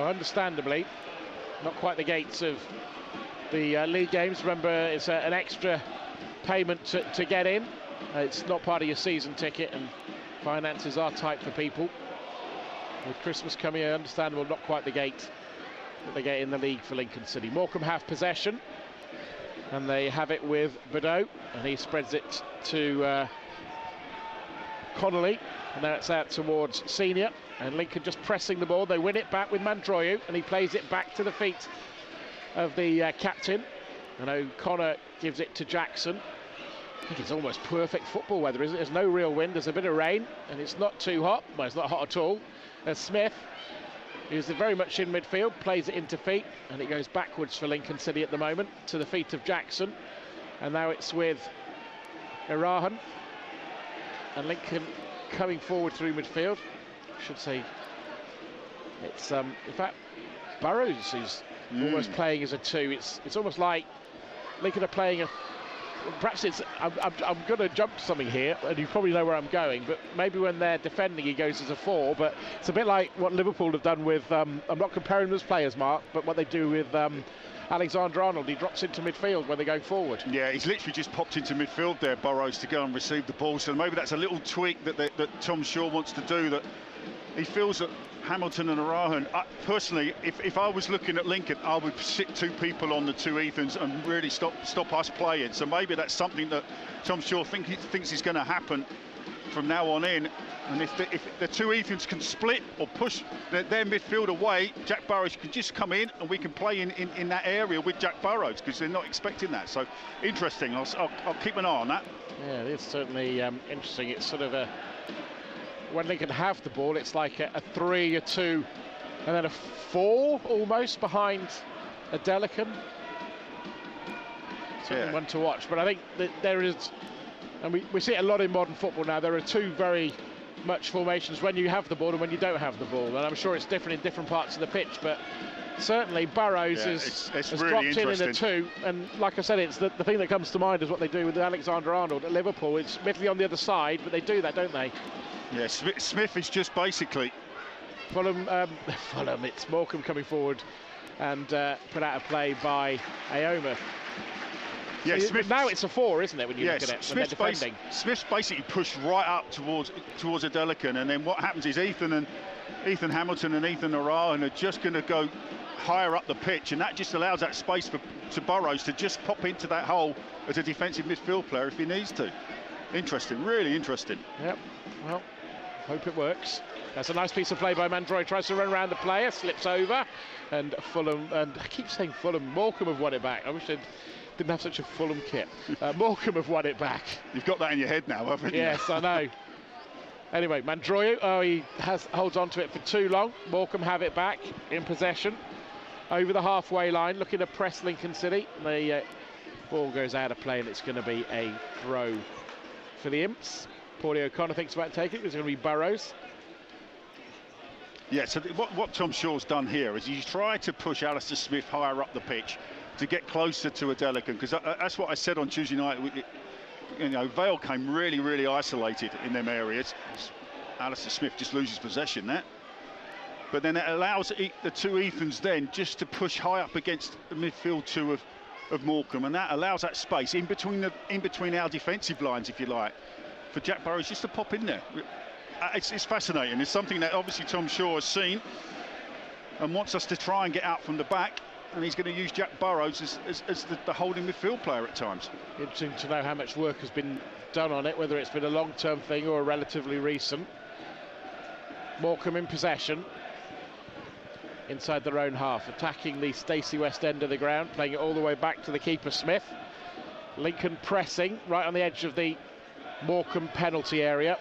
Well, understandably, not quite the gates of the league games. Remember, it's an extra payment to get in. It's not part of your season ticket, and finances are tight for people. With Christmas coming, understandable, not quite the gate that they get in the league for Lincoln City. Morecambe have possession, and they have it with Bordeaux, and he spreads it to Connolly, and now it's out towards Senior, and Lincoln just pressing the ball. They win it back with Mandroyu, and he plays it back to the feet of the captain, and O'Connor gives it to Jackson. I think it's almost perfect football weather, isn't it? There's no real wind, there's a bit of rain, and it's not too hot. Well, it's not hot at all. Smith, who's very much in midfield, plays it into feet, and it goes backwards for Lincoln City at the moment to the feet of Jackson, and now it's with Irahan, and Lincoln coming forward through midfield. I should say it's in fact Burrows who's almost playing as a 2. It's almost like Lincoln are playing a, perhaps it's, I'm going to jump to something here, and you probably know where I'm going, but maybe when they're defending he goes as a 4, but it's a bit like what Liverpool have done with, I'm not comparing them as players, Mark, but what they do with Alexander-Arnold. He drops into midfield when they're going forward. Yeah, he's literally just popped into midfield there, Burrows, to go and receive the ball, so maybe that's a little tweak that Tom Shaw wants to do, that he feels that Hamilton and Irahan, personally, if I was looking at Lincoln, I would sit 2 people on the 2 Ethans and really stop us playing. So maybe that's something that Tom Shaw thinks is going to happen from now on in. And if the 2 Ethans can split or push their midfield away, Jack Burrows can just come in and we can play in that area with Jack Burrows, because they're not expecting that. So interesting. I'll keep an eye on that. Yeah, it's certainly interesting. It's sort of a, when Lincoln have the ball, it's like a 3, a 2, and then a 4 almost behind a Delican. Certainly one to watch, but I think that there is, and we see it a lot in modern football now, there are 2 very much formations when you have the ball and when you don't have the ball, and I'm sure it's different in different parts of the pitch, but certainly Burrows has really dropped in a 2, and like I said, it's the thing that comes to mind is what they do with Alexander-Arnold at Liverpool. It's admittedly on the other side, but they do that, don't they? Yeah, Smith is just basically Fulham. It's Morecambe coming forward and put out a play by Aoma. Yeah, so Smith, now it's a 4, isn't it, when you look at it, when they're defending? Smith's basically pushed right up towards a Delican, and then what happens is Ethan Hamilton and Ethan Irahan are just going to go higher up the pitch, and that just allows that space to Burrows to just pop into that hole as a defensive midfield player if he needs to. Interesting, really interesting. Yep, well, hope it works. That's a nice piece of play by Mandroy. Tries to run around the player, slips over, and Fulham, and I keep saying Fulham, Morecambe have won it back. I wish they didn't have such a Fulham kit. Morecambe have won it back. You've got that in your head now, haven't you? Yes, I know. Anyway, Mandroyu, he holds on to it for too long. Morecambe have it back in possession. Over the halfway line, looking to press Lincoln City. The ball goes out of play, and it's going to be a throw for the Imps. Paulie O'Connor thinks about taking it. It's going to be Burrows. Yeah, so what Tom Shaw's done here is he's tried to push Alistair Smith higher up the pitch to get closer to a Delican, because that's what I said on Tuesday night. Vale came really isolated in them areas. Alistair Smith just loses possession there. But then it allows the 2 Ethans then just to push high up against the midfield 2 of Morecambe, and that allows that space in between our defensive lines, if you like, for Jack Burrows just to pop in there. It's fascinating. It's something that obviously Tom Shaw has seen and wants us to try and get out from the back, and he's going to use Jack Burrows as the holding midfield player at times. Interesting to know how much work has been done on it, whether it's been a long-term thing or a relatively recent. Morecambe in possession inside their own half, attacking the Stacey West end of the ground, playing it all the way back to the keeper Smith. Lincoln pressing right on the edge of the Morecambe penalty area,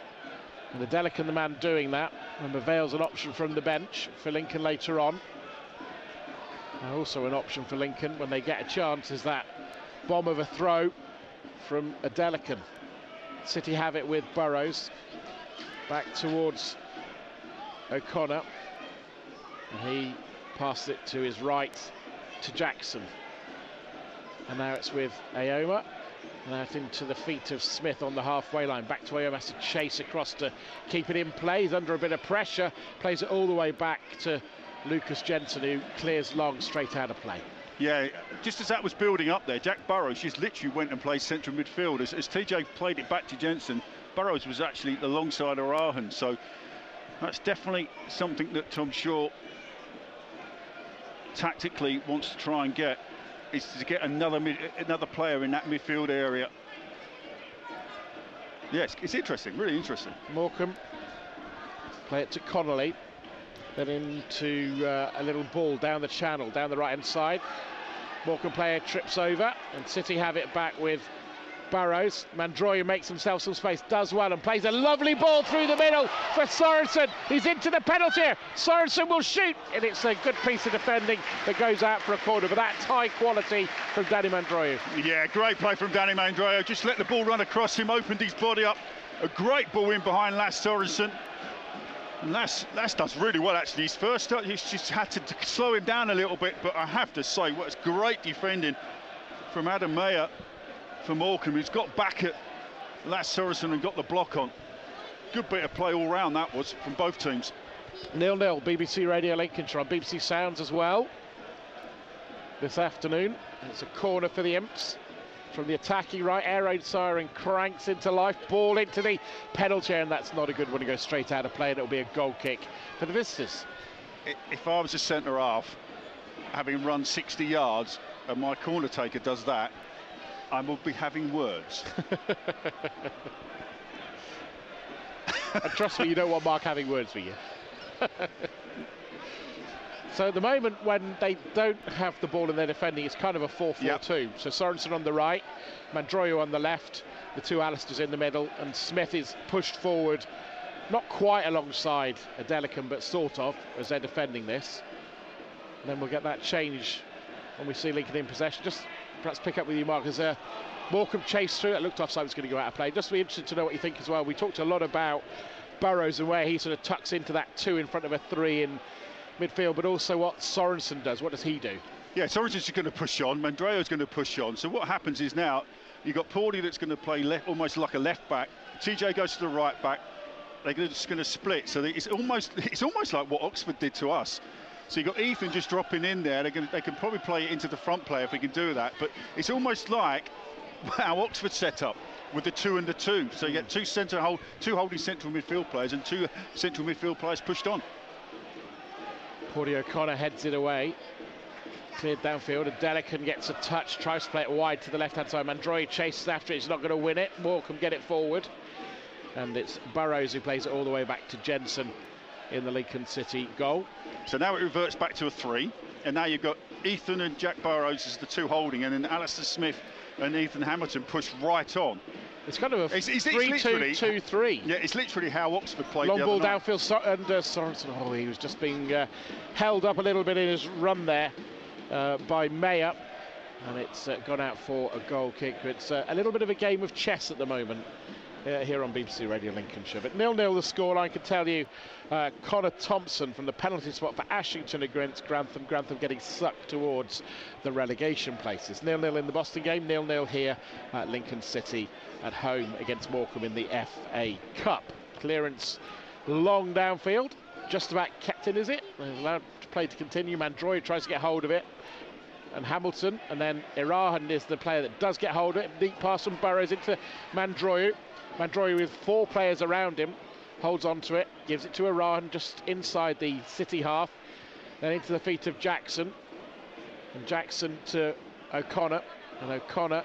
and the Delican the man doing that. Remember, Vale's an option from the bench for Lincoln later on. And also an option for Lincoln when they get a chance is that bomb of a throw from a Delican. City have it with Burrows back towards O'Connor, and he passes it to his right to Jackson, and now it's with Aoma, and out into the feet of Smith on the halfway line. Back to Aoma, has to chase across to keep it in play. He's under a bit of pressure, plays it all the way back to Lucas Jensen, who clears long straight out of play. Yeah, just as that was building up there, Jack Burrows just literally went and played central midfield. As TJ played it back to Jensen, Burrows was actually alongside Arahan. So that's definitely something that Tom Shaw tactically wants to try and get, is to get another player in that midfield area. Yes, it's interesting, really interesting. Morecambe play it to Connolly, then into a little ball down the channel, down the right-hand side. Morecambe player trips over, and City have it back with Burrows. Mandroya makes himself some space, does well, and plays a lovely ball through the middle for Sorensen. He's into the penalty here. Sorensen will shoot, and it's a good piece of defending that goes out for a corner, but that's high quality from Danny Mandroya. Yeah, great play from Danny Mandroya. Just let the ball run across him, opened his body up. A great ball in behind Lass Sorensen. And Lass does really well, actually. His first start, he's just had to slow him down a little bit, but I have to say, what's great defending from Adam Mayer for Morecambe, who's got back at Lass Sorensen and got the block on. Good bit of play all round that was from both teams. 0-0, BBC Radio Lincolnshire on BBC Sounds as well this afternoon. It's a corner for the Imps from the attacking right. Air raid siren cranks into life, ball into the penalty, and that's not a good one to go straight out of play, and it'll be a goal kick for the visitors. If I was a centre half, having run 60 yards, and my corner taker does that, I will be having words. And trust me, you don't want Mark having words for you. So at the moment, when they don't have the ball and they're defending, it's kind of a 4-4-2. Yep. So Sorensen on the right, Mandroya on the left, the two Alistairs in the middle, and Smith is pushed forward, not quite alongside Adelicum, but sort of, as they're defending this. And then we'll get that change when we see Lincoln in possession. Just perhaps pick up with you, Mark, as Morecambe chased through. It looked offside, was going to go out of play. Just be interested to know what you think as well. We talked a lot about Burrows and where he sort of tucks into that 2 in front of a 3 in midfield, but also what Sorensen does. What does he do? Yeah, Sorensen's going to push on, Mandroya's going to push on. So what happens is now you've got Paulie that's going to play left, almost like a left back. TJ goes to the right back. They're just going to split. So it's almost like what Oxford did to us. So you've got Ethan just dropping in there. They can probably play it into the front player if we can do that. But it's almost like how Oxford set up with the 2 and the 2. So you get two holding central midfield players and 2 central midfield players pushed on. Porty O'Connor heads it away. Cleared downfield, and Adelicum gets a touch, tries to play it wide to the left-hand side. Mandroya chases after it, he's not going to win it. Morecambe get it forward. And it's Burrows who plays it all the way back to Jensen in the Lincoln City goal. So now it reverts back to a 3, and now you've got Ethan and Jack Burrows as the 2 holding, and then Alistair Smith and Ethan Hamilton push right on. It's kind of a 3-2-2-3. Yeah, it's literally how Oxford played. Long the ball other night. downfield, and Sorensen, oh, he was just being held up a little bit in his run there by Mayer, and it's gone out for a goal kick. It's a little bit of a game of chess at the moment here on BBC Radio Lincolnshire. But 0-0 the score. I can tell you, Connor Thompson from the penalty spot for Ashington against Grantham. Grantham getting sucked towards the relegation places. 0-0 in the Boston game, 0-0 here at Lincoln City at home against Morecambe in the FA Cup. Clearance long downfield, just about kept in, is it? Allowed to play to continue. Mandroya tries to get hold of it, and Hamilton, and then Irahan is the player that does get hold of it. Deep pass from Burrows into Mandroya. Mandroya with 4 players around him, holds on to it, gives it to Irahan just inside the City half, then into the feet of Jackson, and Jackson to O'Connor, and O'Connor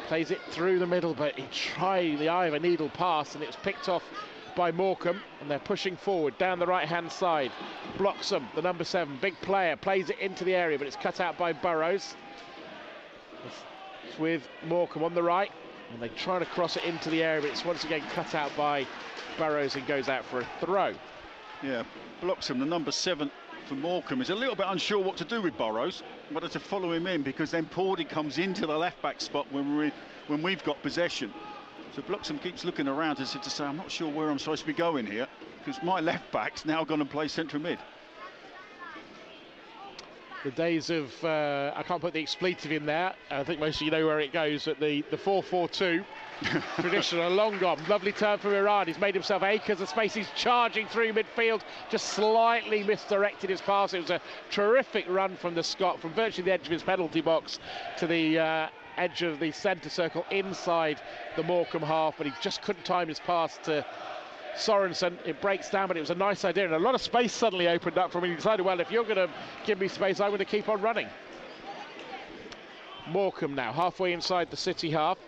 plays it through the middle, but he tried the eye of a needle pass, and it was picked off by Morecambe, and they're pushing forward down the right-hand side. Blocks them, the number 7, big player, plays it into the area, but it's cut out by Burrows. It's with Morecambe on the right, and they try to cross it into the area, but it's once again cut out by Burrows and goes out for a throw. Yeah, blocks him, the number 7 for Morecambe is a little bit unsure what to do with Burrows, whether to follow him in, because then Paulie comes into the left-back spot when we've got possession. So Bloxham keeps looking around as if to say, I'm not sure where I'm supposed to be going here, because my left-back's now going to play central mid. The days of, I can't put the expletive in there, I think most of you know where it goes, at the 4-4-2 tradition are long gone. Lovely turn from Iran, he's made himself acres of space, he's charging through midfield, just slightly misdirected his pass. It was a terrific run from the Scot, from virtually the edge of his penalty box to the edge of the centre circle inside the Morecambe half, but he just couldn't time his pass to Sorensen. It breaks down, but it was a nice idea, and a lot of space suddenly opened up for him. He decided, well, if you're going to give me space, I'm going to keep on running. Morecambe now halfway inside the City half,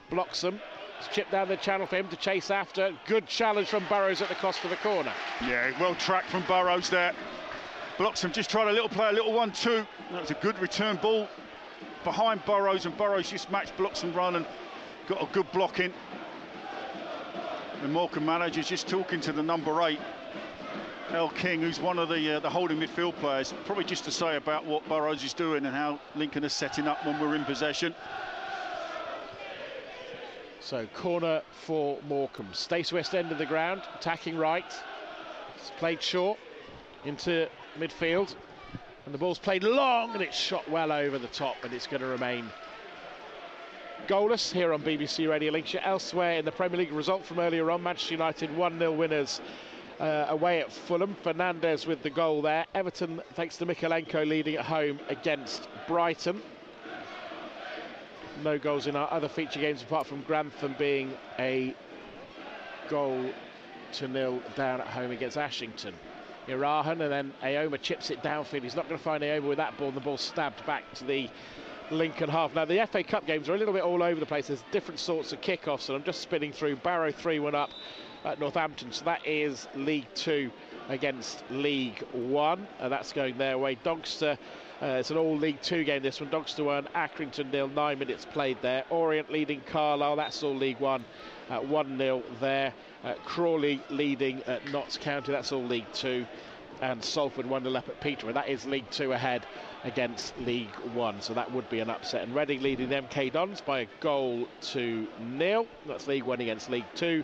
blocks them. It's chipped down the channel for him to chase after. Good challenge from Burrows at the cost of a corner. Yeah, well tracked from Burrows there. Blocks him, just tried a little 1-2. That was a good return ball behind Burrows, and Burrows just matched blocks and run and got a good block in. The Morecambe manager's just talking to the number 8, El King, who's one of the holding midfield players, probably just to say about what Burrows is doing and how Lincoln is setting up when we're in possession. So corner for Morecambe. Stace west end of the ground, attacking right. It's played short into midfield, and the ball's played long, and it's shot well over the top, and it's going to remain goalless here on BBC Radio Lincolnshire. Elsewhere in the Premier League, result from earlier on, Manchester United 1-0 winners away at Fulham. Fernandes with the goal there. Everton, thanks to Mikalenko, leading at home against Brighton. No goals in our other feature games apart from Grantham being a 0-0 down at home against Ashington. Irahan, and then Aoma chips it downfield. He's not going to find Aoma with that ball, and the ball stabbed back to the Lincoln half. Now the FA Cup games are a little bit all over the place. There's different sorts of kickoffs, and I'm just spinning through. Barrow 3-1 up at Northampton, so that is League 2 against League 1. That's going their way. Doncaster, it's an all League 2 game this one. Doncaster 1, Accrington 0, 9 minutes played there. Orient leading Carlisle, that's all League 1 at 1-0 there. Crawley leading at Notts County, that's all League 2. And Salford 1-0 up at Peterborough, that is League 2 ahead against League 1, so that would be an upset. And Reading leading the MK Dons by 1-0. That's League 1 against League 2.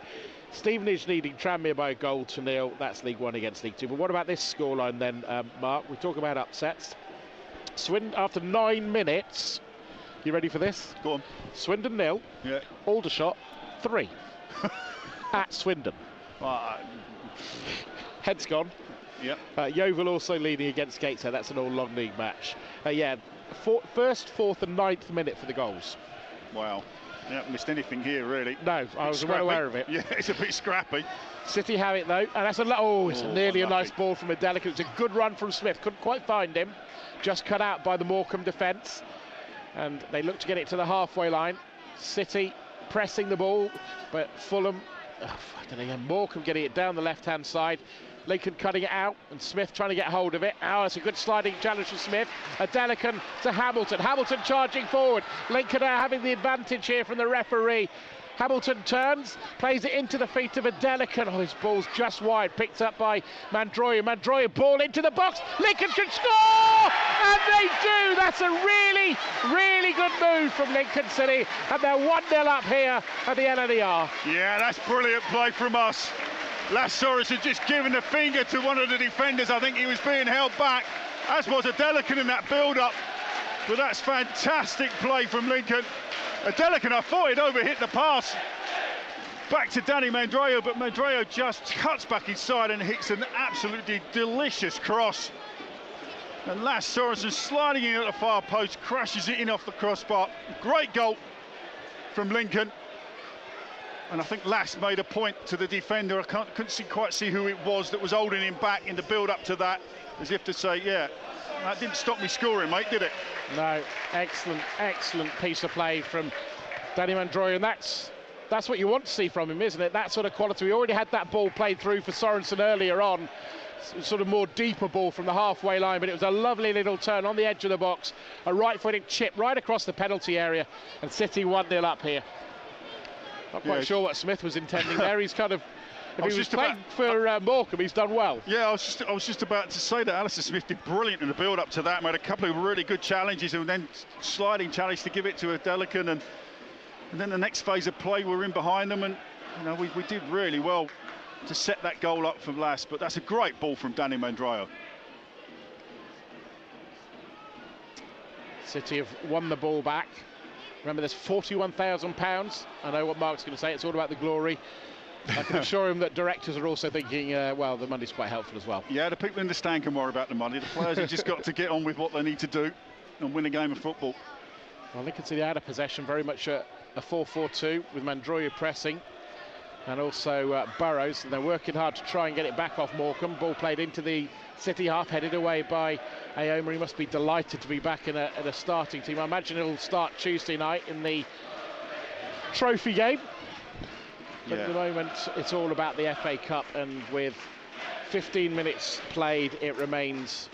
Stevenage leading Tranmere by 1-0. That's League 1 against League 2. But what about this scoreline then, Mark? We talk about upsets. Swindon after 9 minutes. You ready for this? Go on. Swindon 0. Yeah. Aldershot 3 at Swindon. Head's gone. Yep. Yeovil also leading against Gateshead. That's an all long league match. First, fourth and 9th minute for the goals. Wow. You haven't missed anything here, really. No, I was well aware of it. Yeah, it's a bit scrappy. City have it, though. And that's it's nearly a nice ball from Adelican. It's a good run from Smith. Couldn't quite find him. Just cut out by the Morecambe defence. And they look to get it to the halfway line. City pressing the ball, but Fulham, Morecambe getting it down the left-hand side. Lincoln cutting it out, and Smith trying to get hold of it. It's a good sliding challenge from Smith. Adelican to Hamilton. Hamilton charging forward. Lincoln are having the advantage here from the referee. Hamilton turns, plays it into the feet of Adelican. His ball's just wide, picked up by Mandroya. Mandroya, ball into the box. Lincoln can score! And they do! That's a really, really good move from Lincoln City. And they're 1-0 up here at the LNER. Yeah, that's brilliant play from us. Lassoris had just given a finger to one of the defenders. I think he was being held back, as was Adelican in that build-up. But that's fantastic play from Lincoln. Adelican, I thought he'd overhit the pass back to Danny Mandroya, but Mandroya just cuts back inside and hits an absolutely delicious cross. And Lassoris sliding in at the far post, crashes it in off the crossbar. Great goal from Lincoln. And I think Lass made a point to the defender. I couldn't quite see who it was that was holding him back in the build-up to that, as if to say, yeah, that didn't stop me scoring, mate, did it? No, excellent piece of play from Danny Mandroya, and that's what you want to see from him, isn't it? That sort of quality. We already had that ball played through for Sorensen earlier on, sort of more deeper ball from the halfway line, but it was a lovely little turn on the edge of the box, a right-footed chip right across the penalty area, and City 1-0 up here. Not quite sure what Smith was intending there. He's kind of, if he was playing for Morecambe, he's done well. Yeah, I was just about to say that Alistair Smith did brilliant in the build-up to that. Made a couple of really good challenges, and then sliding challenge to give it to Adelican, and then the next phase of play we're in behind them, and we did really well to set that goal up from Lass. But that's a great ball from Danny Mandroya. City have won the ball back. Remember, there's £41,000. I know what Mark's going to say. It's all about the glory. I can assure him that directors are also thinking, well, the money's quite helpful as well. Yeah, the people in the stand can worry about the money. The players have just got to get on with what they need to do and win a game of football. Well, Lincoln City out of possession, very much a 4-4-2 with Mandroya pressing and also Burrows. And they're working hard to try and get it back off Morecambe. Ball played into the City half, headed away by Aomer. He must be delighted to be back in a starting team. I imagine it'll start Tuesday night in the trophy game. But at the moment, it's all about the FA Cup, and with 15 minutes played, it remains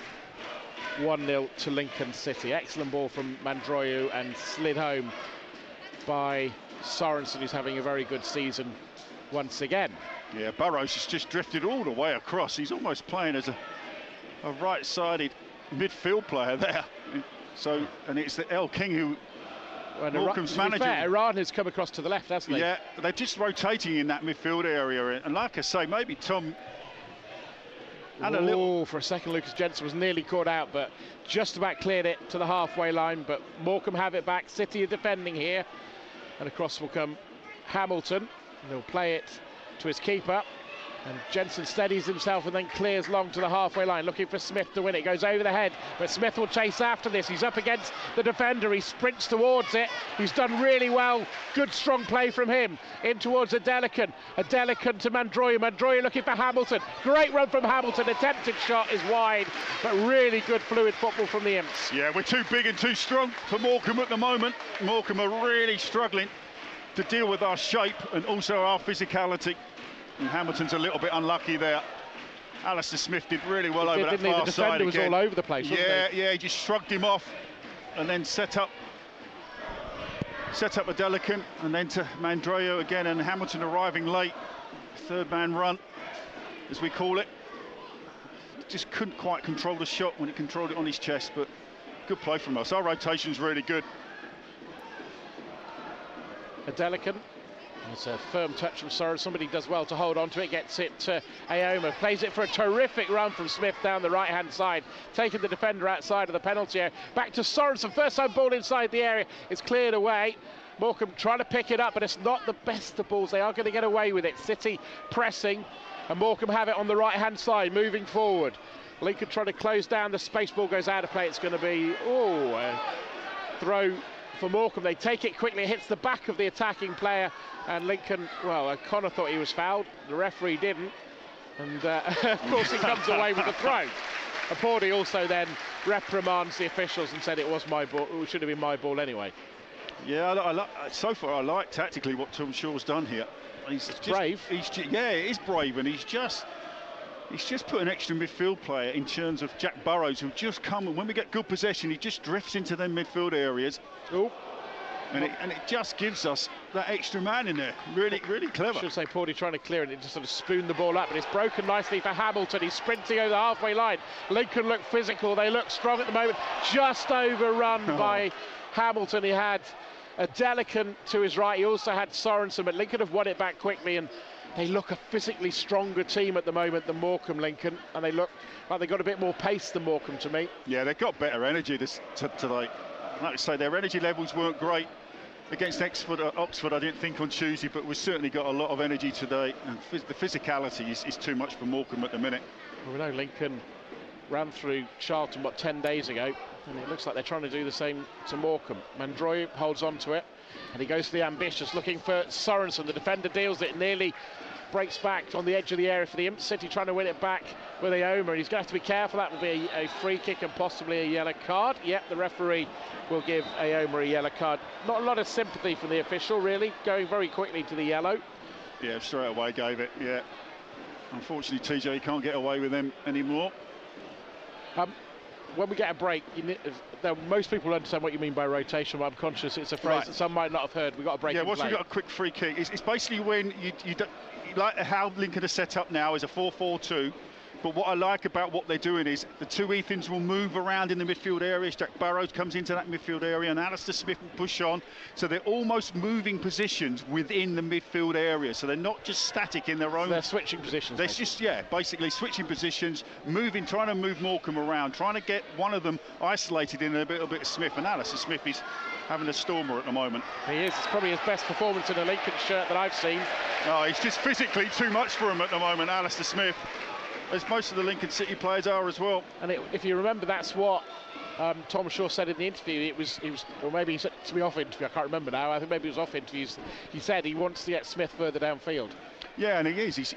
1-0 to Lincoln City. Excellent ball from Mandroya and slid home by Sorensen, who's having a very good season once again. Yeah, Burrows has just drifted all the way across. He's almost playing as a right-sided midfield player there. So, and it's the El King who... Morecambe's manager. Iran has come across to the left, hasn't he? Yeah, they're just rotating in that midfield area, and like I say, maybe Tom had a little... For a second, Lucas Jensen was nearly caught out, but just about cleared it to the halfway line. But Morecambe have it back. City are defending here, and across will come Hamilton. And he'll play it to his keeper, and Jensen steadies himself and then clears long to the halfway line, looking for Smith to win it. Goes over the head, but Smith will chase after this. He's up against the defender. He sprints towards it. He's done really well. Good strong play from him. In towards Adelican. Adelican to Mandroya. Mandroya looking for Hamilton. Great run from Hamilton. Attempted shot is wide, but really good fluid football from the Imps. Yeah, we're too big and too strong for Morecambe at the moment. Morecambe are really struggling to deal with our shape and also our physicality. And Hamilton's a little bit unlucky there. Alistair Smith did really well over that far side again. The defender was all over the place, wasn't he? Yeah, he just shrugged him off and then set up Adelican, and then to Mandroya again, and Hamilton arriving late. Third man run, as we call it. Just couldn't quite control the shot when he controlled it on his chest, but good play from us. Our rotation's really good. Adelican. It's a firm touch from Sorensen. Somebody does well to hold on to it, gets it to Aomer, plays it for a terrific run from Smith down the right-hand side, taking the defender outside of the penalty area. Back to Sorensen, first time ball inside the area, it's cleared away. Morecambe trying to pick it up, but it's not the best of balls. They are going to get away with it. City pressing, and Morecambe have it on the right-hand side, moving forward. Lincoln trying to close down, the space ball goes out of play. It's going to be, a throw for Morecambe. They take it quickly, it hits the back of the attacking player, and Lincoln, Connor thought he was fouled, the referee didn't, and of course he comes away with the throw. Apordi also then reprimands the officials and said it was my ball, it should have been my ball anyway. Yeah, so far I like tactically what Tom Shaw's done here. He's brave. Yeah, it is brave, and he's just put an extra midfield player in terms of Jack Burrows, who just come, and when we get good possession, he just drifts into them midfield areas. Oh. And it just gives us that extra man in there. Really, really clever. I should say Porty trying to clear it, it just sort of spooned the ball up, but it's broken nicely for Hamilton. He's sprinting over the halfway line. Lincoln look physical, they look strong at the moment. Just overrun by Hamilton. He had Adelican to his right, he also had Sorensen, but Lincoln have won it back quickly, and they look a physically stronger team at the moment than Morecambe, Lincoln, and they look like they've got a bit more pace than Morecambe to me. Yeah, they've got better energy today. Like I say, their energy levels weren't great against Oxford, I didn't think, on Tuesday, but we've certainly got a lot of energy today, and the physicality is too much for Morecambe at the minute. Well, we know Lincoln ran through Charlton, 10 days ago, and it looks like they're trying to do the same to Morecambe. Mandroya holds on to it, and he goes for the ambitious, looking for Sorensen. The defender deals it, nearly breaks back on the edge of the area for the Imp. City trying to win it back with Aomer, and he's going to have to be careful. That will be a free kick and possibly a yellow card. Yep, the referee will give Aomer a yellow card. Not a lot of sympathy from the official, really, going very quickly to the yellow. Yeah, straight away gave it, yeah. Unfortunately, TJ can't get away with them anymore. When we get a break, most people understand what you mean by rotation, but I'm conscious it's a phrase that some might not have heard. We've got a break. Yeah, once we've got a quick free kick, it's basically when you like how Lincoln is set up now is a 4-4-2. But what I like about what they're doing is the two Ethans will move around in the midfield areas. Jack Burrows comes into that midfield area and Alistair Smith will push on. So they're almost moving positions within the midfield area. So they're not just static in their own... They're switching positions. They're just, yeah, basically switching positions, moving, trying to move Morecambe around, trying to get one of them isolated in a little bit of Smith. And Alistair Smith is having a stormer at the moment. He is. It's probably his best performance in a Lincoln shirt that I've seen. No, he's just physically too much for him at the moment, Alistair Smith, as most of the Lincoln City players are as well. And if you remember, that's what Tom Shaw said in the interview. It was, or maybe he said to me off interview, I can't remember now. I think maybe it was off interviews. He said he wants to get Smith further downfield. Yeah, and he is.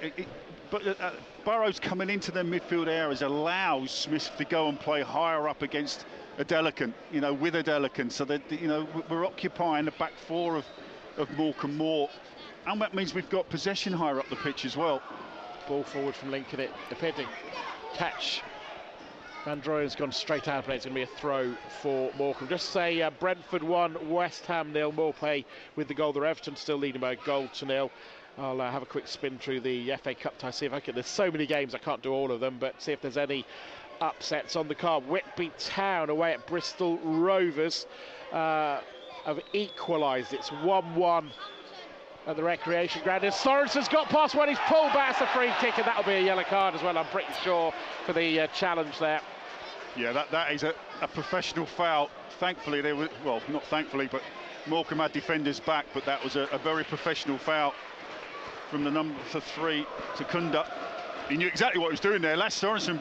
But Burrows coming into their midfield areas allows Smith to go and play higher up against Adelakun, with Adelakun. So that, we're occupying the back four of Morecambe more. And that means we've got possession higher up the pitch as well. Ball forward from Lincoln, it appeared catch. Mandroya's gone straight out of play. It's going to be a throw for Morecambe. Just say Brentford 1, West Ham 0. Morecambe with the goal. The Everton still leading by a goal to 0. I'll have a quick spin through the FA Cup tie, see if I can. There's so many games I can't do all of them, but see if there's any upsets on the card. Whitby Town away at Bristol Rovers have equalised. It's 1-1 at the recreation ground. And Sorensen's got past one. He's pulled back. It's a free kick, and that'll be a yellow card as well, I'm pretty sure, for the challenge there. Yeah, that is a professional foul. Thankfully, they were, well, not thankfully, but Morecambe had defenders back, but that was a very professional foul from the number 3 to Kunda. He knew exactly what he was doing there. Lasse Sorensen,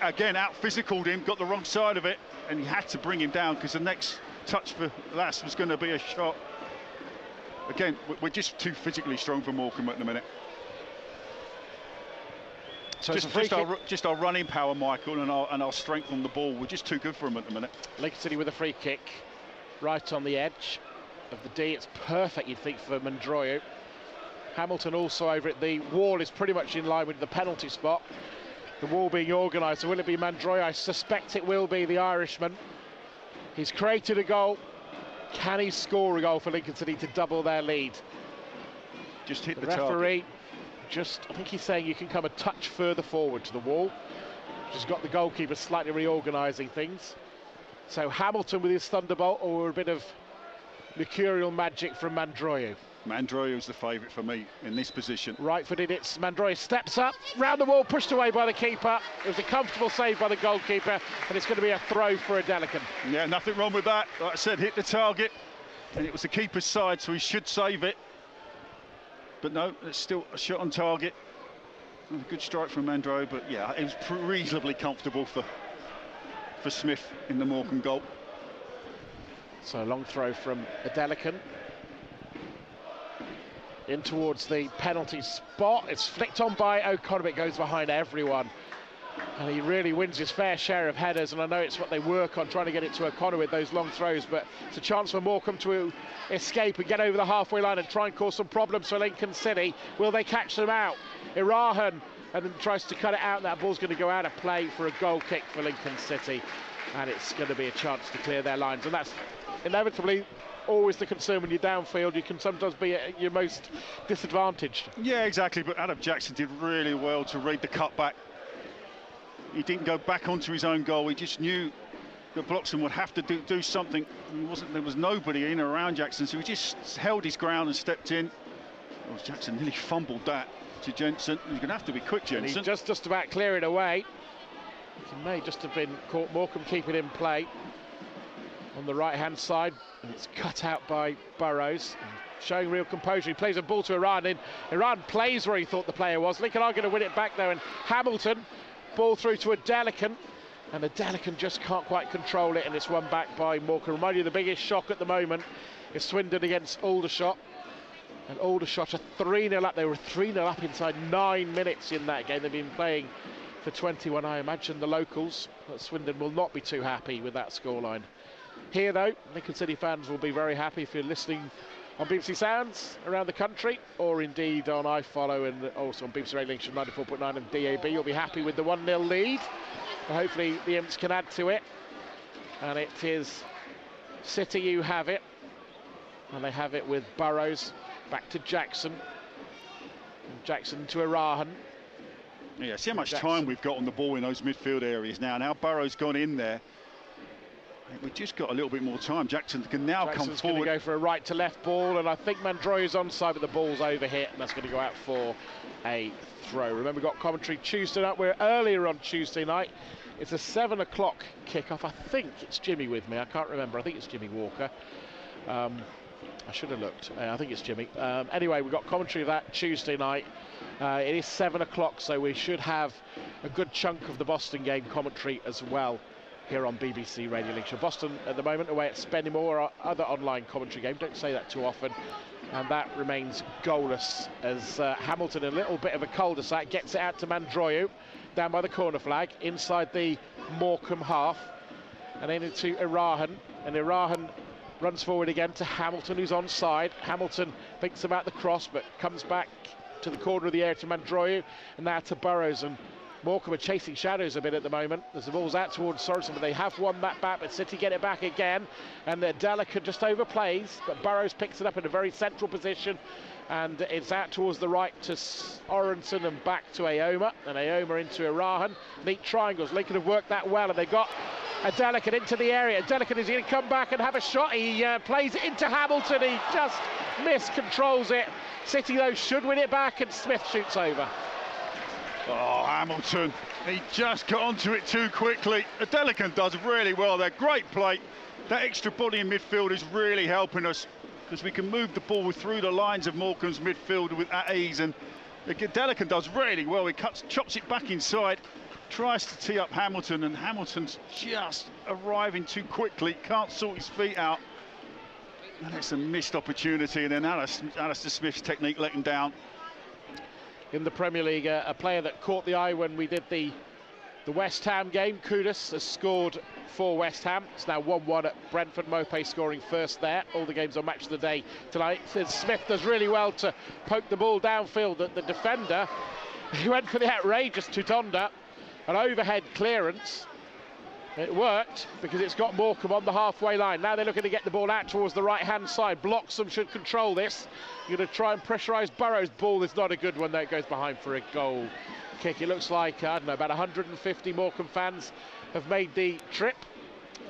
again, out-physicaled him, got the wrong side of it, and he had to bring him down because the next touch for Lasse was going to be a shot. Again, we're just too physically strong for Morecambe at the minute. So just our running power, Michael, and our strength on the ball, we're just too good for them at the minute. Lincoln City with a free kick, right on the edge of the D. It's perfect, you'd think, for Mandroya. Hamilton also over it. The wall is pretty much in line with the penalty spot. The wall being organised. So will it be Mandroya? I suspect it will be the Irishman. He's created a goal. Can he score a goal for Lincoln City to double their lead? Just hit the referee. I think he's saying you can come a touch further forward to the wall. Just got the goalkeeper slightly reorganising things. So Hamilton with his thunderbolt, or a bit of mercurial magic from Mandroya. Mandroya's the favourite for me in this position. Right-footed, it's Mandroya steps up, round the wall, pushed away by the keeper. It was a comfortable save by the goalkeeper, and it's going to be a throw for Adelakun. Yeah, nothing wrong with that. Like I said, hit the target, and it was the keeper's side, so he should save it. But no, it's still a shot on target. A good strike from Mandroya, but yeah, it was reasonably comfortable for Smith in the Morecambe goal. So a long throw from Adelakun. In towards the penalty spot. It's flicked on by O'Connor, but it goes behind everyone. And he really wins his fair share of headers, and I know it's what they work on, trying to get it to O'Connor with those long throws, but it's a chance for Morecambe to escape and get over the halfway line and try and cause some problems for Lincoln City. Will they catch them out? Irahan and then tries to cut it out. That ball's going to go out of play for a goal kick for Lincoln City, and it's going to be a chance to clear their lines, and that's inevitably always the concern when you're downfield. You can sometimes be at your most disadvantaged. Yeah, exactly, but Adam Jackson did really well to read the cutback. He didn't go back onto his own goal. He just knew that Bloxham would have to do something. There was nobody in or around Jackson, so he just held his ground and stepped in. Oh, Jackson nearly fumbled that to Jensen. He's going to have to be quick, Jensen. He's just about clearing away. He may just have been caught. Morecambe keeping in play on the right-hand side, and it's cut out by Burrows, showing real composure. He plays a ball to Iran, and Iran plays where he thought the player was. Lincoln are going to win it back there, and Hamilton, ball through to Adelakun, and Adelakun just can't quite control it, and it's won back by Morecambe. Remind you, the biggest shock at the moment is Swindon against Aldershot, and Aldershot are 3-0 up. They were 3-0 up inside 9 minutes in that game. They've been playing for 21. I imagine the locals at Swindon will not be too happy with that scoreline. Here, though, Lincoln City fans will be very happy if you're listening on BBC Sounds around the country, or indeed on iFollow and also on BBC Radio Lincolnshire 94.9 and DAB. You'll be happy with the 1-0 lead. And hopefully the Imps can add to it. And it is City who have it. And they have it with Burrows back to Jackson. And Jackson to Irahan. Yeah, see how much Jackson. time we've got on the ball in those midfield areas now. Now Burrow's gone in there. We've just got a little bit more time. Jackson can now Jackson's come forward. Going to go for a right to left ball, and I think Mandroyu's onside, but the ball's over hit, and that's going to go out for a throw. Remember, we've got commentary Tuesday night. We're earlier on Tuesday night. It's a 7 o'clock kickoff. I think it's Jimmy with me. I can't remember. I think it's Jimmy Walker. I should have looked. I think it's Jimmy. Anyway, we've got commentary of that Tuesday night. It is 7 o'clock, so we should have a good chunk of the Boston game commentary as well here on BBC Radio Lincolnshire. Boston at the moment away at Spennymoor, our other online commentary game. Don't say that too often. And that remains goalless as Hamilton, a little bit of a cul-de-sac, gets it out to Mandroyu down by the corner flag inside the Morecambe half, and then into Irahan, and Irahan runs forward again to Hamilton, who's onside. Hamilton thinks about the cross but comes back to the corner of the area to Mandroyu, and now to Burrows, and Morecambe are chasing shadows a bit at the moment as the ball's out towards Sorensen, but they have won that back, but City get it back again, and Delicate just overplays, but Burrows picks it up in a very central position, and it's out towards the right to Sorensen and back to Aoma, and Aoma into Irahan. Neat triangles. Lincoln have worked that well, and they got a Delicate into the area. Delicate is going to come back and have a shot. He plays it into Hamilton. He just miscontrols it. City, though, should win it back, and Smith shoots over. Oh, Hamilton, he just got onto it too quickly. Delicate does really well there. Great play. That extra body in midfield is really helping us because we can move the ball through the lines of Morecambe's midfield at ease. And Delicate does really well. He chops it back inside, tries to tee up Hamilton, and Hamilton's just arriving too quickly. Can't sort his feet out. And it's a missed opportunity. And then Alistair Smith's technique let him down. In the Premier League, a player that caught the eye when we did the West Ham game, Kudus, has scored for West Ham. It's now 1-1 at Brentford. Mopé scoring first there. All the games on Match of the Day tonight. Smith does really well to poke the ball downfield. The defender, he went for the outrageous Tutonda, an overhead clearance. It worked because it's got Morecambe on the halfway line. Now they're looking to get the ball out towards the right-hand side. Bloxham should control this. You're going to try and pressurise Burrows' ball. It's not a good one, though. It goes behind for a goal kick. It looks like, I don't know, about 150 Morecambe fans have made the trip,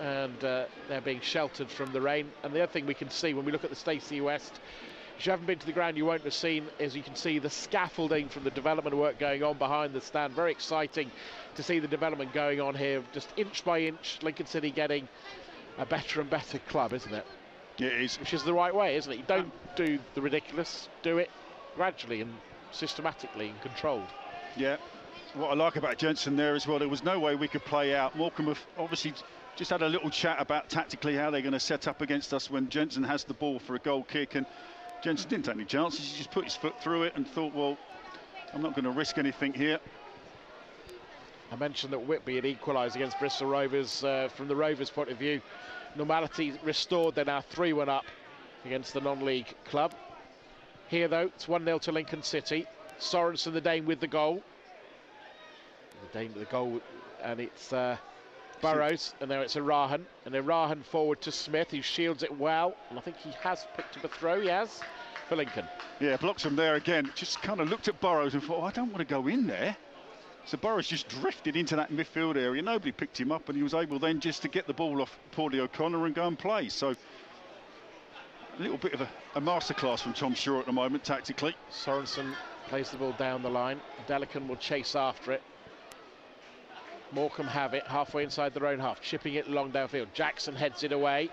and they're being sheltered from the rain. And the other thing we can see when we look at the Stacey West, if you haven't been to the ground, you won't have seen, as you can see, the scaffolding from the development work going on behind the stand. Very exciting to see the development going on here, just inch by inch. Lincoln City getting a better and better club, isn't it? It is. Which is the right way, isn't it? You don't do the ridiculous, do it gradually and systematically and controlled. Yeah. What I like about Jensen there as well, there was no way we could play out. Morecambe have obviously just had a little chat about tactically how they're going to set up against us when Jensen has the ball for a goal kick, and Jensen didn't take any chances. He just put his foot through it and thought, well, I'm not going to risk anything here. I mentioned that Whitby had equalised against Bristol Rovers. From the Rovers' point of view, normality restored. They're now 3-1 up against the non-league club. Here, though, it's 1-0 to Lincoln City. Sorensen, the Dane, with the goal. The Dane with the goal, and it's Burrows, and now it's Irahan. And Irahan forward to Smith, who shields it well. And I think he has picked up a throw, he has, for Lincoln. Yeah, blocks him there again. Just kind of looked at Burrows and thought, oh, I don't want to go in there. So Burrows just drifted into that midfield area. Nobody picked him up, and he was able then just to get the ball off Paulie O'Connor and go and play. So a little bit of a masterclass from Tom Shaw at the moment, tactically. Sorensen plays the ball down the line. Delican will chase after it. Morecambe have it halfway inside their own half, chipping it long downfield. Jackson heads it away.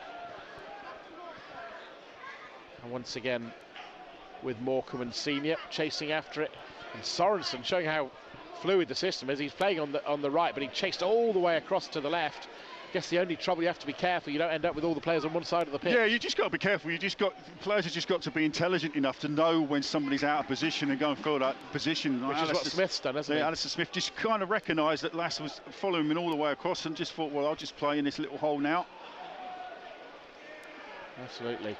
And once again, with Morecambe and Senior chasing after it. And Sorensen showing how fluid the system is. He's playing on the right, but he chased all the way across to the left. Guess the only trouble, you have to be careful you don't end up with all the players on one side of the pitch. Yeah, you just got to be careful. Players have just got to be intelligent enough to know when somebody's out of position and go and fill that position. Which is what Smith's done, hasn't he? Alistair Smith just kind of recognised that Lass was following him all the way across and just thought, well, I'll just play in this little hole now. Absolutely.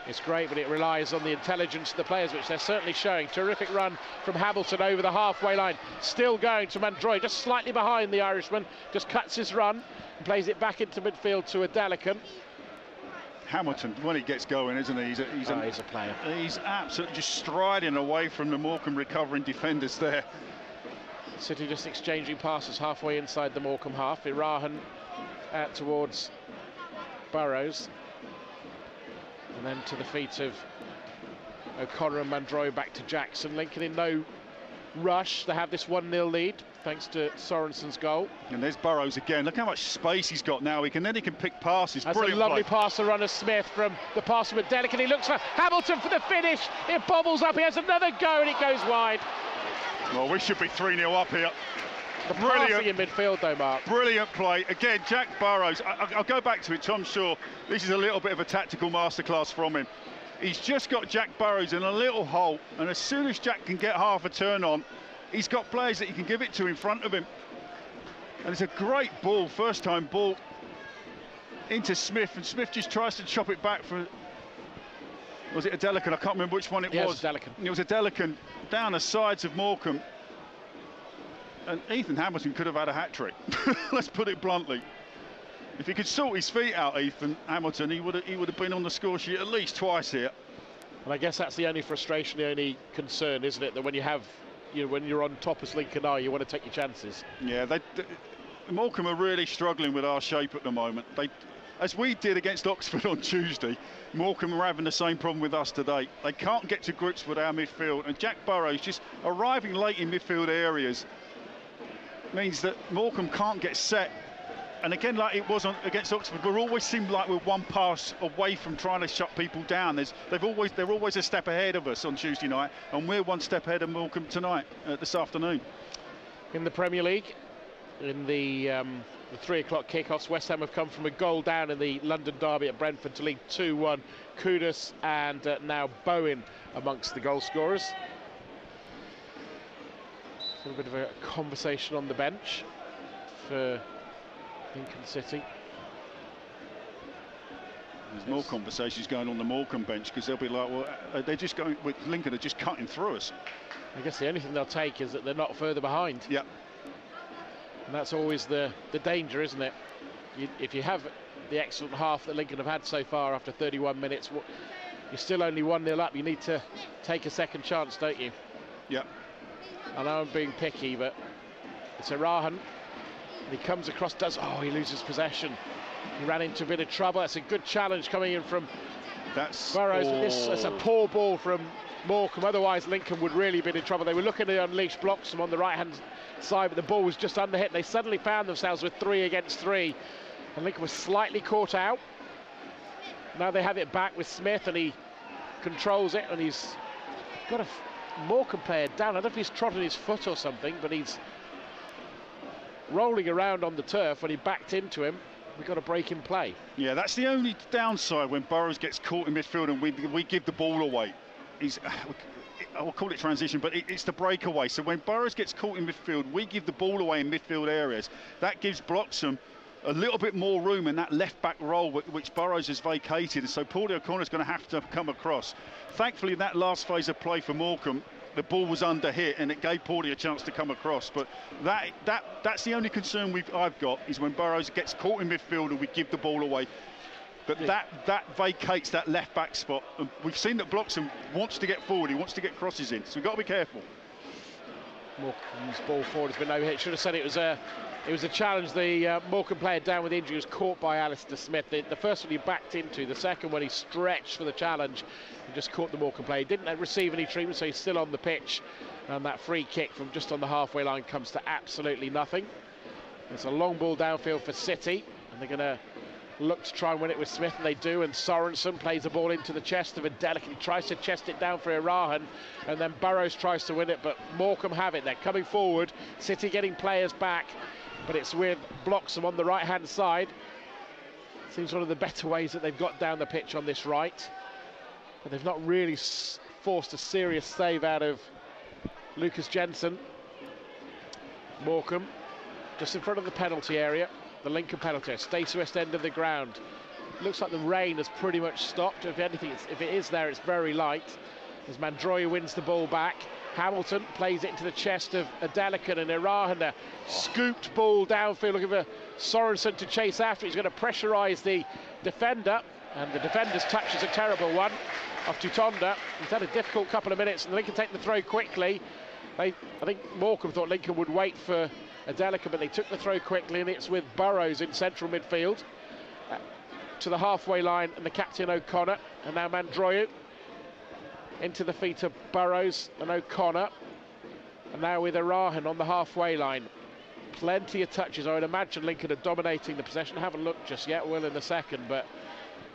It's great, but it relies on the intelligence of the players, which they're certainly showing. Terrific run from Hamilton over the halfway line. Still going to Mandroy, just slightly behind the Irishman. Just cuts his run and plays it back into midfield to Adelican. Hamilton, when he gets going, isn't he? He's a player. He's absolutely just striding away from the Morecambe recovering defenders there. City just exchanging passes halfway inside the Morecambe half. Irahan out towards Burrows. And then to the feet of O'Connor and Mandroy, back to Jackson. Lincoln in no rush. They have this 1-0 lead thanks to Sorensen's goal. And there's Burrows again. Look how much space he's got now. He can pick passes. That's brilliant a lovely play. pass to Runner Smith from the pass from Delicate. He looks for Hamilton for the finish. It bobbles up. He has another go and it goes wide. Well, we should be 3-0 up here. The passing in midfield though, Mark. Brilliant play. Again, Jack Burrows. I'll go back to it. Tom Shaw, this is a little bit of a tactical masterclass from him. He's just got Jack Burrows in a little hole, and as soon as Jack can get half a turn on, he's got players that he can give it to in front of him. And it's a great ball, first time ball into Smith, and Smith just tries to chop it back for, was it a Delican? I can't remember which one it was. Delican. It was a Delican down the sides of Morecambe. And Ethan Hamilton could have had a hat-trick. Let's put it bluntly. If he could sort his feet out, Ethan Hamilton, he would have been on the score sheet at least twice here. And I guess that's the only frustration, the only concern, isn't it? That when you have, when you're on top as Lincoln are, you want to take your chances. Yeah, Morecambe are really struggling with our shape at the moment. As we did against Oxford on Tuesday, Morecambe are having the same problem with us today. They can't get to grips with our midfield, and Jack Burrows just arriving late in midfield areas means that Morecambe can't get set. And again, like it was against Oxford, we always seem like we're one pass away from trying to shut people down. They're always a step ahead of us on Tuesday night, and we're one step ahead of Morecambe tonight, this afternoon. In the Premier League, in the 3 o'clock kickoffs, West Ham have come from a goal down in the London derby at Brentford to lead 2-1. Kudus and now Bowen amongst the goal scorers. So a bit of a conversation on the bench for Lincoln City. There's more conversations going on the Morecambe bench, because they'll be like, well, they're just going with Lincoln, are just cutting through us. I guess the only thing they'll take is that they're not further behind. Yeah. And that's always the danger, isn't it? If you have the excellent half that Lincoln have had so far after 31 minutes, you're still only 1-0 up. You need to take a second chance, don't you? Yeah. I know I'm being picky, but it's Irahan. He comes across, he loses possession. He ran into a bit of trouble. That's a good challenge coming in from Burrows. That's a poor ball from Morecambe. Otherwise, Lincoln would really be in trouble. They were looking to unleash Bloxham on the right-hand side, but the ball was just under hit. They suddenly found themselves with 3 against 3, and Lincoln was slightly caught out. Now they have it back with Smith, and he controls it, and he's got a Morecambe player down. I don't know if he's trotted his foot or something, but he's rolling around on the turf. When he backed into him, we got a break in play. Yeah, that's the only downside when Burrows gets caught in midfield and we give the ball away. I'll call it transition, but it's the breakaway. So when Burrows gets caught in midfield, we give the ball away in midfield areas. That gives Bloxham a little bit more room in that left-back role which Burrows has vacated. And so Paulie O'Connor's going to have to come across. Thankfully, in that last phase of play for Morecambe, the ball was under hit and it gave Paulie a chance to come across. But that's the only concern I've got, is when Burrows gets caught in midfield and we give the ball away. But that vacates that left-back spot. And we've seen that Bloxham wants to get forward, he wants to get crosses in, so we've got to be careful. Morecame's ball forward has been no hit. Should have said it was a challenge. The Morecambe player down with injury was caught by Alistair Smith. The first one he backed into, the second one he stretched for the challenge and just caught the Morecambe player. He didn't receive any treatment, so he's still on the pitch. And that free kick from just on the halfway line comes to absolutely nothing. It's a long ball downfield for City, and they're going to look to try and win it with Smith, and they do. And Sorensen plays the ball into the chest of a Delicate. He tries to chest it down for Irahan, and then Burrows tries to win it, but Morecambe have it. They're coming forward, City getting players back, but it's with Bloxham on the right-hand side. Seems one of the better ways that they've got down the pitch on this right, but they've not really forced a serious save out of Lucas Jensen. Morecambe just in front of the penalty area. The Lincoln penalty, Stacey West end of the ground. Looks like the rain has pretty much stopped. If anything, if it is there, it's very light. As Mandroy wins the ball back. Hamilton plays it into the chest of Delicate, and Irahan, a scooped ball downfield, looking for Sorensen to chase after. He's going to pressurise the defender, and the defender's touch is a terrible one off Tutonda. He's had a difficult couple of minutes, and Lincoln take the throw quickly. I think Morecambe thought Lincoln would wait for Adelika, but they took the throw quickly, and it's with Burrows in central midfield to the halfway line, and the captain O'Connor, and now Mandroiu into the feet of Burrows and O'Connor, and now with Irahan on the halfway line. Plenty of touches. I would imagine Lincoln are dominating the possession. Haven't looked just yet, will in a second, but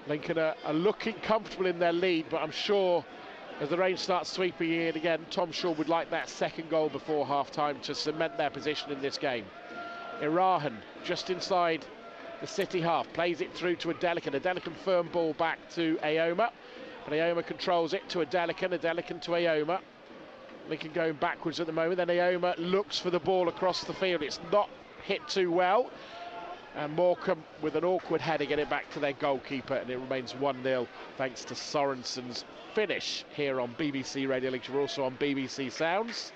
Lincoln are looking comfortable in their lead, but I'm sure as the rain starts sweeping in again, Tom Shaw would like that second goal before half-time to cement their position in this game. Irahan just inside the City half, plays it through to Adelika firm ball back to Aoma, but Aoma controls it to Adelika to Aoma. Lincoln going backwards at the moment, then Aoma looks for the ball across the field. It's not hit too well, and Morecambe with an awkward header get it back to their goalkeeper, and it remains 1-0 thanks to Sorensen's finish here on BBC Radio Lincolnshire. We're also on BBC Sounds,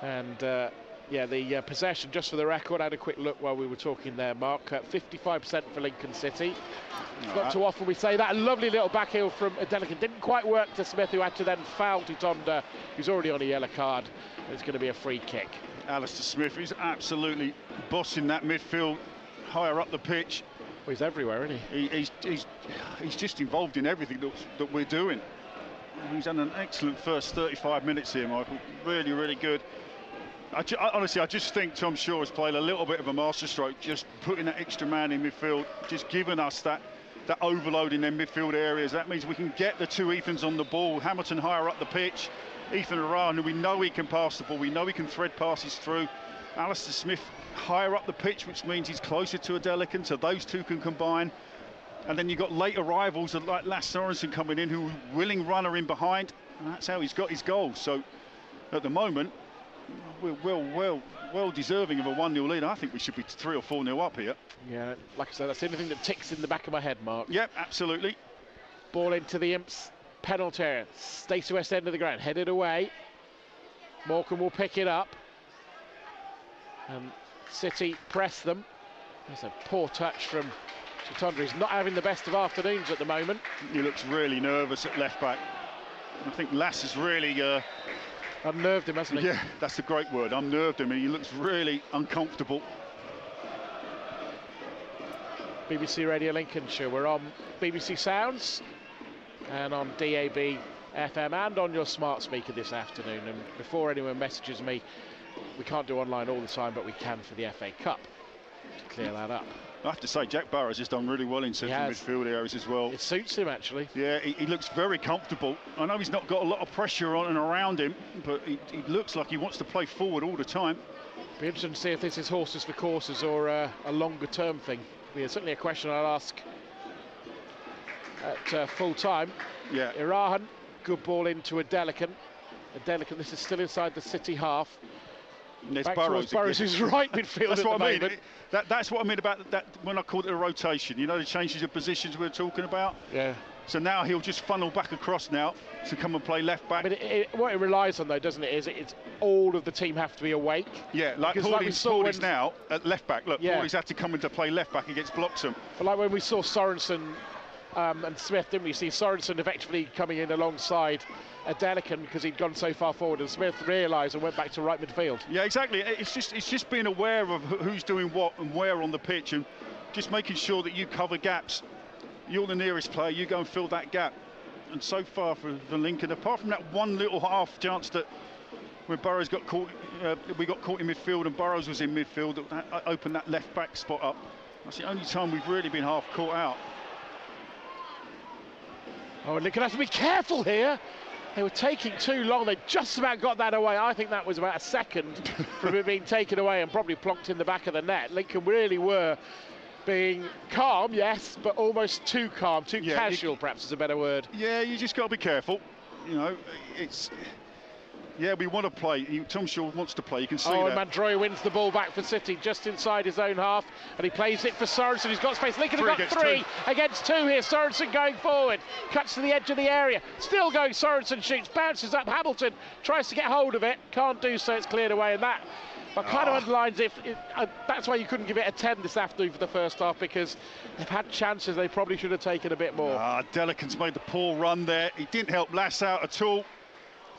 and yeah, the possession, just for the record, I had a quick look while we were talking there, Mark. 55% for Lincoln City. It's not too often we say that. A lovely little back heel from Adelika. Didn't quite work to Smith, who had to then foul Tutonda, who's already on a yellow card. It's going to be a free kick. Alistair Smith is absolutely bossing that midfield higher up the pitch. Well, he's everywhere, isn't he? He's just involved in everything that we're doing. He's done an excellent first 35 minutes here, Michael. Really, really good. Honestly, I just think Tom Shaw has played a little bit of a masterstroke, just putting that extra man in midfield, just giving us that overload in their midfield areas. That means we can get the two Ethans on the ball. Hamilton higher up the pitch, Ethan Irahan, we know he can pass the ball, we know he can thread passes through. Alistair Smith higher up the pitch, which means he's closer to Adelika, so those two can combine. And then you've got late arrivals like Lasse Sorensen coming in, who's a willing runner in behind, and that's how he's got his goals. So at the moment, we're well deserving of a 1-0 lead. I think we should be 3 or 4-0 up here. Yeah, like I said, that's the only thing that ticks in the back of my head, Mark. Yep, absolutely. Ball into the Imps penalty area. Stays to west end of the ground, headed away. Morecambe will pick it up, and City press them. There's a poor touch from Tutonda. He's not having the best of afternoons at the moment. He looks really nervous at left back. I think Lass has really unnerved him, hasn't he? Yeah, that's a great word. Unnerved him, and he looks really uncomfortable. BBC Radio Lincolnshire. We're on BBC Sounds and on DAB FM and on your smart speaker this afternoon. And before anyone messages me, we can't do online all the time, but we can for the FA Cup to clear that up. I have to say, Jack Burrows has done really well in central midfield areas as well. It suits him, actually. Yeah, he looks very comfortable. I know he's not got a lot of pressure on and around him, but he looks like he wants to play forward all the time. Be interesting to see if this is horses for courses or a longer-term thing. Yeah, certainly a question I'll ask at full time. Yeah. Irahan, good ball into Adelika. This is still inside the City half. There's Back Burrows, towards Burrows' right midfield that's at what the I mean. moment. That's what I mean about that when I called it a rotation. You know, the changes of positions we were talking about. Yeah. So now he'll just funnel back across now to come and play left back. But what it relies on, though, doesn't it, is it's all of the team have to be awake. Yeah, like Paulie's now at left back. Look, Paulie's had to come in to play left back against Bloxham. But like when we saw Sorensen and Smith, didn't we see Sorensen effectively coming in alongside Adelika because he'd gone so far forward, and Smith realised and went back to right midfield. Yeah, exactly. It's just being aware of who's doing what and where on the pitch, and just making sure that you cover gaps. You're the nearest player, you go and fill that gap. And so far for Lincoln, apart from that one little half chance that when Burrows got caught, we got caught in midfield and Burrows was in midfield, that opened that left back spot up. That's the only time we've really been half caught out. Oh, and Lincoln has to be careful here. They were taking too long. They just about got that away. I think that was about a second from it being taken away and probably plonked in the back of the net. Lincoln really were being calm, yes, but almost too calm, too casual, perhaps is a better word. Yeah, you just got to be careful. You know, we want to play. Tom Shaw wants to play. You can see that. And Mandroiu wins the ball back for City, just inside his own half, and he plays it for Sorensen. He's got space. Lincoln have got three against two here. Sorensen going forward, cuts to the edge of the area. Still going. Sorensen shoots, bounces up. Hamilton tries to get hold of it, can't do so. It's cleared away, and that. But kind of underlines that's why you couldn't give it a 10 this afternoon for the first half, because they've had chances they probably should have taken a bit more. Delican's made the poor run there. He didn't help Lass out at all.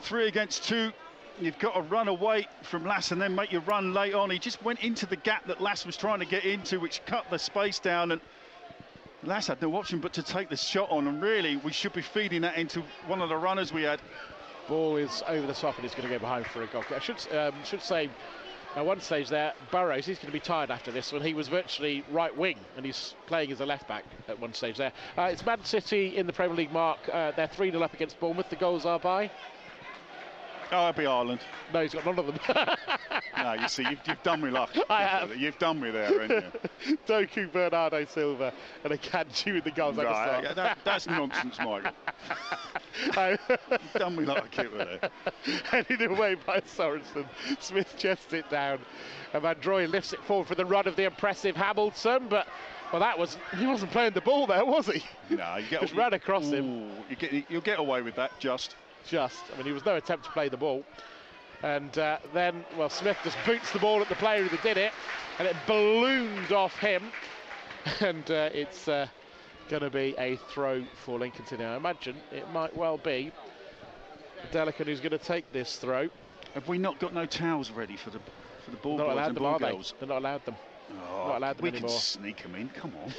3 against 2. you've got to run away from Lass and then make your run late on. He just went into the gap that Lass was trying to get into, which cut the space down, and Lass had no option but to take the shot on, and really we should be feeding that into one of the runners we had. Ball is over the top and he's going to go behind for a goal. I should say at one stage there, Burrows, he's going to be tired after this one. He was virtually right wing and he's playing as a left back at one stage there. It's Man City in the Premier League, Mark. They're 3-0 up against Bournemouth. The goals are by? Oh, it'll be Ireland. No, he's got none of them. No, you see, you've done me luck. I have. You've done me there, haven't you? Doku, Bernardo Silva and Akanji with the goals. Right, that's nonsense, Michael. You've done me like it with it. Headed away by Sorensen. Smith chests it down. And Van Drooy lifts it forward for the run of the impressive Hamilton, but well, he wasn't playing the ball there, was he? No, just ran across him. You'll get away with that, I mean, there was no attempt to play the ball. And then, well, Smith just boots the ball at the player who did it, and it ballooned off him. And it's going to be a throw for Lincolnshire. I imagine it might well be Delican who's going to take this throw. Have we not got no towels ready for the ball boys and ball them, girls? They're not allowed them. Oh, not allowed them we anymore. can sneak them in, come on.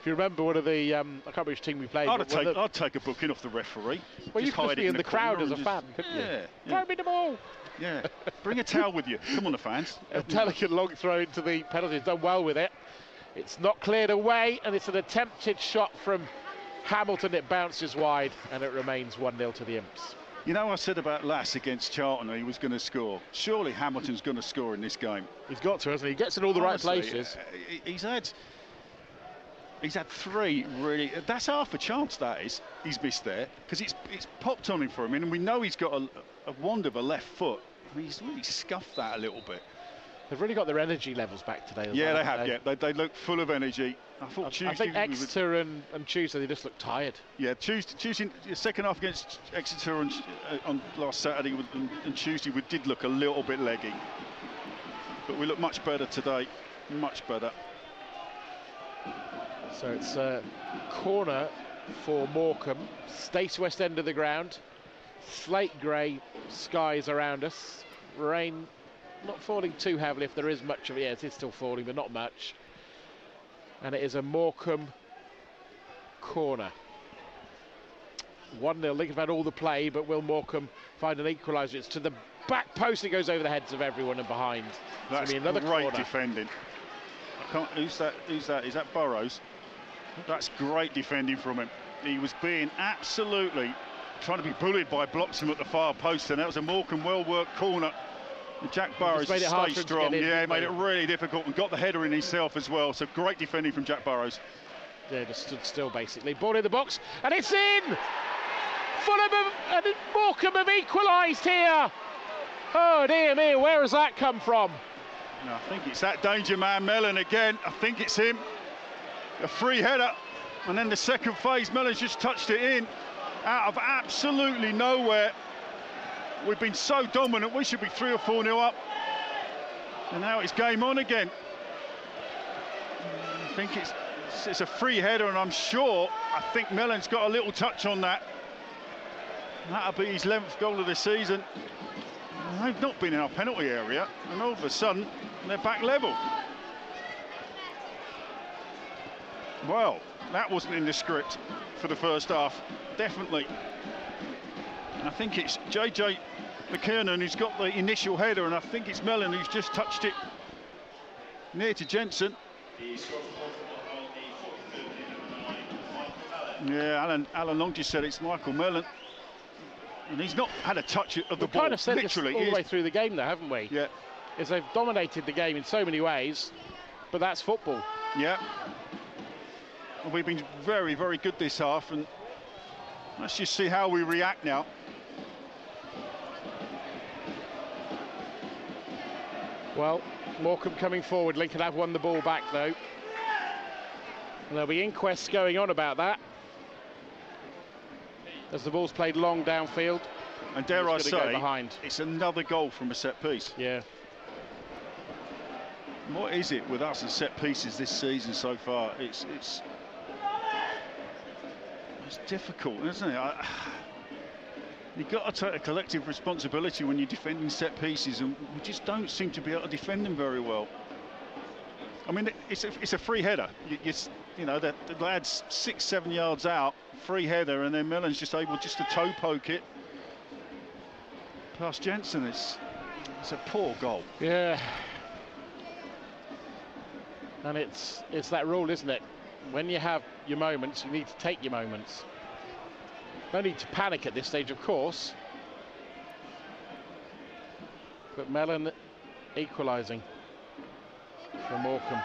If you remember one of the, I can't remember which team we played. I'd take a booking off the referee. Well, you could be in the crowd as a fan, couldn't you? Yeah. Throw me the ball. Yeah, bring a towel with you. Come on, the fans. A delicate long throw into the penalty. He's done well with it. It's not cleared away, and it's an attempted shot from Hamilton. It bounces wide, and it remains 1-0 to the Imps. You know, I said about Lass against Charlton, he was going to score. Surely Hamilton's going to score in this game. He's got to, hasn't he? He gets in all the Honestly, right places. He's had three really. That's half a chance. That is. He's missed there because it's popped on him for him, and we know he's got a wand of a left foot. I mean, he's really scuffed that a little bit. They've really got their energy levels back today. Yeah, they have. Yeah, they look full of energy. I think Exeter and Tuesday, they just look tired. Yeah, Tuesday second half against Exeter on last Saturday and Tuesday we did look a little bit leggy, but we look much better today. Much better. So it's a corner for Morecambe. Stace west end of the ground. Slate grey skies around us. Rain not falling too heavily if there is much of it. Yeah, it is still falling, but not much. And it is a Morecambe corner. 1-0. Lincoln have had all the play, but will Morecambe find an equaliser? It's to the back post. It goes over the heads of everyone and behind. That's another great corner. Defending. Who's that? Is that Burrows? That's great defending from him. He was being absolutely trying to be bullied by Bloxham at the far post, and that was a Morecambe well-worked corner. And Jack Burrows stayed strong. Yeah, made it really difficult and got the header in himself as well. So great defending from Jack Burrows. Yeah, just stood still basically. Ball in the box, and it's in! Fulham and Morecambe have equalised here. Oh dear me, where has that come from? No, I think it's that danger man, Mellon again. I think it's him. A free header, and then the second phase, Mellon's just touched it in out of absolutely nowhere. We've been so dominant, we should be 3 or 4-0 up. And now it's game on again. I think it's a free header, and I think Mellon's got a little touch on that. That'll be his 11th goal of the season. They've not been in our penalty area, and all of a sudden they're back level. Well, that wasn't in the script for the first half, definitely. I think it's JJ McKernan who's got the initial header, and I think it's Mellon who's just touched it near to Jensen. Yeah, Alan Long just said it's Michael Mellon. And he's not had a touch of the ball. Kind of said literally all the way through the game, though, haven't we? Yeah. Is they've dominated the game in so many ways, but that's football. Yeah. Well, we've been very, very good this half, and let's just see how we react now. Well, Morecambe coming forward. Lincoln have won the ball back, though. And there'll be inquests going on about that, as the ball's played long downfield. And dare I say, it's another goal from a set piece. Yeah. What is it with us and set pieces this season so far? It's difficult, isn't it? You've got to take a collective responsibility when you're defending set pieces, and we just don't seem to be able to defend them very well. I mean, it's a free header. You know, the lad's 6-7 yards out, free header, and then Mellon's just able just to toe poke it past Jensen. It's a poor goal. Yeah. And it's that rule, isn't it? When you have your moments, you need to take your moments. No need to panic at this stage, of course. But Mellon equalising for Morecambe.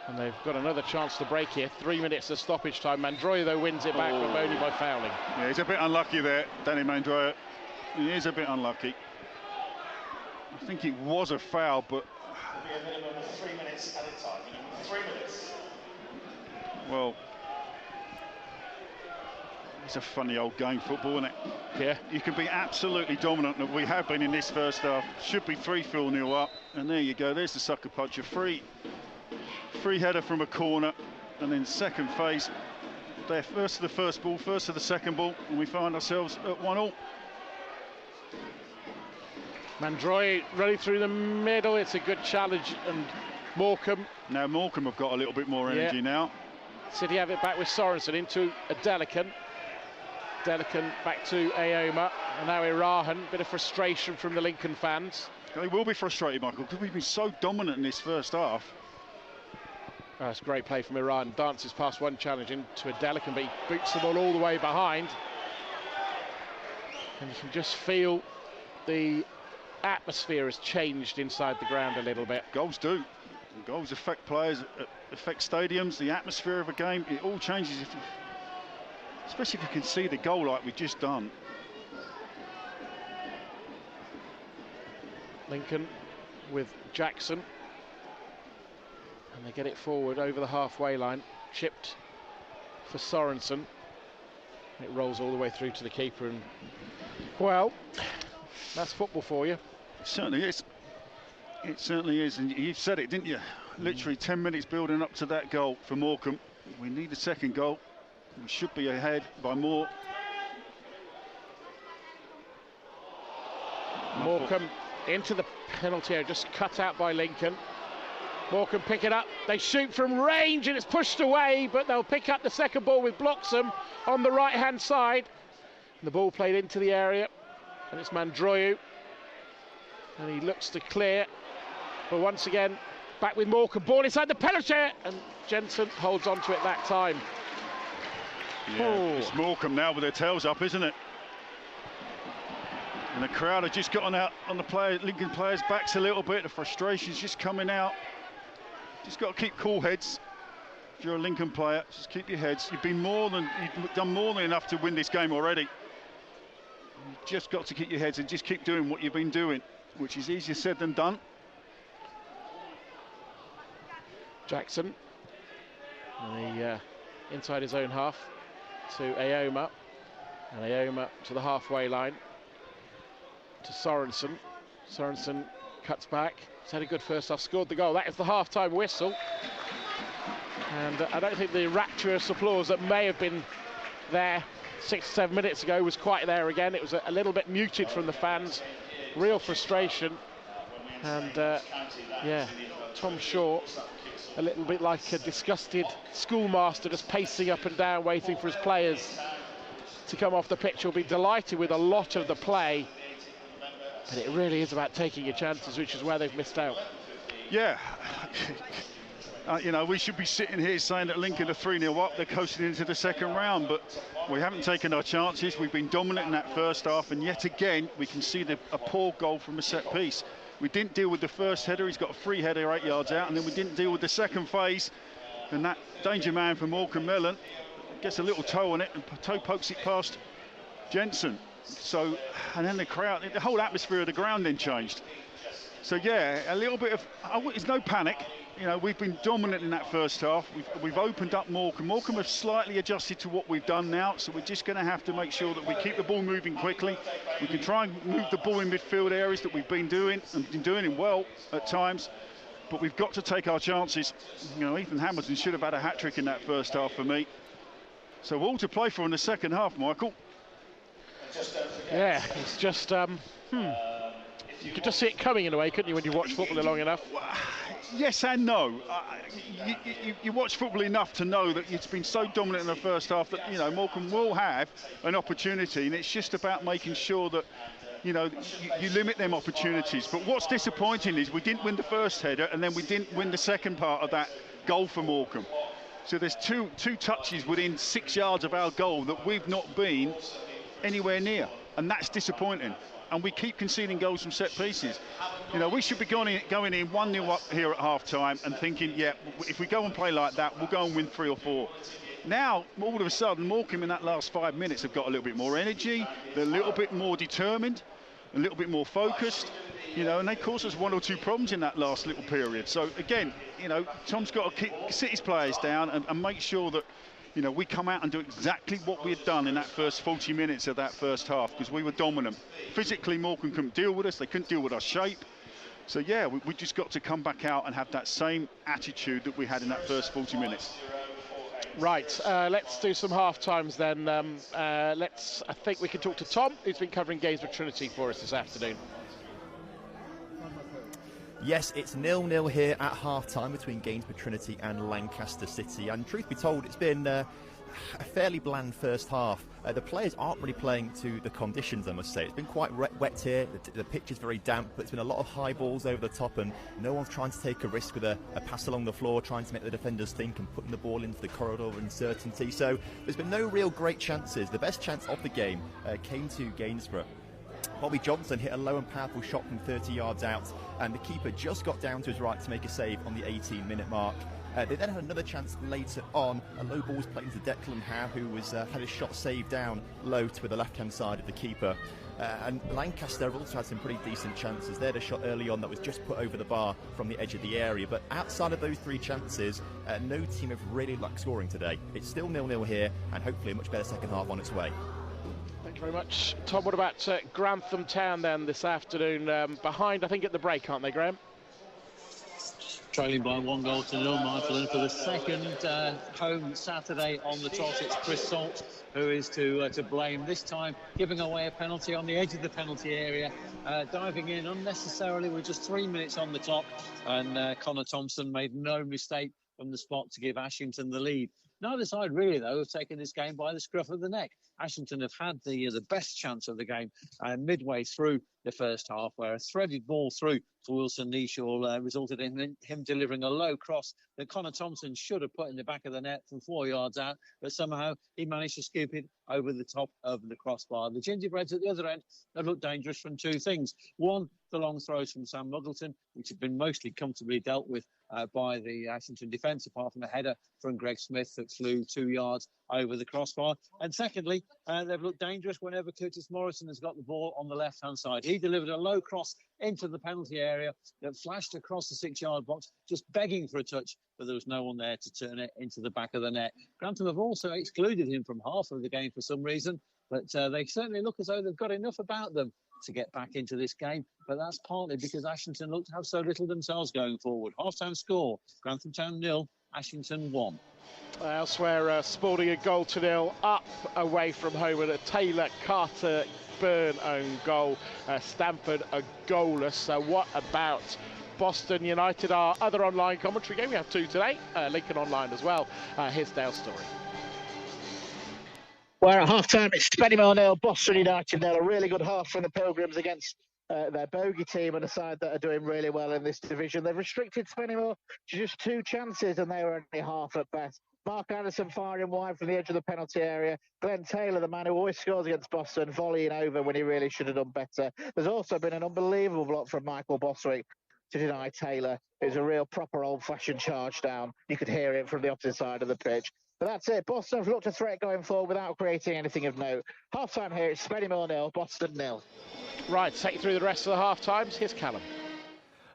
And they've got another chance to break here. 3 minutes of stoppage time. Mandroiu, though, wins it back, but only by fouling. Yeah, he's a bit unlucky there, Danny Mandroiu. He is a bit unlucky. I think it was a foul, but... It'll be a minimum of 3 minutes at a time. 3 minutes. Well... It's a funny old game, football, isn't it? Yeah. You can be absolutely dominant, and we have been in this first half. Should be 3-0 up, and there you go. There's the sucker punch. A free header from a corner, and then second phase. They're first to the first ball, first to the second ball, and we find ourselves at 1-1. Mandroiu running through the middle. It's a good challenge, and Morecambe. Now Morecambe have got a little bit more energy now. City have it back with Sorensen into a Delican. Delican back to Aoma, and now Irahan. Bit of frustration from the Lincoln fans. They will be frustrated, Michael, because we've been so dominant in this first half. Oh, that's great play from Irahan. Dances past one challenge into a Delican, but he boots the ball all the way behind. And you can just feel the atmosphere has changed inside the ground a little bit. Goals do. Goals affect players, affect stadiums, the atmosphere of a game. It all changes, especially if you can see the goal like we've just done. Lincoln With Jackson. And they get it forward over the halfway line. Chipped for Sorensen. It rolls all the way through to the keeper. And, well, that's football for you. It certainly is. It certainly is, and you've said it, didn't you? Literally 10 minutes building up to that goal for Morecambe. We need a second goal. We should be ahead by more. Morecambe into the penalty area, just cut out by Lincoln. Morecambe pick it up. They shoot from range, and it's pushed away, but they'll pick up the second ball with Bloxham on the right-hand side. And the ball played into the area, and it's Mandroiu. And he looks to clear. But once again, back with Morecambe, ball inside the penalty area, and Jensen holds on to it that time. Yeah, it's Morecambe now with their tails up, isn't it? And the crowd have just gotten out on the Lincoln players' backs a little bit. The frustration's just coming out. Just got to keep cool heads. If you're a Lincoln player, just keep your heads. You've done more than enough to win this game already. You've just got to keep your heads and just keep doing what you've been doing, which is easier said than done. Jackson, inside his own half to Aoma, and Aoma to the halfway line to Sorensen. Sorensen cuts back. He's had a good first half, scored the goal. That is the half-time whistle. And I don't think the rapturous applause that may have been there 6-7 minutes ago was quite there again. It was a little bit muted from the fans. Real frustration. And yeah, Tom Shaw, a little bit like a disgusted schoolmaster, just pacing up and down, waiting for his players to come off the pitch. He'll be delighted with a lot of the play, but it really is about taking your chances, which is where they've missed out. Yeah. You know, we should be sitting here saying that Lincoln are 3-0 up, they're coasting into the second round, but we haven't taken our chances. We've been dominant in that first half, and yet again we can see a poor goal from a set piece. We didn't deal with the first header. He's got a free header 8 yards out, and then we didn't deal with the second phase, and that danger man from Morecambe Mellon gets a little toe on it and toe pokes it past Jensen. So, and then the crowd, the whole atmosphere of the ground then changed. So yeah, a little bit of, there's no panic. You know, we've been dominant in that first half. We've opened up Morecambe. Morecambe have slightly adjusted to what we've done now, so we're just going to have to make sure that we keep the ball moving quickly. We can try and move the ball in midfield areas that we've been doing, and been doing it well at times, but we've got to take our chances. You know, Ethan Hamilton should have had a hat-trick in that first half for me. So all to play for in the second half, Michael. Yeah, it's just you could just see it coming in a way, couldn't you, when you watch football long enough? Yes and no. You watch football enough to know that it's been so dominant in the first half that, you know, Morecambe will have an opportunity, and it's just about making sure that, you know, you limit them opportunities. But what's disappointing is we didn't win the first header, and then we didn't win the second part of that goal for Morecambe. So there's two touches within 6 yards of our goal that we've not been anywhere near, and that's disappointing. And we keep conceding goals from set pieces. You know, we should be going in 1-0 up here at half-time and thinking, yeah, if we go and play like that, we'll go and win 3 or 4. Now, all of a sudden, Morecambe in that last 5 minutes have got a little bit more energy, they're a little bit more determined, a little bit more focused, you know, and they caused us 1 or 2 problems in that last little period. So, again, you know, Tom's got to sit his players down and make sure that, you know, we come out and do exactly what we had done in that first 40 minutes of that first half, because we were dominant. Physically, Morecambe couldn't deal with us. They couldn't deal with our shape. So, yeah, we just got to come back out and have that same attitude that we had in that first 40 minutes. Right, let's do some half-times then. I think we can talk to Tom, who's been covering games with Trinity for us this afternoon. Yes, it's 0-0 here at half-time between Gainsborough Trinity and Lancaster City. And truth be told, it's been a fairly bland first half. The players aren't really playing to the conditions, I must say. It's been quite wet here. The pitch is very damp, but it's been a lot of high balls over the top, and no one's trying to take a risk with a pass along the floor, trying to make the defenders think and putting the ball into the corridor of uncertainty. So there's been no real great chances. The best chance of the game came to Gainsborough. Bobby Johnson hit a low and powerful shot from 30 yards out, and the keeper just got down to his right to make a save on the 18-minute mark. They then had another chance later on. A low ball was played into Declan Howe, who had his shot saved down low to the left-hand side of the keeper. And Lancaster also had some pretty decent chances. They had a shot early on that was just put over the bar from the edge of the area. But outside of those 3 chances, no team have really lacked scoring today. It's still 0-0 here, and hopefully a much better second half on its way. Thank you very much. Tom, what about Grantham Town then this afternoon? Behind, I think, at the break, aren't they, Graham? Trailing by 1-0, Michael, and for the second home Saturday on the trot, it's Chris Salt who is to blame. This time, giving away a penalty on the edge of the penalty area, diving in unnecessarily with just 3 minutes on the clock, and Connor Thompson made no mistake from the spot to give Ashington the lead. Neither side really, though, have taken this game by the scruff of the neck. Ashington have had the best chance of the game midway through the first half, where a threaded ball through to Wilson Neeshaw resulted in him delivering a low cross that Connor Thompson should have put in the back of the net from 4 yards out, but somehow he managed to scoop it over the top of the crossbar. The Gingerbreads at the other end have looked dangerous from 2 things. One, the long throws from Sam Muggleton, which have been mostly comfortably dealt with by the Ashington defence, apart from a header from Greg Smith that flew 2 yards over the crossbar. And secondly, they've looked dangerous whenever Curtis Morrison has got the ball on the left-hand side. He delivered a low cross into the penalty area that flashed across the 6-yard box, just begging for a touch, but there was no one there to turn it into the back of the net. Grantham have also excluded him from half of the game for some reason, but they certainly look as though they've got enough about them to get back into this game, but that's partly because Ashington look to have so little themselves going forward. Half-time score, Grantham Town 0, Ashington 1. Elsewhere, Sporting a 0-0 up away from home, and a Taylor Carter Byrne own goal. Stamford a goalless. What about Boston United? Our other online commentary game, we have 2 today, Lincoln Online as well. Here's Dale's story. Well, at half-time, it's Spennymoor 0, Boston United 0. A really good half from the Pilgrims against their bogey team and a side that are doing really well in this division. They've restricted Spennymoor to just 2 chances, and they were only half at best. Mark Anderson firing wide from the edge of the penalty area. Glenn Taylor, the man who always scores against Boston, volleying over when he really should have done better. There's also been an unbelievable block from Michael Boswick to deny Taylor. It was a real proper old-fashioned charge down. You could hear it from the opposite side of the pitch. But that's it. Boston have looked a threat going forward without creating anything of note. Half-time here, it's Spennymoor 0, Boston 0. Right, take you through the rest of the half-times. Here's Callum.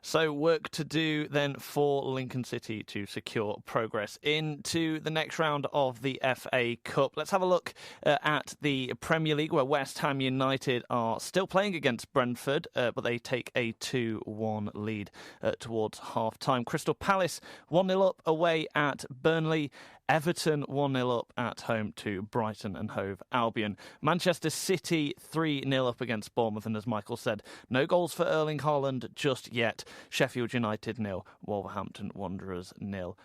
So work to do then for Lincoln City to secure progress into the next round of the FA Cup. Let's have a look at the Premier League, where West Ham United are still playing against Brentford, but they take a 2-1 lead towards half-time. Crystal Palace 1-0 up away at Burnley. Everton 1-0 up at home to Brighton and Hove Albion. Manchester City 3-0 up against Bournemouth, and as Michael said, no goals for Erling Haaland just yet. Sheffield United 0, Wolverhampton Wanderers 0.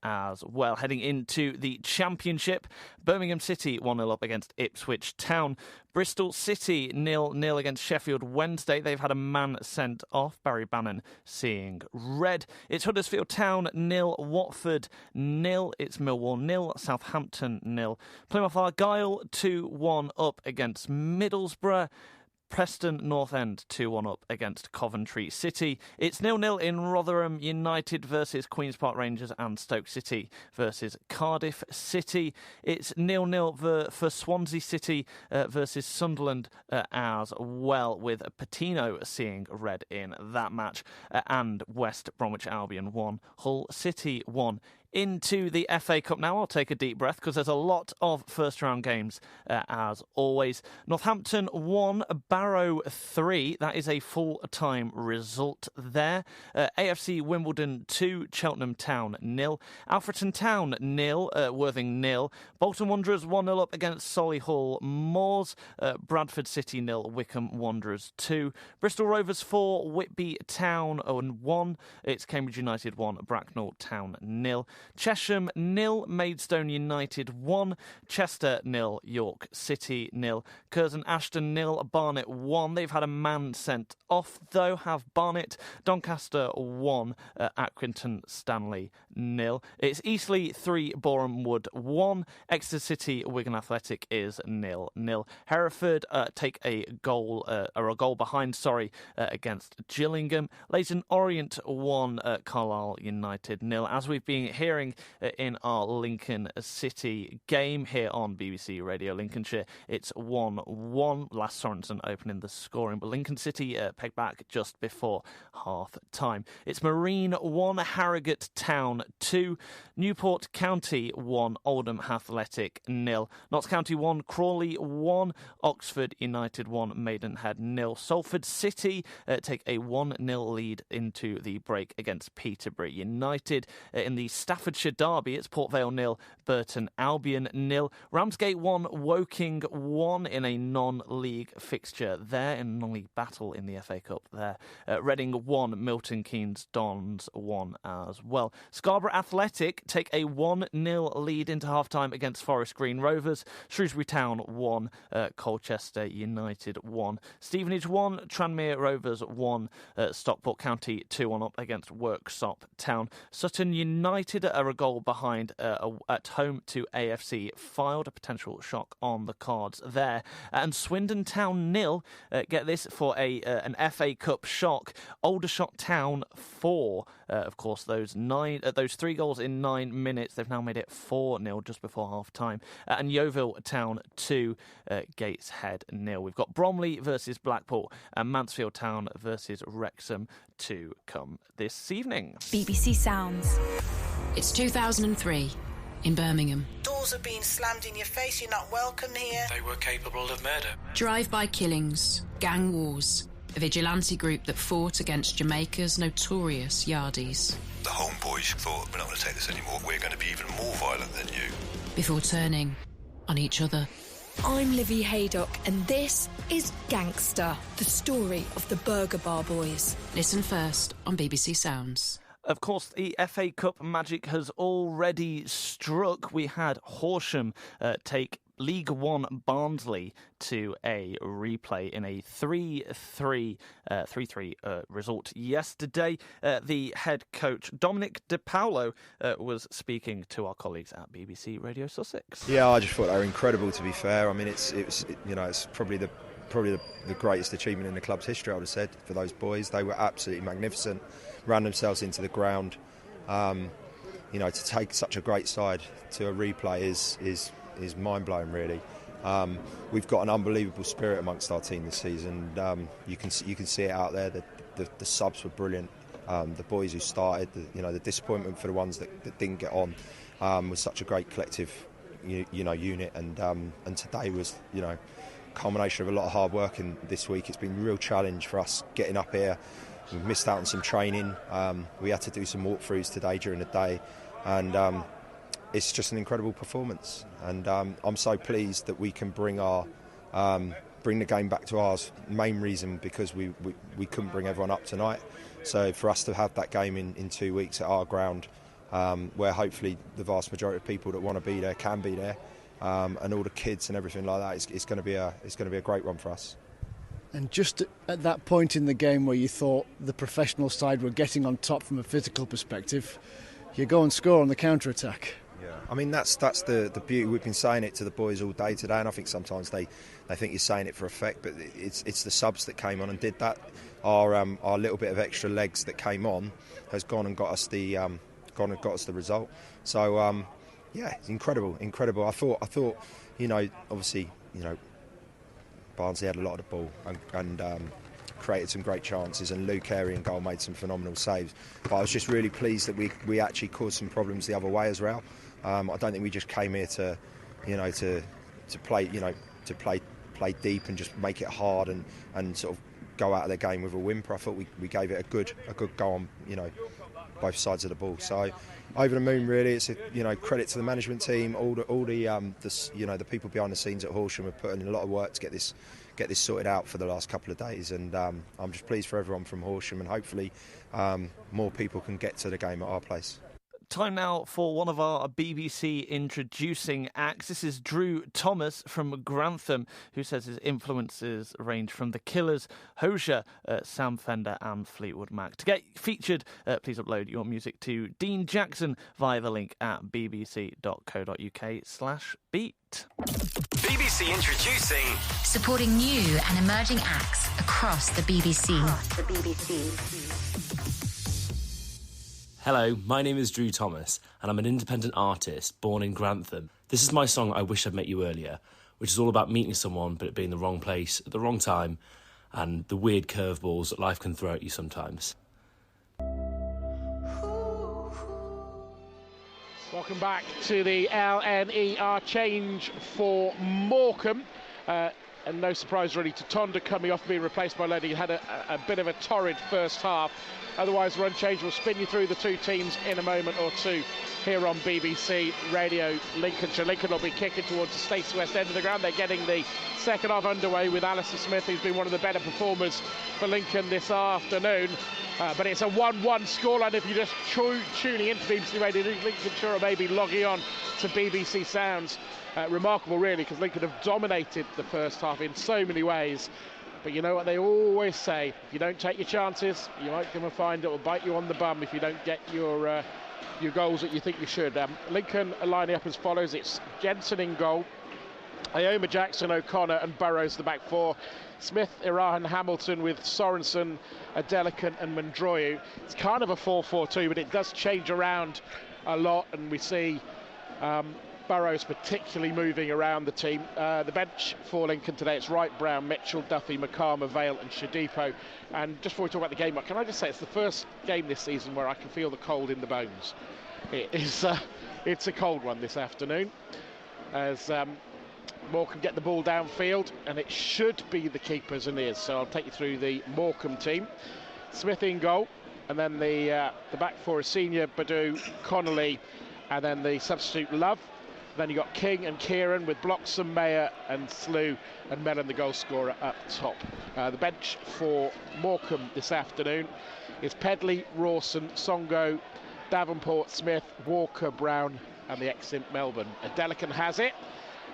As well. Heading into the Championship, Birmingham City 1-0 up against Ipswich Town. Bristol City 0-0 against Sheffield Wednesday. They've had a man sent off, Barry Bannon seeing red. It's Huddersfield Town 0, Watford 0. It's Millwall 0, Southampton 0. Plymouth Argyle 2-1 up against Middlesbrough. Preston North End 2-1 up against Coventry City. It's 0-0 in Rotherham United versus Queen's Park Rangers, and Stoke City versus Cardiff City. It's 0-0 for Swansea City versus Sunderland as well, with Patino seeing red in that match, and West Bromwich Albion 1, Hull City 1. Into the FA Cup now. I'll take a deep breath because there's a lot of first-round games, as always. Northampton 1, Barrow 3. That is a full-time result there. AFC Wimbledon 2, Cheltenham Town 0. Alfreton Town 0, Worthing 0. Bolton Wanderers 1-0 up against Solihull Moors. Bradford City 0, Wycombe Wanderers 2. Bristol Rovers 4, Whitby Town 1. It's Cambridge United 1, Bracknell Town 0. Chesham 0, Maidstone United 1, Chester 0, York City 0, Curzon Ashton 0, Barnet 1. They've had a man sent off though, have Barnet. Doncaster 1, Accrington Stanley 0. It's Eastleigh 3, Boreham Wood 1, Exeter City Wigan Athletic is 0-0. Hereford take a goal behind, against Gillingham. Leyton Orient 1, Carlisle United 0. As we've been hearing in our Lincoln City game here on BBC Radio Lincolnshire, it's 1-1. Lass Sorensen opening the scoring, but Lincoln City pegged back just before half-time. It's Marine 1, Harrogate Town 2, Newport County 1, Oldham Athletic 0, Notts County 1, Crawley 1, Oxford United 1, Maidenhead 0. Salford City take a 1-0 lead into the break against Peterborough United. In the Staffordshire derby, it's Port Vale 0, Burton Albion 0. Ramsgate 1, Woking 1 in a non-league fixture there, in a non-league battle in the FA Cup there. Reading 1, Milton Keynes Dons 1 as well. Scarborough Athletic take a 1-0 lead into half-time against Forest Green Rovers. Shrewsbury Town 1, Colchester United 1. Stevenage 1, Tranmere Rovers 1, Stockport County 2-1 up against Worksop Town. Sutton United are a goal behind at home to AFC Fylde. A potential shock on the cards there. And Swindon Town 0, get this, for an FA Cup shock. Aldershot Town 4. Of course, those 3 goals in 9 minutes, they've now made it 4-0 just before half-time. And Yeovil Town 2, Gateshead 0. We've got Bromley versus Blackpool and Mansfield Town versus Wrexham to come this evening. BBC Sounds. It's 2003 in Birmingham. Doors are being slammed in your face, you're not welcome here. They were capable of murder. Drive-by killings, gang wars, a vigilante group that fought against Jamaica's notorious Yardies. The homeboys thought, we're not going to take this anymore, we're going to be even more violent than you. Before turning on each other. I'm Livy Haydock, and this is Gangster, the story of the Burger Bar Boys. Listen first on BBC Sounds. Of course, the FA Cup magic has already struck. We had Horsham take League One Barnsley to a replay in a 3-3 result yesterday. The head coach, Dominic De Paolo, was speaking to our colleagues at BBC Radio Sussex. Yeah, I just thought they were incredible, to be fair. I mean, it's probably the greatest achievement in the club's history, I would have said, for those boys. They were absolutely magnificent, ran themselves into the ground. To take such a great side to a replay is mind-blowing, really. We've got an unbelievable spirit amongst our team this season. You can see it out there. The subs were brilliant. The boys who started, the disappointment for the ones that didn't get on was such a great collective, unit. And today was, culmination of a lot of hard work. And this week it's been a real challenge for us getting up here. We've missed out on some training. We had to do some walkthroughs today during the day, and it's just an incredible performance, and I'm so pleased that we can bring the game back to ours. Main reason because we couldn't bring everyone up tonight, so for us to have that game in 2 weeks at our ground, where hopefully the vast majority of people that want to be there can be there, and all the kids and everything like that, it's going to be a great one for us. And just at that point in the game where you thought the professional side were getting on top from a physical perspective, you go and score on the counter-attack. Yeah, I mean that's the beauty. We've been saying it to the boys all day today, and I think sometimes they think you're saying it for effect, but it's the subs that came on and did that. Our little bit of extra legs that came on has gone and got us the result. So yeah, it's incredible. I thought obviously Barnsley had a lot of the ball and created some great chances, and Luke Carey in goal made some phenomenal saves. But I was just really pleased that we actually caused some problems the other way as well. I don't think we just came here to play deep and just make it hard and sort of go out of their game with a whimper. I thought we gave it a good go on both sides of the ball. So over the moon, really. It's credit to the management team, all the people behind the scenes at Horsham have put in a lot of work to get this sorted out for the last couple of days, and I'm just pleased for everyone from Horsham, and hopefully more people can get to the game at our place. Time now for one of our BBC introducing acts. This is Drew Thomas from Grantham, who says his influences range from The Killers, Hosier, Sam Fender and Fleetwood Mac. To get featured, please upload your music to Dean Jackson via the link at bbc.co.uk/beat. BBC introducing, supporting new and emerging acts across the BBC. Hello, my name is Drew Thomas, and I'm an independent artist born in Grantham. This is my song I Wish I'd Met You Earlier, which is all about meeting someone but it being the wrong place at the wrong time, and the weird curveballs that life can throw at you sometimes. Welcome back to the LNER change for Morecambe. And no surprise really to Tonda coming off being replaced by Leddy. He had a bit of a torrid first half. Otherwise, run change will spin you through the two teams in a moment or two here on BBC Radio Lincolnshire. Lincoln will be kicking towards the States West end of the ground. They're getting the second half underway with Alistair Smith, who's been one of the better performers for Lincoln this afternoon. But it's a 1-1 scoreline if you're just tuning into BBC Radio Lincolnshire or maybe logging on to BBC Sounds. Remarkable, really, because Lincoln have dominated the first half in so many ways. But you know what they always say, if you don't take your chances, you might come and find it will bite you on the bum if you don't get your goals that you think you should. Lincoln are lining up as follows. It's Jensen in goal, Ioma, Jackson, O'Connor and Burrows the back four. Smith, Irahan, Hamilton with Sorensen, Adelican and Mandroyu. It's kind of a 4-4-2, but it does change around a lot, and we see Burrows particularly moving around the team. The bench for Lincoln today, it's Wright, Brown, Mitchell, Duffy, McCarmer, Vale and Shadipo. And just before we talk about the game, can I just say it's the first game this season where I can feel the cold in the bones. It's a cold one this afternoon, as Morecambe get the ball downfield, and it should be the keepers and ears. So I'll take you through the Morecambe team. Smith in goal, and then the back four is Senior, Badu, Connolly, and then the substitute Love. Then you got King and Kieran with Bloxham, Mayer and Slew, and Mellon the goal scorer up top. The bench for Morecambe this afternoon is Pedley, Rawson, Songo, Davenport, Smith, Walker, Brown and the ex-Imp Melbourne. Adelican has it.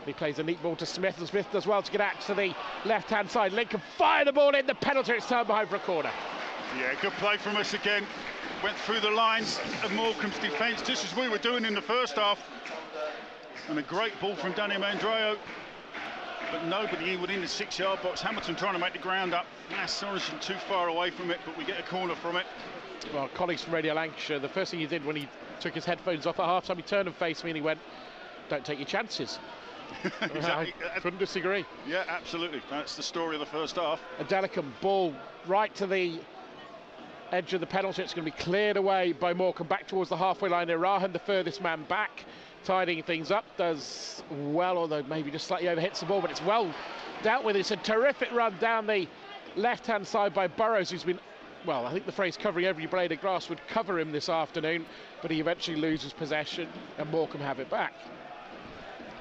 He plays a neat ball to Smith, and Smith does well to get out to the left-hand side. Lincoln fire the ball in, the penalty, it's turned behind for a corner. Yeah, good play from us again. Went through the lines of Morecambe's defence, just as we were doing in the first half. And a great ball from Danny Mandroyo, but nobody within the 6-yard box. Hamilton trying to make the ground up. Sorensen too far away from it, but we get a corner from it. Well, colleagues from Radio Lancashire, the first thing he did when he took his headphones off at half-time, he turned and faced me and he went, "Don't take your chances." Exactly. I couldn't disagree. Yeah, absolutely. That's the story of the first half. Adelican ball right to the edge of the penalty. It's going to be cleared away by Morecambe back towards the halfway line. Irahan, the furthest man back, tidying things up, does well, although maybe just slightly overhits the ball, but it's well dealt with. It's a terrific run down the left-hand side by Burrows, who's been well, I think the phrase covering every blade of grass would cover him this afternoon, but he eventually loses possession and Morecambe have it back.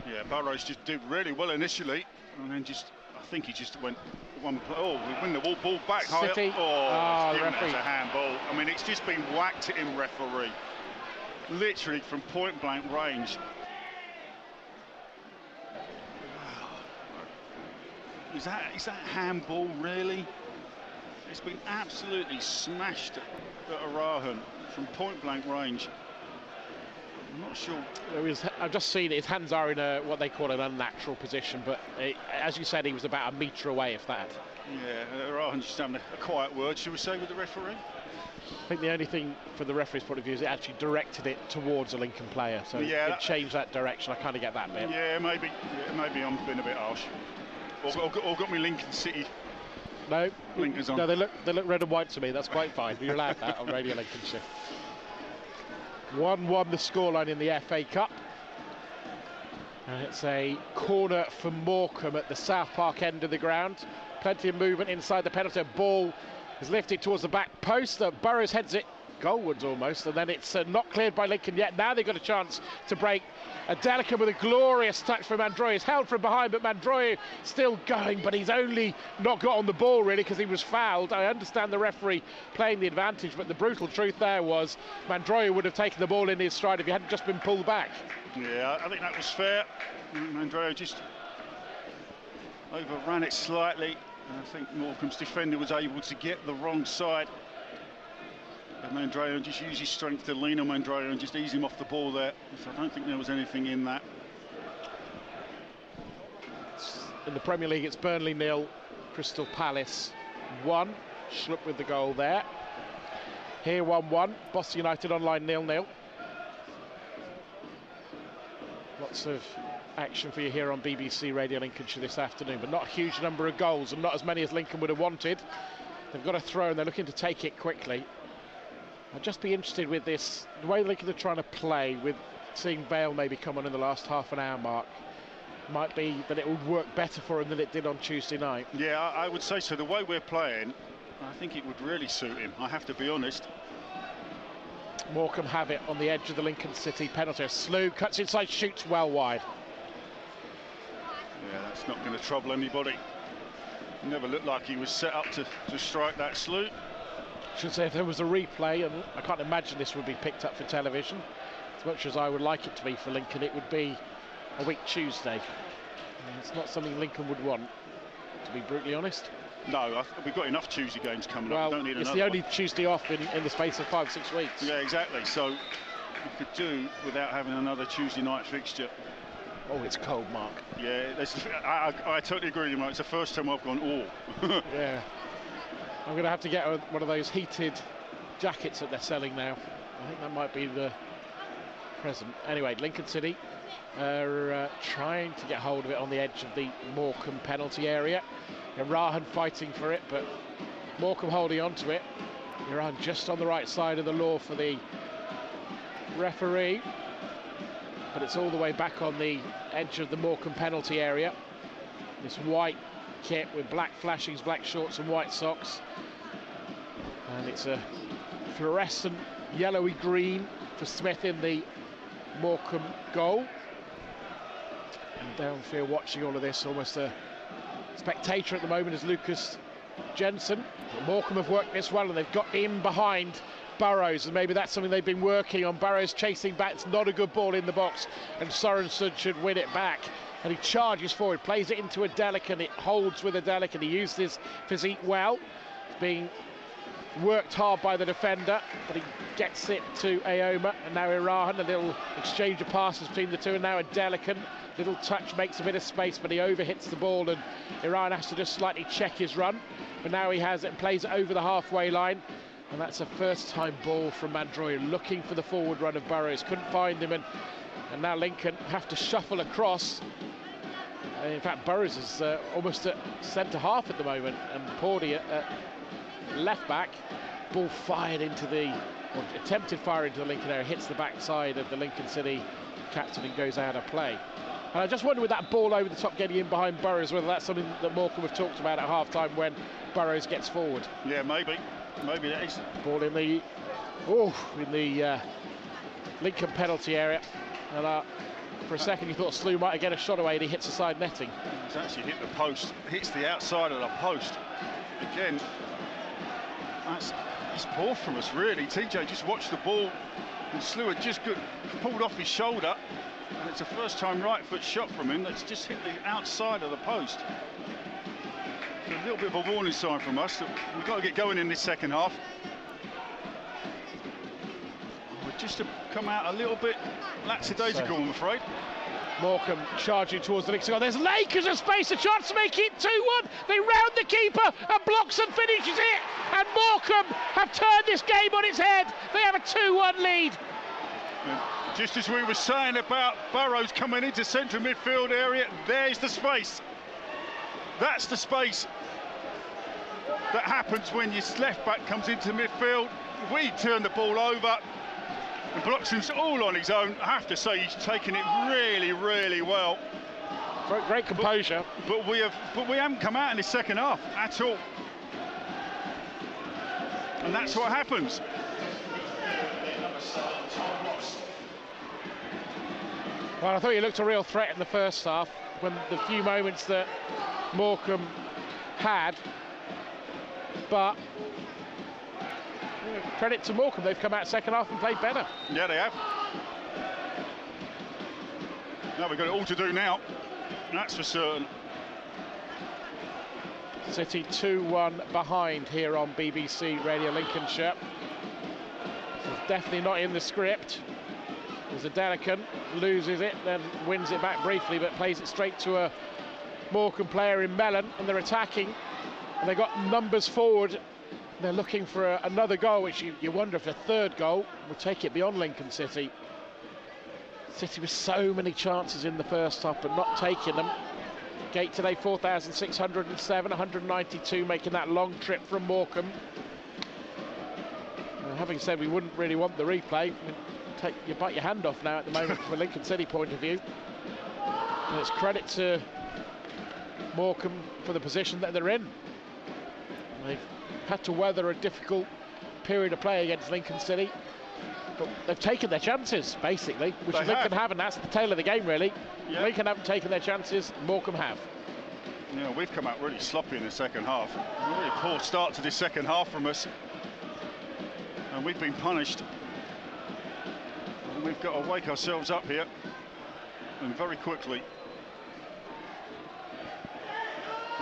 Yeah, Burrows just did really well initially, and then I think he just went one play. Oh, we win the ball back high up. City. Oh, it's given referee. as a handball. I mean, it's just been whacked at him, referee. Literally from point blank range. Wow. Is that handball really? It's been absolutely smashed at Arahan from point blank range. I'm not sure. I've just seen it. His hands are in what they call an unnatural position, but as you said, he was about a metre away, if that. Yeah, Arahan's just having a quiet word, should we say, with the referee? I think the only thing from the referee's point of view is it actually directed it towards a Lincoln player, so it changed that direction. I kind of get that bit. Yeah, maybe I'm being a bit harsh. Or got me Lincoln City. No, Lincoln's on. No, they look red and white to me. That's quite fine. You're allowed that on Radio Lincolnshire. 1-1 the scoreline in the FA Cup. And it's a corner for Morecambe at the South Park end of the ground. Plenty of movement inside the penalty. Ball is lifted towards the back post. Burrows heads it goalwards almost, and then it's not cleared by Lincoln yet. Now they've got a chance to break. Adelican with a glorious touch from Mandroiu. He's held from behind, but Mandroiu still going, but he's only not got on the ball really because he was fouled. I understand the referee playing the advantage, but the brutal truth there was Mandroiu would have taken the ball in his stride if he hadn't just been pulled back. Yeah, I think that was fair. Mandroiu just overran it slightly, and I think Morecambe's defender was able to get the wrong side. And Mandroiu just used his strength to lean on Mandroiu and just ease him off the ball there. So I don't think there was anything in that. In the Premier League, it's Burnley 0, Crystal Palace 1. Schlupp with the goal there. Here 1-1, Boston United online 0-0. Lots of action for you here on BBC Radio Lincolnshire this afternoon, but not a huge number of goals and not as many as Lincoln would have wanted. They've got a throw and they're looking to take it quickly. I'd just be interested with this, the way Lincoln are trying to play, with seeing Vale maybe come on in the last half an hour mark. Might be that it would work better for him than it did on Tuesday night. Yeah, I would say so. The way we're playing, I think it would really suit him, I have to be honest. Morecambe have it on the edge of the Lincoln City penalty. Slew cuts inside, shoots well wide. Yeah, that's not going to trouble anybody. Never looked like he was set up to strike that Slew. Should say if there was a replay, and I can't imagine this would be picked up for television, as much as I would like it to be for Lincoln, it would be a week Tuesday. It's not something Lincoln would want, to be brutally honest. No, we've got enough Tuesday games coming up. We don't need it's another the only one. Tuesday off in the space of 5-6 weeks. Yeah, exactly. So we could do without having another Tuesday night fixture. Oh, it's cold, Mark. Yeah, I totally agree with you, Mark. It's the first time I've gone, oh. Yeah. I'm going to have to get one of those heated jackets that they're selling now. I think that might be the present. Anyway, Lincoln City are trying to get hold of it on the edge of the Morecambe penalty area. Arahan fighting for it, but Morecambe holding on to it. Arahan just on the right side of the law for the referee. But it's all the way back on the edge of the Morecambe penalty area. This white kit with black flashings, black shorts and white socks. And it's a fluorescent yellowy green for Smith in the Morecambe goal. And downfield watching all of this, almost a spectator at the moment is Lucas Jensen. Morecambe have worked this well and they've got in behind Burrows, and maybe that's something they've been working on. Burrows chasing back, it's not a good ball in the box, and Sorensen should win it back. And he charges forward, plays it into Adelican, it holds with Adelican. He used his physique well. It's being worked hard by the defender, but he gets it to Aoma, and now Arahan, a little exchange of passes between the two, and now Adelican. Little touch makes a bit of space, but he overhits the ball, and Arahan has to just slightly check his run. But now he has it and plays it over the halfway line. And that's a first-time ball from Mandroiu, looking for the forward run of Burrows. Couldn't find him, and now Lincoln have to shuffle across. In fact, Burrows is almost at centre-half at the moment, and Pordy at left-back. Ball fired into or attempted fire into the Lincoln area, hits the backside of the Lincoln City captain and goes out of play. And I just wonder, with that ball over the top getting in behind Burrows, whether that's something that Morecambe have talked about at half-time when Burrows gets forward. Yeah, maybe. Maybe that is. Ball in the Lincoln penalty area. And for a second you thought Slew might get a shot away, and he hits the side netting. He's actually hit the post, hits the outside of the post. Again, that's poor from us, really. TJ just watched the ball, and Slew had just pulled off his shoulder, and it's a first-time right foot shot from him that's just hit the outside of the post. So a little bit of a warning sign from us that we've got to get going in this second half. We're just to come out a little bit lackadaisical, I'm afraid. Morecambe charging towards the Lincoln goal. There's Lakers a space, a chance to make it 2-1. They round the keeper and blocks and finishes it. And Morecambe have turned this game on its head. They have a 2-1 lead. Just as we were saying about Burrows coming into central midfield area, there's the space. That's the space that happens when your left back comes into midfield. We turn the ball over and blocks him all on his own. I have to say, he's taken it really, really well. Great composure. But we haven't come out in the second half at all. And that's what happens. Well, I thought he looked a real threat in the first half, when the few moments that Morecambe had, but credit to Morecambe, they've come out second half and played better. Yeah, they have. Now we've got it all to do now, that's for certain. City 2-1 behind here on BBC Radio Lincolnshire. It's definitely not in the script. There's a Delican, loses it, then wins it back briefly, but plays it straight to a Morecambe player in Mellon, and they're attacking, and they've got numbers forward. They're looking for another goal, which you wonder if a third goal will take it beyond Lincoln City. City with so many chances in the first half, but not taking them. Gate today 4,607, 192, making that long trip from Morecambe. Having said we wouldn't really want the replay, you bite your hand off now at the moment from a Lincoln City point of view. And it's credit to Morecambe for the position that they're in. They've had to weather a difficult period of play against Lincoln City, but they've taken their chances, basically, which Lincoln have, and that's the tail of the game, really. Yeah. Lincoln haven't taken their chances, Morecambe have. Yeah, we've come out really sloppy in the second half. A really poor start to this second half from us, and we've been punished. And we've got to wake ourselves up here, and very quickly.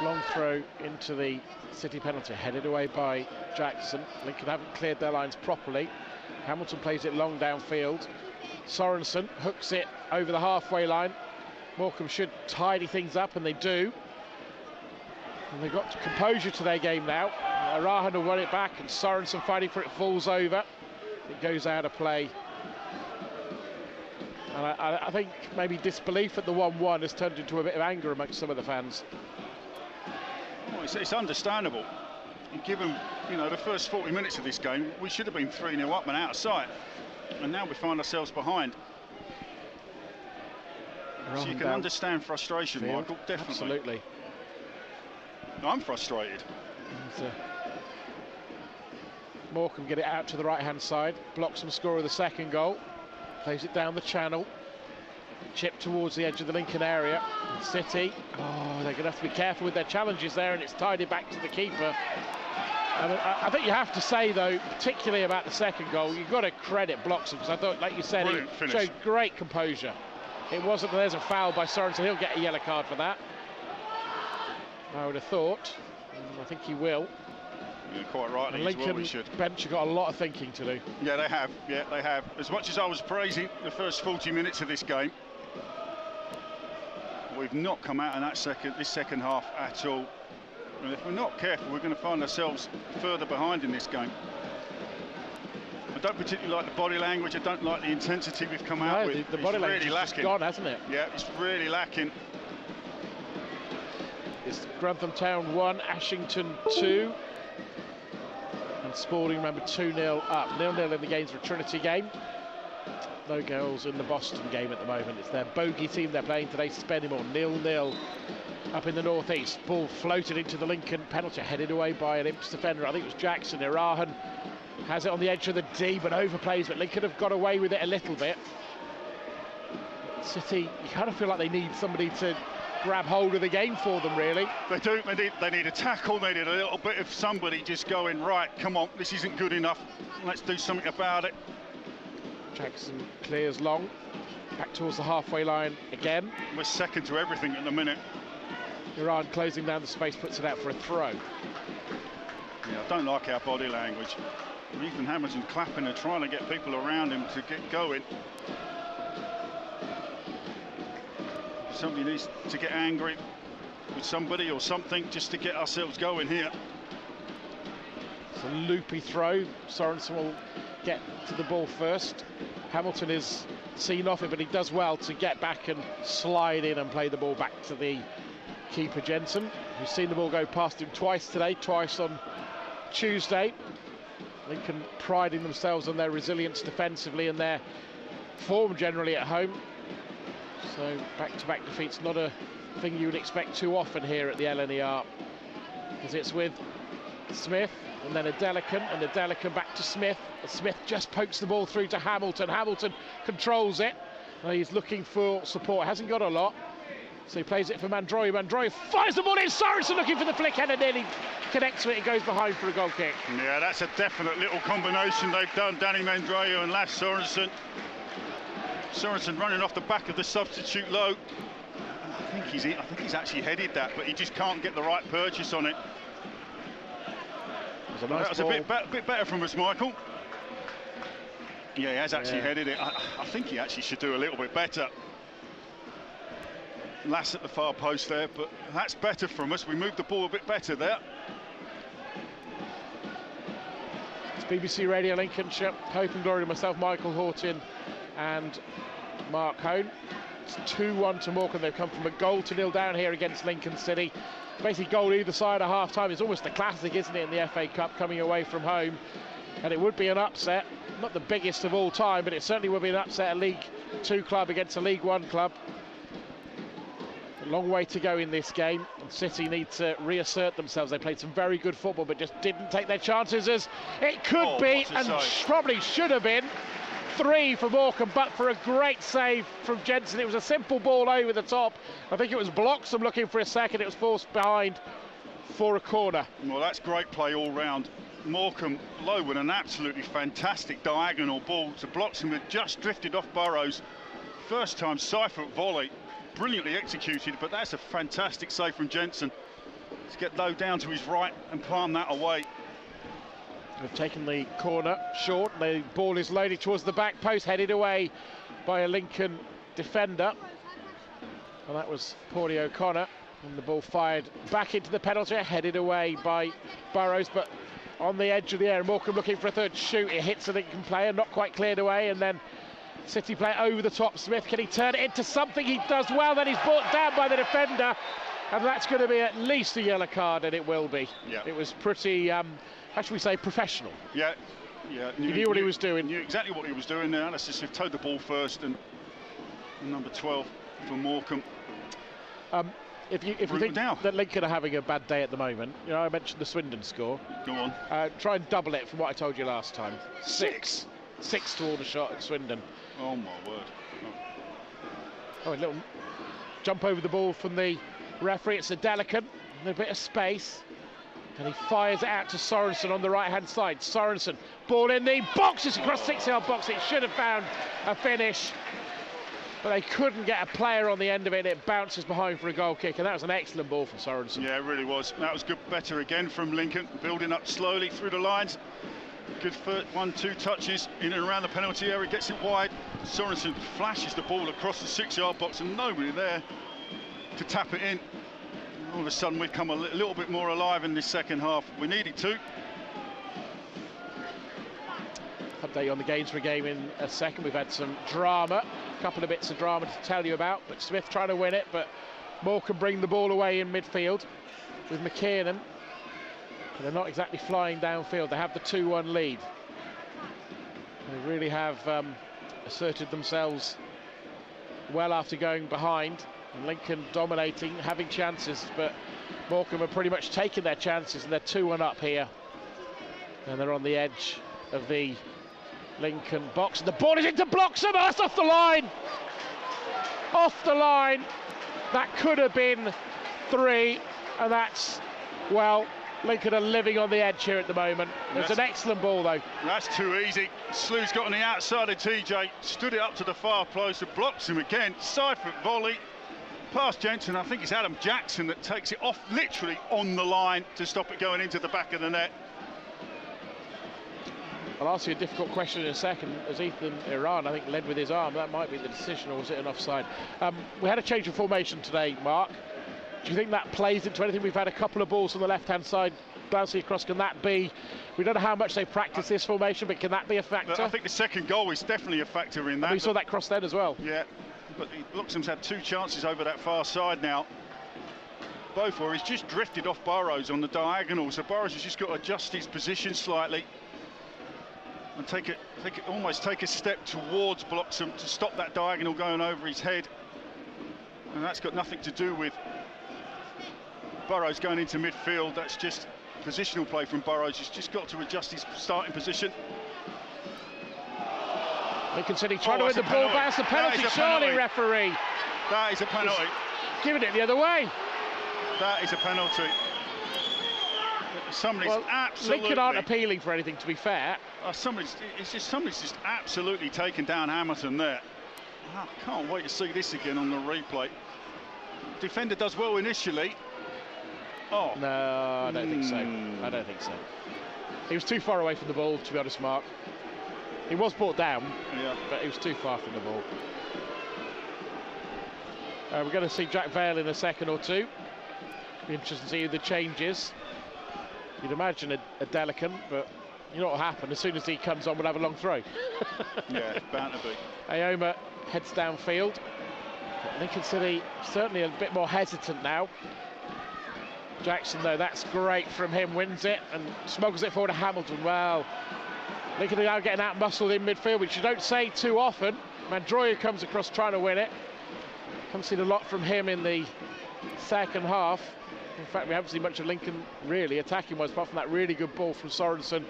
Long throw into the City penalty, headed away by Jackson. Lincoln haven't cleared their lines properly. Hamilton plays it long downfield. Sorensen hooks it over the halfway line. Morecambe should tidy things up, and they do. And they've got composure to their game now. Arahan will run it back, and Sorensen fighting for it, falls over. It goes out of play. And I think maybe disbelief at the 1-1 has turned into a bit of anger amongst some of the fans. Oh, it's understandable. Given, the first 40 minutes of this game, we should have been 3-0 up and out of sight. And now we find ourselves behind. So you can understand frustration, field. Michael, definitely. Absolutely. I'm frustrated. Morecambe get it out to the right-hand side, blocks them score of the second goal, plays it down the channel, chip towards the edge of the Lincoln area. And City, they're going to have to be careful with their challenges there, and it's tidied back to the keeper. And I think you have to say, though, particularly about the second goal, you've got to credit Bloxham, because I thought, like you said, he showed great composure. It wasn't that there's a foul by Sorensen, he'll get a yellow card for that. I would have thought, I think he will. Yeah, quite right. And Lincoln bench have got a lot of thinking to do. Yeah, they have. Yeah, they have. As much as I was praising the first 40 minutes of this game, we've not come out in this second half at all. And if we're not careful, we're going to find ourselves further behind in this game. I don't particularly like the body language. I don't like the intensity we've come out with. The body language is just gone, hasn't it? Yeah, it's really lacking. It's Grantham Town 1, Ashington 2. And Spalding, remember, 2-0 up. 0-0 in the Gainsborough Trinity game. No goals in the Boston game at the moment. It's their bogey team they're playing today, Spennymoor, 0-0 up in the northeast. Ball floated into the Lincoln penalty, headed away by an Imps defender. I think it was Jackson. Irahan has it on the edge of the D, but overplays, but Lincoln have got away with it a little bit. City, you kind of feel like they need somebody to grab hold of the game for them, really. They do. They need a tackle. They need a little bit of somebody just going, right, come on, this isn't good enough. Let's do something about it. Jackson clears long, back towards the halfway line again. We're second to everything at the minute. Iran closing down the space, puts it out for a throw. Yeah, I don't like our body language. Ethan Hamilton clapping and trying to get people around him to get going. Somebody needs to get angry with somebody or something just to get ourselves going here. It's a loopy throw. Sorensen will get to the ball first. Hamilton is seen off it, but he does well to get back and slide in and play the ball back to the keeper, Jensen, who's seen the ball go past him twice today, twice on Tuesday. Lincoln priding themselves on their resilience defensively and their form generally at home. So back-to-back defeats, not a thing you would expect too often here at the LNER, because it's with Smith and then Adelican, and Adelican back to Smith. Smith just pokes the ball through to Hamilton. Hamilton controls it. He's looking for support, hasn't got a lot, so he plays it for Mandroy. Mandroy fires the ball in. Sorensen looking for the flick header, nearly connects with it. It goes behind for a goal kick. Yeah, that's a definite little combination they've done, Danny Mandroy and Lasse Sorensen. Sorensen running off the back of the substitute low. I think he's actually headed that, but he just can't get the right purchase on it. That was a bit better from us, Michael. Yeah, he has actually headed it. I think he actually should do a little bit better. Lass at the far post there, but that's better from us. We moved the ball a bit better there. It's BBC Radio Lincolnshire. Hope and Glory to myself, Michael Horton and Mark Hone. It's 2-1 to Morecambe. They've come from a goal to nil down here against Lincoln City. Basically goal either side at half-time. It's almost a classic, isn't it, in the FA Cup, coming away from home. And it would be an upset, not the biggest of all time, but it certainly would be an upset, a League 2 club against a League 1 club. A long way to go in this game, and City need to reassert themselves. They played some very good football, but just didn't take their chances as it could be, and probably should have been. 3 for Morecambe, but for a great save from Jensen. It was a simple ball over the top. I think it was Bloxham looking for a second. It was forced behind for a corner. Well, that's great play all round. Morecambe low with an absolutely fantastic diagonal ball to Bloxham, had just drifted off Burrows. First time Seifert volley, brilliantly executed, but that's a fantastic save from Jensen to get low down to his right and palm that away. They've taken the corner short. The ball is loaded towards the back post, headed away by a Lincoln defender. And that was Paulie O'Connor. And the ball fired back into the penalty, headed away by Burrows, but on the edge of the area. Morecambe looking for a third shoot. It hits a Lincoln player, not quite cleared away, and then City player over the top. Smith, can he turn it into something? He does well, then he's brought down by the defender, and that's going to be at least a yellow card, and it will be. Yeah. It was pretty, how should we say, professional. Yeah. He knew what he was doing. Knew exactly what he was doing there. Let's just towed the ball first, and number 12 for Morecambe. If you think that Lincoln are having a bad day at the moment, you know, I mentioned the Swindon score. Go on. Try and double it from what I told you last time. 6 to all the shot at Swindon. Oh my word. Oh, a little jump over the ball from the referee. It's a Delican, a bit of space, and he fires it out to Sorensen on the right-hand side. Sorensen, ball in the box, it's across 6-yard box. It should have found a finish, but they couldn't get a player on the end of it. It bounces behind for a goal kick, and that was an excellent ball from Sorensen. Yeah, it really was. That was good, better again from Lincoln, building up slowly through the lines. Good for 1-2 touches in and around the penalty area, gets it wide. Sorensen flashes the ball across the 6-yard box, and nobody there to tap it in. All of a sudden, we've come a little bit more alive in this second half. We needed to. Update on the Gainsborough game in a second. We've had some drama, a couple of bits of drama to tell you about, but Smith trying to win it, but Morecambe bring the ball away in midfield with McKiernan. But they're not exactly flying downfield. They have the 2-1 lead. They really have asserted themselves well after going behind. And Lincoln dominating, having chances, but Morecambe have pretty much taken their chances, and they're 2-1 up here. And they're on the edge of the Lincoln box. And the ball is into Bloxham. That's off the line. Off the line. That could have been 3, and that's, well, Lincoln are living on the edge here at the moment. It's an excellent ball, though. That's too easy. Slew's got on the outside of TJ, stood it up to the far post, and blocks him again. Side foot volley, past Jensen. I think it's Adam Jackson that takes it off, literally on the line to stop it going into the back of the net. I'll ask you a difficult question in a second, as Ethan Iran, I think, led with his arm. That might be the decision, or was it an offside? We had a change of formation today, Mark. Do you think that plays into anything? We've had a couple of balls on the left-hand side bouncing across. Can that be... We don't know how much they practice this formation, but can that be a factor? I think the second goal is definitely a factor in that. And we saw that cross then as well. Yeah, but Bloxham's had 2 chances over that far side now. Both where he's just drifted off Burrows on the diagonal, so Burrows has just got to adjust his position slightly and almost take a step towards Bloxham to stop that diagonal going over his head. And that's got nothing to do with Burrows going into midfield. That's just positional play from Burrows. He's just got to adjust his starting position. Lincoln City trying to win the ball back. That's a penalty, surely, referee. That is a penalty. Giving it the other way. That is a penalty. Somebody's absolutely... Lincoln aren't appealing for anything, to be fair. Somebody's just absolutely taken down Hamilton there. I can't wait to see this again on the replay. Defender does well initially. Oh. No, I don't think so. I don't think so. He was too far away from the ball, to be honest, Mark. He was brought down, but he was too far from the ball. We're going to see Jack Vale in a second or two. Be interesting to see who the change is. You'd imagine a Delican, but you know what will happen. As soon as he comes on, we'll have a long throw. Yeah, it's bound to be. Aoma heads downfield. But Lincoln City certainly a bit more hesitant now. Jackson, though, that's great from him, wins it and smuggles it forward to Hamilton. Well, Lincoln are now getting out-muscled in midfield, which you don't say too often. Mandroya comes across trying to win it. Haven't seen a lot from him in the second half. In fact, we haven't seen much of Lincoln really attacking-wise, apart from that really good ball from Sorensen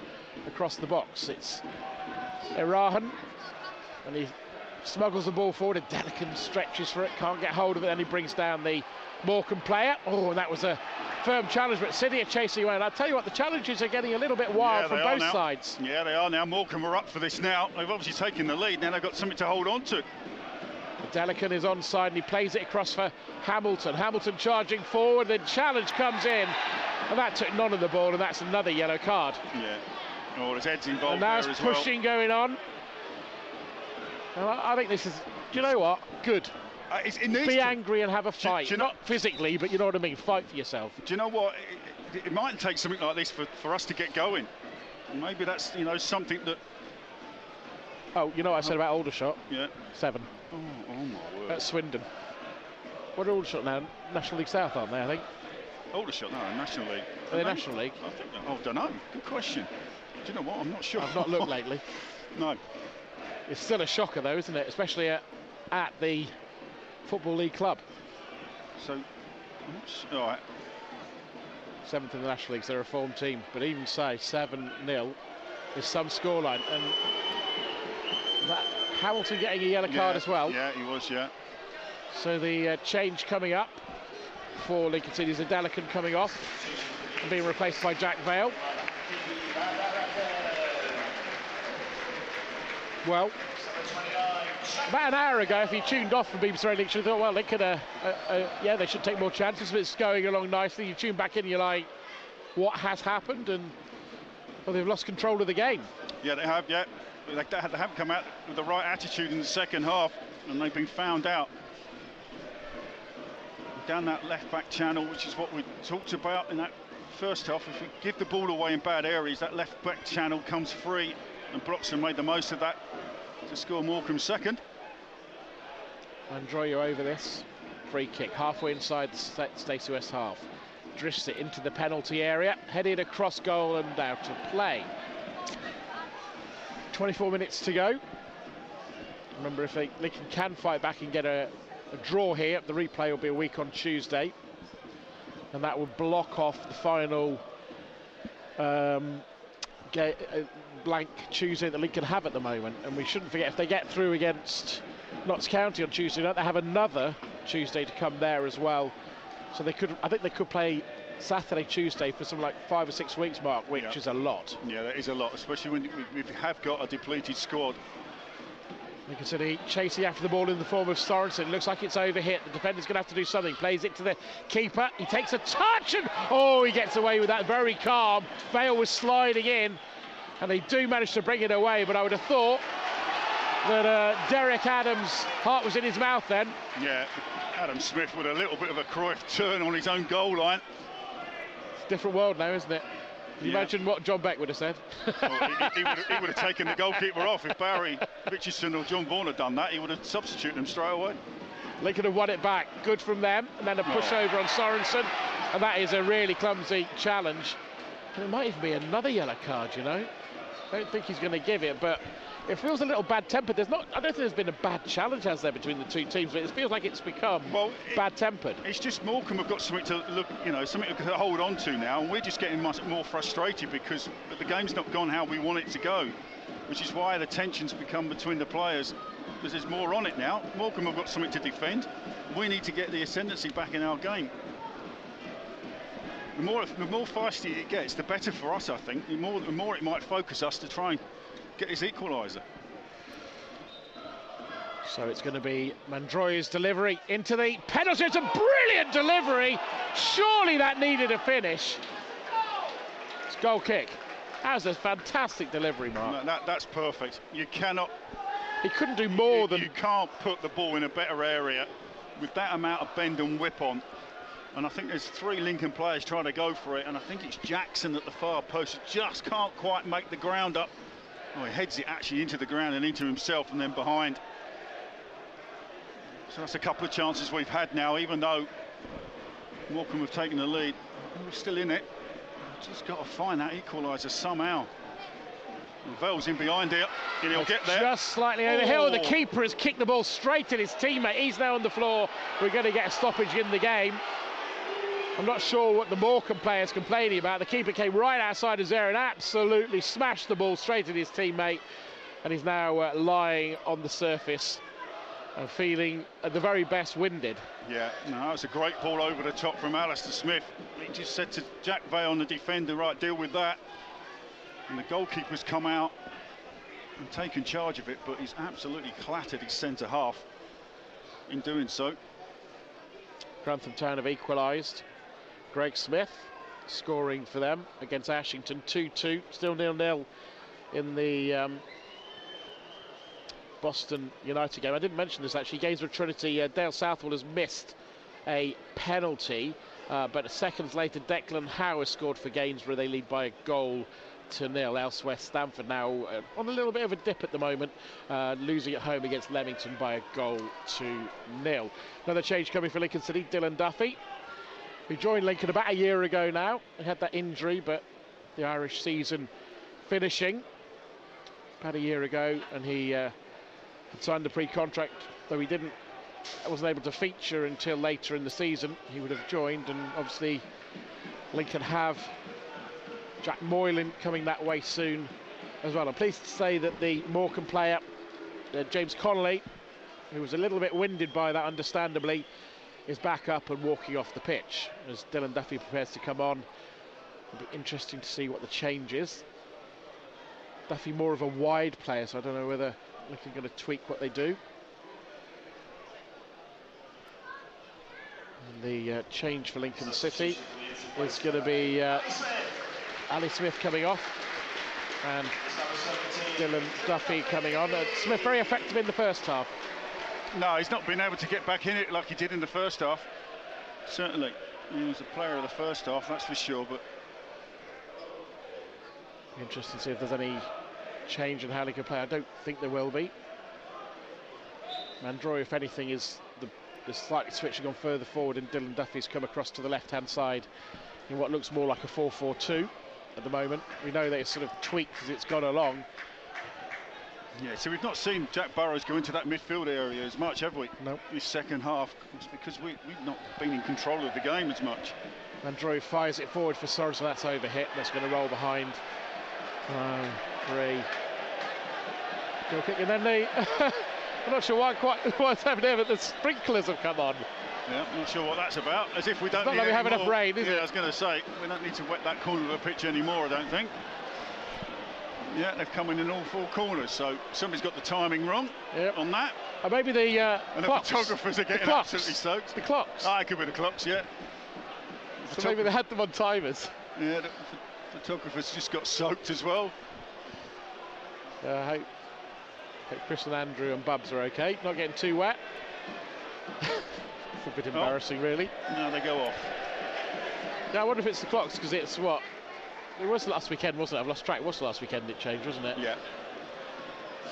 across the box. It's Irahan, and he smuggles the ball forward. Delican stretches for it, can't get hold of it, and he brings down the Morecambe player. Oh, and that was a firm challenge, but City are chasing away. And I'll tell you what, the challenges are getting a little bit wild from both sides. Yeah, they are now. Morecambe are up for this now. They've obviously taken the lead. Now they've got something to hold on to. Delican is onside and he plays it across for Hamilton. Hamilton charging forward, the challenge comes in, and that took none of the ball, and that's another yellow card. Yeah. Oh, there's heads involved. And now it's pushing going on. And I think this is, do you know what? Good. Be angry and have a fight. Not physically, but you know what I mean. Fight for yourself. Do you know what? It might take something like this for us to get going. Maybe that's, you know, something that... Oh, you know what I said about Aldershot? Yeah. 7. Oh my word. At Swindon. What are Aldershot now? National League South, aren't they, I think? Aldershot, no, National League. Are they National League? I don't know. Good question. Do you know what? I'm not sure. I've not looked lately. No. It's still a shocker, though, isn't it? Especially at the Football League club. So, all right. 7th in the National League, so they're a form team. But even say 7-0 is some scoreline. And that Hamilton getting a yellow card as well. Yeah, he was, yeah. So the change coming up for Lincoln City is a Delican coming off and being replaced by Jack Vale. Well, about an hour ago, if you tuned off from BBC Radio, you thought, well, Lincoln, yeah, they should take more chances, but it's going along nicely. You tune back in, you're like, what has happened? And well, they've lost control of the game. Yeah, they have, yeah. They haven't come out with the right attitude in the second half, and they've been found out. Down that left-back channel, which is what we talked about in that first half. If we give the ball away in bad areas, that left-back channel comes free, and Bloxham made the most of that to score Morecambe's second. Androyo over this. Free kick, halfway inside the Stacey West half. Drifts it into the penalty area, headed across goal and out of play. 24 minutes to go. Remember, if Lincoln can fight back and get a a draw here. The replay will be a week on Tuesday, and that would block off the final blank Tuesday that Lincoln have at the moment. And we shouldn't forget, if they get through against Notts County on Tuesday night, they have another Tuesday to come there as well. So they could, I think they could play Saturday, Tuesday for something like 5 or 6 weeks, Mark, which is a lot. Yeah, that is a lot, especially when we have got a depleted squad. Lincoln City chasing after the ball in the form of Sorensen. Looks like it's overhit. The defender's going to have to do something. Plays it to the keeper. He takes a touch and, oh, he gets away with that. Very calm. Vale was sliding in, and they do manage to bring it away, but I would have thought that Derek Adams' heart was in his mouth then. Yeah, Adam Smith with a little bit of a Cruyff turn on his own goal line. It's a different world now, isn't it? Can you imagine what John Beck would have said? Well, he would have taken the goalkeeper off. If Barry Richardson or John Vaughan had done that, he would have substituted him straight away. Lincoln have won it back. Good from them. And then a push over on Sorensen. And that is a really clumsy challenge. And it might even be another yellow card, you know. I don't think he's going to give it, but it feels a little bad-tempered. I don't think there's been a bad challenge, has there, between the two teams, but it feels like it's become bad-tempered. It's just Morecambe have got something to look, you know, something to hold on to now, and we're just getting much more frustrated because the game's not gone how we want it to go, which is why the tension's become between the players, because there's more on it now. Morecambe have got something to defend. We need to get the ascendancy back in our game. The more feisty it gets, the better for us, I think. The more it might focus us to try and get his equaliser. So it's going to be Mandroya's delivery into the penalty. It's a brilliant delivery. Surely that needed a finish. It's a goal kick. That was a fantastic delivery, Mark. No, that's perfect. You cannot... He couldn't do more than... You can't put the ball in a better area with that amount of bend and whip on. And I think there's 3 Lincoln players trying to go for it, and I think it's Jackson at the far post, just can't quite make the ground up. Oh, he heads it actually into the ground and into himself and then behind. So that's a couple of chances we've had now, even though Morecambe have taken the lead. We're still in it. Just got to find that equaliser somehow. And Vale's in behind here, and he'll get there. Just slightly over the hill. The keeper has kicked the ball straight at his teammate. He's now on the floor. We're going to get a stoppage in the game. I'm not sure what the Morecambe players complaining about. The keeper came right outside his area and absolutely smashed the ball straight at his teammate, and he's now lying on the surface and feeling at the very best winded. Yeah, no, it's a great ball over the top from Alistair Smith. He just said to Jack Vale, the defender, right, deal with that. And the goalkeeper's come out and taken charge of it, but he's absolutely clattered his centre half in doing so. Grantham Town have equalised. Greg Smith scoring for them against Ashington, 2-2, still 0-0 in the Boston United game. I didn't mention this actually. Gainsborough Trinity, Dale Southwell has missed a penalty, but seconds later Declan Howe has scored for Gainsborough. They lead by a goal to 0. Elsewhere, Stamford now on a little bit of a dip at the moment, losing at home against Leamington by a goal to 0. Another change coming for Lincoln City, Dylan Duffy, who joined Lincoln about a year ago now. He had that injury, but the Irish season finishing about a year ago, and he had signed the pre-contract, though he wasn't able to feature until later in the season. He would have joined, and obviously Lincoln have Jack Moylan coming that way soon as well. I'm pleased to say that the Morecambe player, James Connolly, who was a little bit winded by that, understandably, is back up and walking off the pitch as Dylan Duffy prepares to come on. It'll be interesting to see what the change is. Duffy more of a wide player, so I don't know whether Lincoln going to tweak what they do. And the change for Lincoln City is going to be Ali Smith coming off and Dylan Duffy coming on. Smith very effective in the first half. No, he's not been able to get back in it like he did in the first half. Certainly, he was a player of the first half, that's for sure. But interesting to see if there's any change in how he can play. I don't think there will be. Mandroy, if anything, is slightly switching on further forward, and Dylan Duffy's come across to the left-hand side in what looks more like a 4-4-2 at the moment. We know that it's sort of tweaked as it's gone along. Yeah, so we've not seen Jack Burrows go into that midfield area as much, have we? No. This second half, it's because we've not been in control of the game as much. Mandroy fires it forward for Sorensen, so that's overhit. That's going to roll behind. 3. Goal kick, and then they... I'm not sure what's happened there, but the sprinklers have come on. Yeah, I'm not sure what that's about. As if we don't need we have enough rain, is it? I was going to say, we don't need to wet that corner of the pitch anymore, I don't think. Yeah, they've come in all 4 corners, so somebody's got the timing wrong on that. And maybe the and clocks. The photographers are getting absolutely soaked. The clocks. Ah, it could be the clocks, yeah. So maybe they had them on timers. Yeah, the photographers just got soaked as well. I hope Chris and Andrew and Bubs are okay, not getting too wet. It's a bit embarrassing, really. No, they go off. Now I wonder if it's the clocks, because it's what? It was last weekend, wasn't it? I've lost track. It was last weekend it changed, wasn't it? Yeah.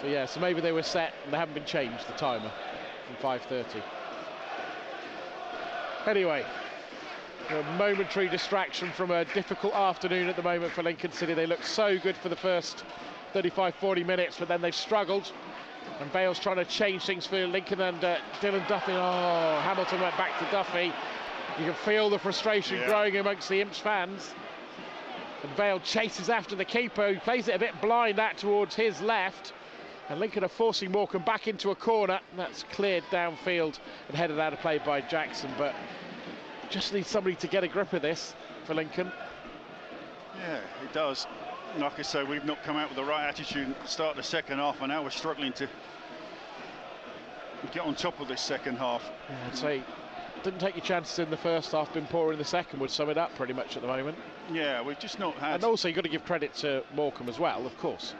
So yeah, so maybe they were set and they haven't been changed, the timer, from 5:30. Anyway, a momentary distraction from a difficult afternoon at the moment for Lincoln City. They looked so good for the first 35-40 minutes, but then they've struggled. And Vale's trying to change things for Lincoln, and Dylan Duffy. Oh, Hamilton went back to Duffy. You can feel the frustration growing amongst the Imps fans. And Vale chases after the keeper, who plays it a bit blind out towards his left. And Lincoln are forcing Morecambe back into a corner. And that's cleared downfield and headed out of play by Jackson. But just needs somebody to get a grip of this for Lincoln. Yeah, it does. Like I say, we've not come out with the right attitude at the start of the second half, and now we're struggling to get on top of this second half. Yeah, I'd say didn't take your chances in the first half, been poor in the second, would sum it up pretty much at the moment. Yeah, we've just not had... And also you've got to give credit to Morecambe as well, of course.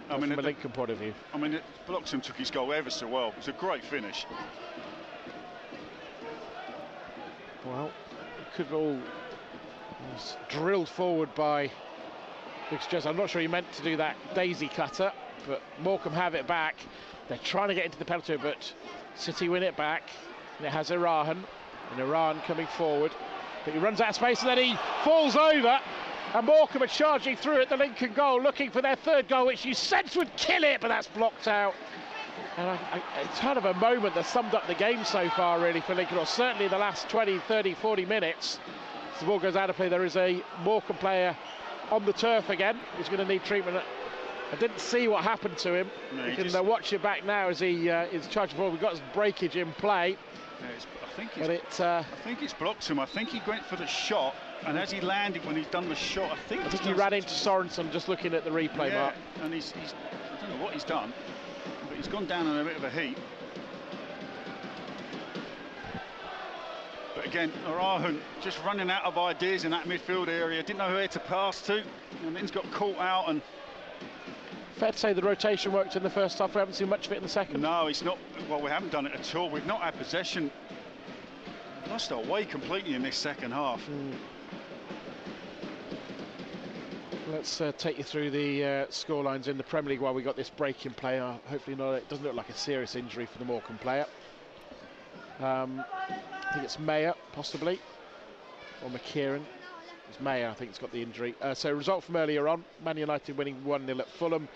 I mean, from a Lincoln point of view. I mean, Bloxham took his goal ever so well. It was a great finish. Well, it could all drilled forward by Jez. I'm not sure he meant to do that daisy cutter, but Morecambe have it back. They're trying to get into the penalty, but City win it back. And it has Irahan, and Irahan coming forward. But he runs out of space, and then he falls over. And Morecambe are charging through at the Lincoln goal, looking for their third goal, which you sense would kill it, but that's blocked out. And it's kind of a moment that summed up the game so far, really, for Lincoln, or certainly the last 20, 30, 40 minutes. As the ball goes out of play, there is a Morecambe player on the turf again, who's going to need treatment. I didn't see what happened to him. No, you can watch it back now as he is charging forward. We've got his breakage in play. Yeah, I think it's Bloxham. I think he went for the shot, and as he landed when he's done the shot, I think he ran into Sorensen, just looking at the replay, Mark. And he's I don't know what he's done, but he's gone down in a bit of a heat. But again, Irahan just running out of ideas in that midfield area, didn't know where to pass to, and then he's got caught out. And fair to say the rotation worked in the first half. We haven't seen much of it in the second. No, it's not. Well, we haven't done it at all. We've not had possession. Lost our way completely in this second half. Let's take you through the scorelines in the Premier League while we got this break in play. Hopefully not. It doesn't look like a serious injury for the Morecambe player. I think it's Mayer, possibly, or McKieran. It's Mayer, I think, it's got the injury. So result from earlier on, Man United winning 1-0 at Fulham.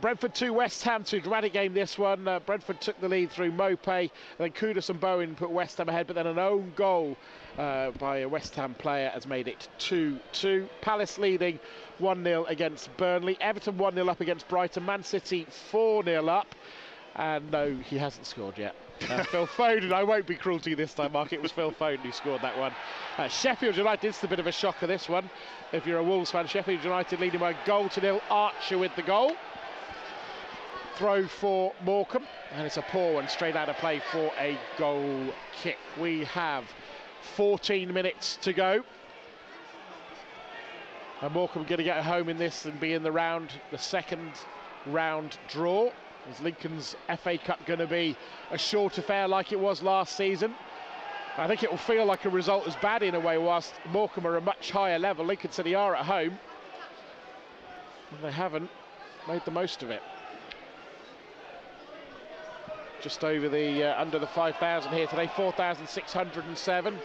Brentford 2, West Ham 2, dramatic game this one. Brentford took the lead through Mopé, then Kudus and Bowen put West Ham ahead, but then an own goal by a West Ham player has made it 2-2. Palace leading 1-0 against Burnley. Everton 1-0 up against Brighton. Man City 4-0 up. And no, he hasn't scored yet. Phil Foden, I won't be cruel to you this time, Mark. It was Phil Foden who scored that one. Sheffield United, it's a bit of a shocker, this one. If you're a Wolves fan, Sheffield United leading by 1-0. Archer with the goal. Throw for Morecambe, and it's a poor one, straight out of play for a goal kick. We have 14 minutes to go. And Morecambe going to get home in this and be in the second round draw. Is Lincoln's FA Cup going to be a short affair like it was last season? I think it will feel like a result as bad in a way, whilst Morecambe are a much higher level. Lincoln City are at home, and they haven't made the most of it. Just over the under the 5,000 here today, 4,607.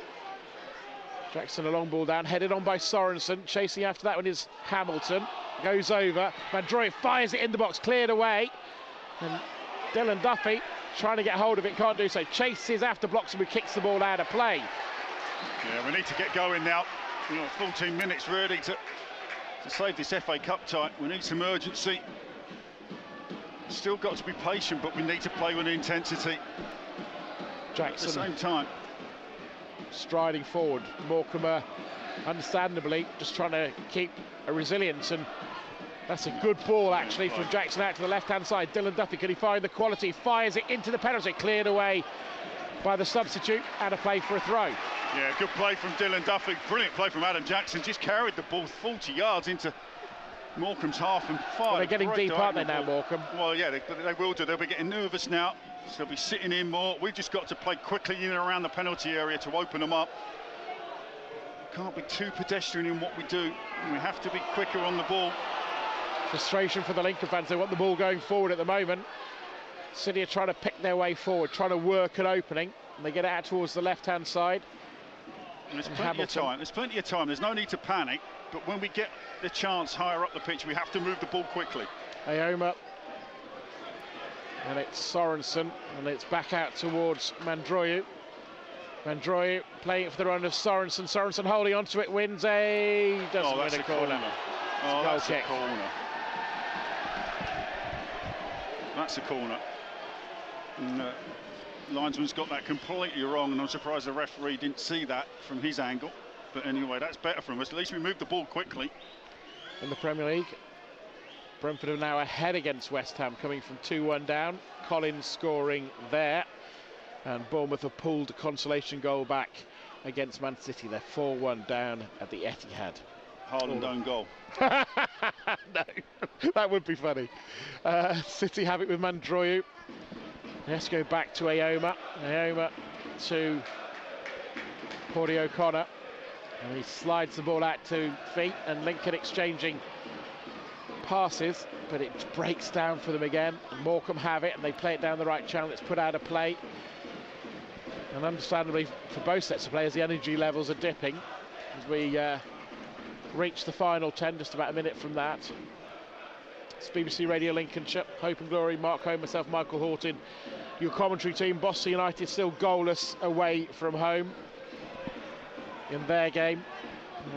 Jackson, a long ball down, headed on by Sorensen. Chasing after that one is Hamilton. Goes over. Mandroy fires it in the box, cleared away. And Dylan Duffy trying to get hold of it, can't do so. Chases after blocks and kicks the ball out of play. Yeah, we need to get going now. 14 minutes really to save this FA Cup tie. We need some urgency. Still got to be patient, but we need to play with intensity. Jackson at the same time striding forward. Morecambe, understandably, just trying to keep a resilience, and that's a good ball actually from Jackson out to the left-hand side. Dylan Duffy, can he find the quality? Fires it into the penalty, cleared away by the substitute, and a play for a throw. Yeah, good play from Dylan Duffy. Brilliant play from Adam Jackson. Just carried the ball 40 yards into Morecambe's half and fired. Well, they're getting deep, aren't they now, Morecambe? Well, yeah, they will do. They'll be getting nervous now. So they'll be sitting in more. We've just got to play quickly in and around the penalty area to open them up. Can't be too pedestrian in what we do. We have to be quicker on the ball. Frustration for the Lincoln fans. They want the ball going forward at the moment. City are trying to pick their way forward, trying to work an opening, and they get out towards the left-hand side. And there's plenty of time. There's plenty of time. There's no need to panic. But when we get the chance higher up the pitch, we have to move the ball quickly. Ayoma. And it's Sorensen, and it's back out towards Mandroyu. Mandroyu playing it for the run of Sorensen. Sorensen holding onto it, wins a... doesn't win a corner. Oh, that's a corner. That's a corner. And, linesman's got that completely wrong, and I'm surprised the referee didn't see that from his angle. But anyway, that's better from us. At least we moved the ball quickly. In the Premier League, Brentford are now ahead against West Ham, coming from 2-1 down. Collins scoring there. And Bournemouth have pulled a consolation goal back against Man City. They're 4-1 down at the Etihad. Haaland own goal. No, that would be funny. City have it with Mandroyu. Let's go back to Ayoma. Ayoma to Cordy O'Connor. And he slides the ball out to feet, and Lincoln exchanging passes, but it breaks down for them again. And Morecambe have it, and they play it down the right channel. It's put out of play. And understandably, for both sets of players, the energy levels are dipping as we reach the final 10, just about a minute from that. It's BBC Radio Lincolnshire, Hope and Glory, Mark Home, myself, Michael Horton, your commentary team. Boston United still goalless away from home in their game.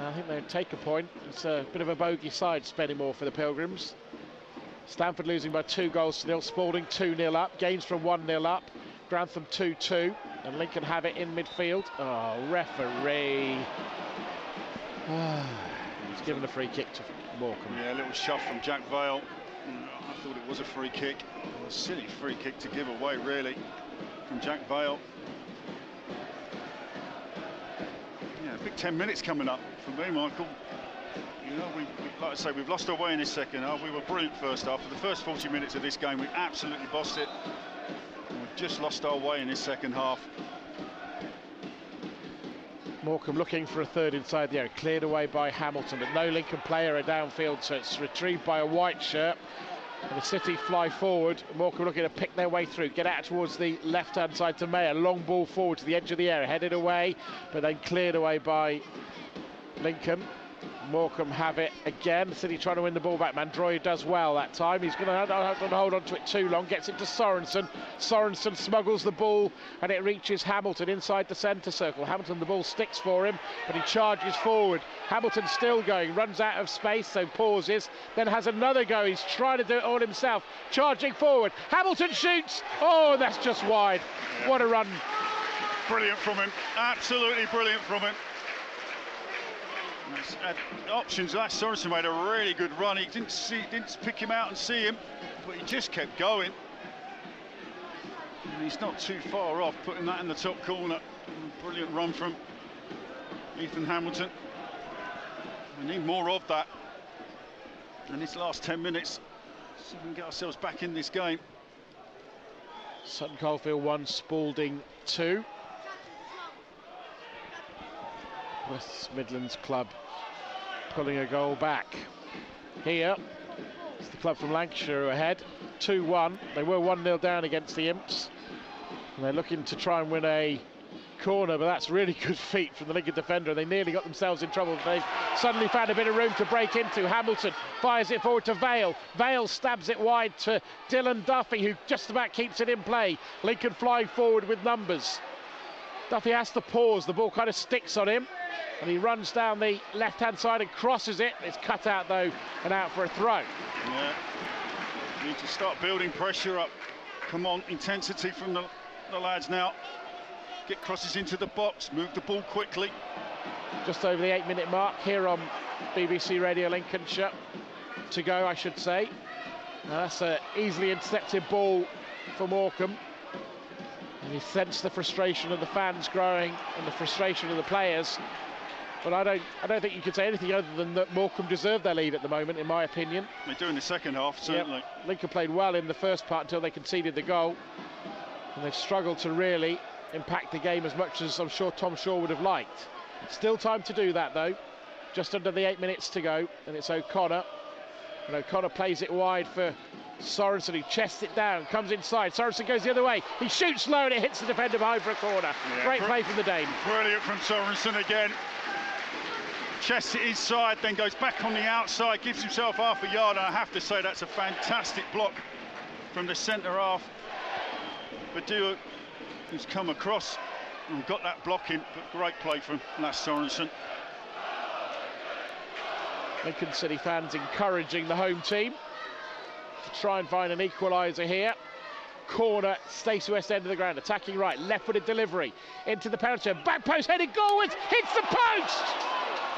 I think they'll take a point. It's a bit of a bogey side, Spennymoor, for the Pilgrims. Stanford losing by 2-0. Spalding 2-0 up. Gaines from 1-0 up. Grantham 2-2. And Lincoln have it in midfield. Oh, referee. He's given a free kick to Morecambe. Yeah, a little shove from Jack Vale. I thought it was a free kick. A silly free kick to give away, really, from Jack Vale. Yeah, big 10 minutes coming up for me, Michael. You know, like I say, we've lost our way in this second half. We were brilliant first half. For the first 40 minutes of this game, we absolutely bossed it. And we've just lost our way in this second half. Morecambe looking for a third inside the area, cleared away by Hamilton, but no Lincoln player are downfield, so it's retrieved by a white shirt. And the City fly forward. Morecambe looking to pick their way through, get out towards the left-hand side to Mayer. Long ball forward to the edge of the area, headed away, but then cleared away by Lincoln. Morecambe have it again. City trying to win the ball back. Mandroy does well that time. He's going to hold on to it too long. Gets it to Sorensen. Sorensen smuggles the ball, and it reaches Hamilton inside the centre circle. Hamilton, the ball sticks for him, but he charges forward. Hamilton still going, runs out of space, so pauses, then has another go. He's trying to do it all himself. Charging forward. Hamilton shoots. Oh, that's just wide. Yeah. What a run. Brilliant from him. Absolutely brilliant from him. Had options. That Sorensen made a really good run. He didn't pick him out and see him, but he just kept going. And he's not too far off putting that in the top corner. Brilliant run from Ethan Hamilton. We need more of that in this last 10 minutes, so we can get ourselves back in this game. Sutton Coldfield 1, Spalding 2. West Midlands club pulling a goal back. Here, it's the club from Lancashire ahead, 2-1. They were 1-0 down against the Imps. And they're looking to try and win a corner, but that's really good feet from the Lincoln defender. They nearly got themselves in trouble. They've suddenly found a bit of room to break into. Hamilton fires it forward to Vale. Vale stabs it wide to Dylan Duffy, who just about keeps it in play. Lincoln flying forward with numbers. Duffy has to pause. The ball kind of sticks on him, and he runs down the left-hand side and crosses it. It's cut out, though, and out for a throw. Yeah, need to start building pressure up. Come on, intensity from the lads now. Get crosses into the box, move the ball quickly. Just over the 8-minute mark here on BBC Radio Lincolnshire. To go, I should say. That's an easily intercepted ball for Morecambe. And you sense the frustration of the fans growing and the frustration of the players. But I don't think you could say anything other than that Morecambe deserve their lead at the moment, in my opinion. They do in the second half, certainly. Yep. Lincoln played well in the first part until they conceded the goal. And they've struggled to really impact the game as much as I'm sure Tom Shaw would have liked. Still time to do that, though. Just under the 8 minutes to go. And it's O'Connor. And O'Connor plays it wide for Sorensen, who chests it down, comes inside. Sorensen goes the other way. He shoots low and it hits the defender behind for a corner. Yeah, great play from the Dane. Brilliant from Sorensen again. Chests it inside, then goes back on the outside, gives himself half a yard, and I have to say that's a fantastic block from the centre half. Badua, who's come across and got that block in, but great play from Lasse Sorensen. Lincoln City fans encouraging the home team to try and find an equaliser here. Corner, Stacey West end of the ground, attacking right, left-footed delivery into the penalty, back post headed goalwards, hits the post!